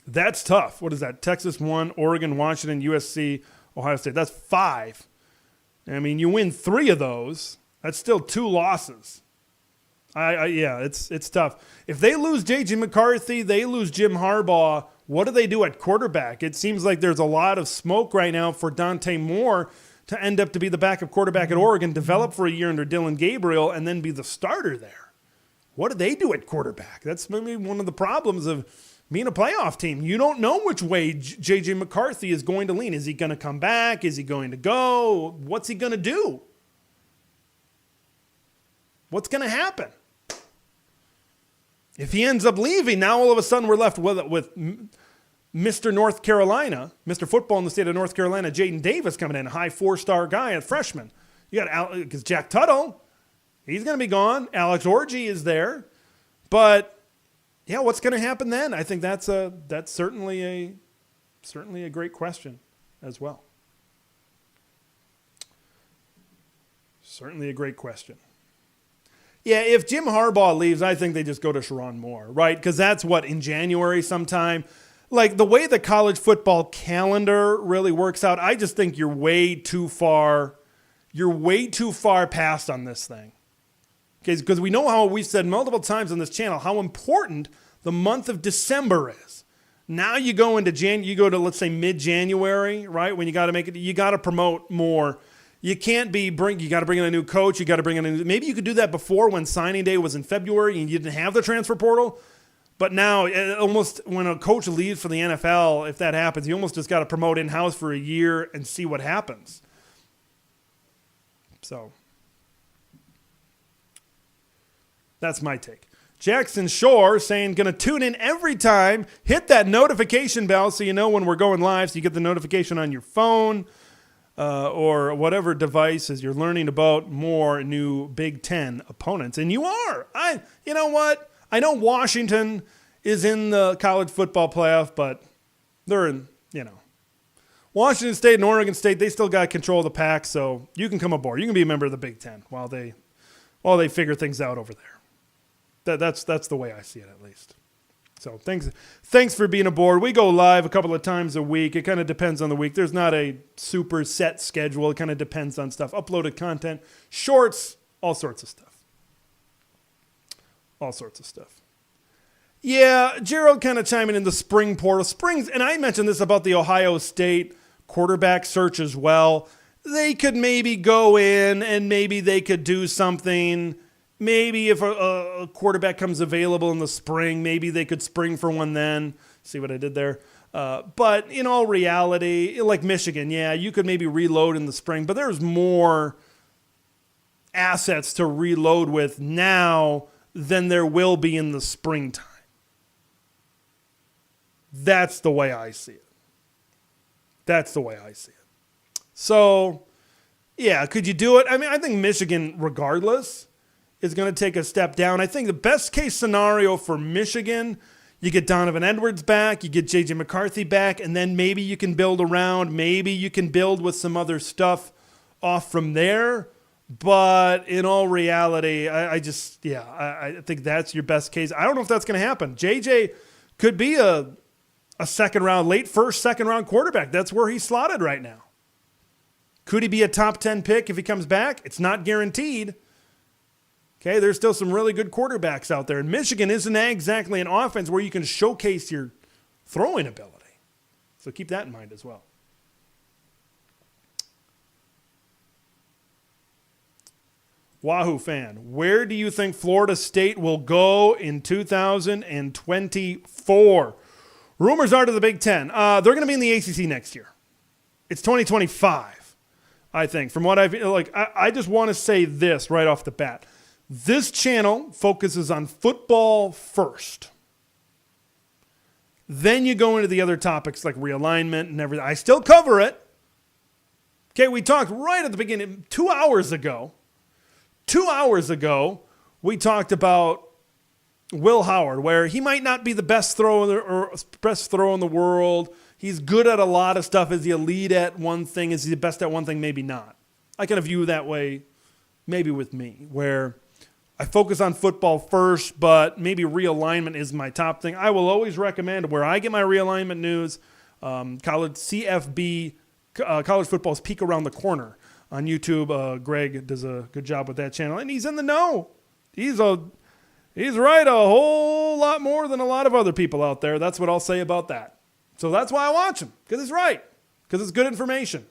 That's tough. What is that? Texas 1, Oregon, Washington, USC, Ohio State. That's 5. I mean, you win 3 of those. That's still 2 losses. It's tough. If they lose J.J. McCarthy, they lose Jim Harbaugh, what do they do at quarterback? It seems like there's a lot of smoke right now for Dante Moore to end up to be the backup quarterback at Oregon, develop for a year under Dylan Gabriel, and then be the starter there. What do they do at quarterback? That's maybe one of the problems of being a playoff team. You don't know which way J.J. McCarthy is going to lean. Is he going to come back? Is he going to go? What's he going to do? What's going to happen? If he ends up leaving, now all of a sudden we're left with Mr. North Carolina, Mr. Football in the state of North Carolina, Jaden Davis coming in, a high 4-star guy, a freshman. You got because Jack Tuttle, he's going to be gone. Alex Orji is there, but yeah, what's going to happen then? I think that's certainly a great question as well. Certainly a great question. Yeah, if Jim Harbaugh leaves, I think they just go to Sharon Moore, right? Because that's in January sometime. Like the way the college football calendar really works out, I just think you're way too far past on this thing. Okay, because we know how we've said multiple times on this channel how important the month of December is. Now you go to let's say mid-January, right? When you got to you got to promote more. You can't you got to bring in a new coach. You got to bring in maybe you could do that before when signing day was in February and you didn't have the transfer portal. But now almost when a coach leaves for the NFL, if that happens, you almost just got to promote in-house for a year and see what happens. So that's my take. Jackson Shore saying, going to tune in every time. Hit that notification bell so you know when we're going live, so you get the notification on your phone. Or whatever device as you're learning about more new Big Ten opponents. And you are. You know what? I know Washington is in the college football playoff, but they're in, Washington State and Oregon State, they still got control of the pack, so you can come aboard. You can be a member of the Big Ten while they figure things out over there. That's the way I see it, at least. So thanks for being aboard. We go live a couple of times a week. It kind of depends on the week. There's not a super set schedule. It kind of depends on stuff. Uploaded content, shorts, all sorts of stuff. Yeah, Gerald kind of chiming in the spring portal. Springs, and I mentioned this about the Ohio State quarterback search as well. They could maybe go in and maybe they could do something. Maybe if a quarterback comes available in the spring, maybe they could spring for one then. See what I did there? But in all reality, like Michigan, yeah, you could maybe reload in the spring, but there's more assets to reload with now than there will be in the springtime. That's the way I see it. So, yeah, could you do it? I mean, I think Michigan, regardless, is going to take a step down. I think the best case scenario for Michigan, you get Donovan Edwards back, you get J.J. McCarthy back, and then maybe you can build around. Maybe you can build with some other stuff off from there. But in all reality, I think that's your best case. I don't know if that's going to happen. J.J. could be a second round, late first, second round quarterback. That's where he's slotted right now. Could he be a top 10 pick if he comes back? It's not guaranteed. Okay, there's still some really good quarterbacks out there. And Michigan isn't exactly an offense where you can showcase your throwing ability. So keep that in mind as well. Wahoo fan, where do you think Florida State will go in 2024? Rumors are to the Big Ten. They're going to be in the ACC next year. It's 2025, I think. From what I just want to say this right off the bat. This channel focuses on football first. Then you go into the other topics like realignment and everything. I still cover it. Okay, we talked right at the beginning, 2 hours ago. 2 hours ago, we talked about Will Howard, where he might not be the best thrower in the world. He's good at a lot of stuff. Is he elite at one thing? Is he the best at one thing? Maybe not. I kind of view that way, maybe with me, where I focus on football first, but maybe realignment is my top thing. I will always recommend where I get my realignment news, college CFB, college football's Peek Around the Corner on YouTube. Greg does a good job with that channel, and he's in the know. He's right a whole lot more than a lot of other people out there. That's what I'll say about that. So that's why I watch him, because he's right, because it's good information.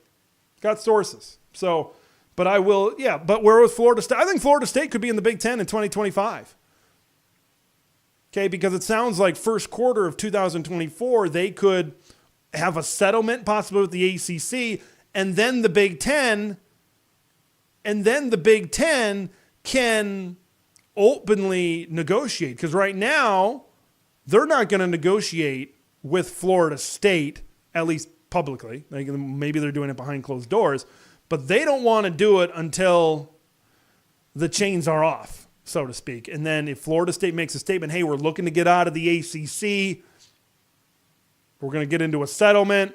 Got sources. So, but I will, yeah, but where was Florida State? I think Florida State could be in the Big Ten in 2025. Okay, because it sounds like first quarter of 2024, they could have a settlement possibly with the ACC, and then the Big Ten can openly negotiate. Because right now, they're not going to negotiate with Florida State, at least publicly. Like, maybe they're doing it behind closed doors. But they don't want to do it until the chains are off, so to speak. And then if Florida State makes a statement, hey, we're looking to get out of the ACC, we're going to get into a settlement,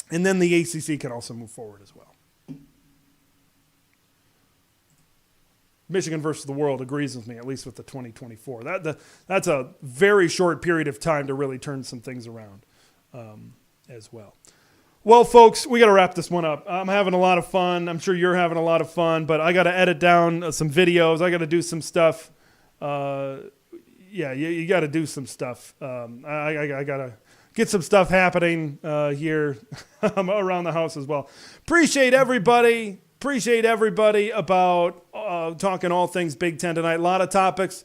and then the ACC can also move forward as well. Michigan versus the world agrees with me, at least with the 2024. That's a very short period of time to really turn some things around as well. Well, folks, we got to wrap this one up. I'm having a lot of fun. I'm sure you're having a lot of fun, but I got to edit down some videos. I got to do some stuff. You got to do some stuff. I got to get some stuff happening here around the house as well. Appreciate everybody about talking all things Big Ten tonight. A lot of topics.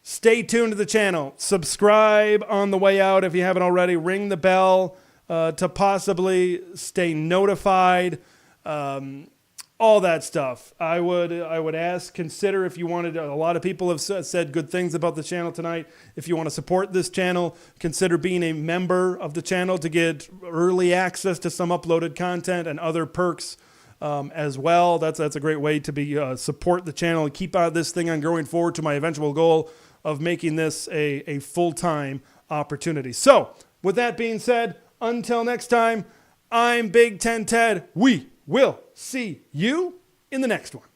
Stay tuned to the channel. Subscribe on the way out if you haven't already. Ring the bell to possibly stay notified. All that stuff. I would ask, consider if you wanted. A lot of people have said good things about the channel tonight. If you want to support this channel, consider being a member of the channel to get early access to some uploaded content and other perks as well. That's a great way to be support the channel and keep this thing on going forward to my eventual goal of making this a full-time opportunity. So, with that being said, until next time, I'm Big Ten Ted. We will see you in the next one.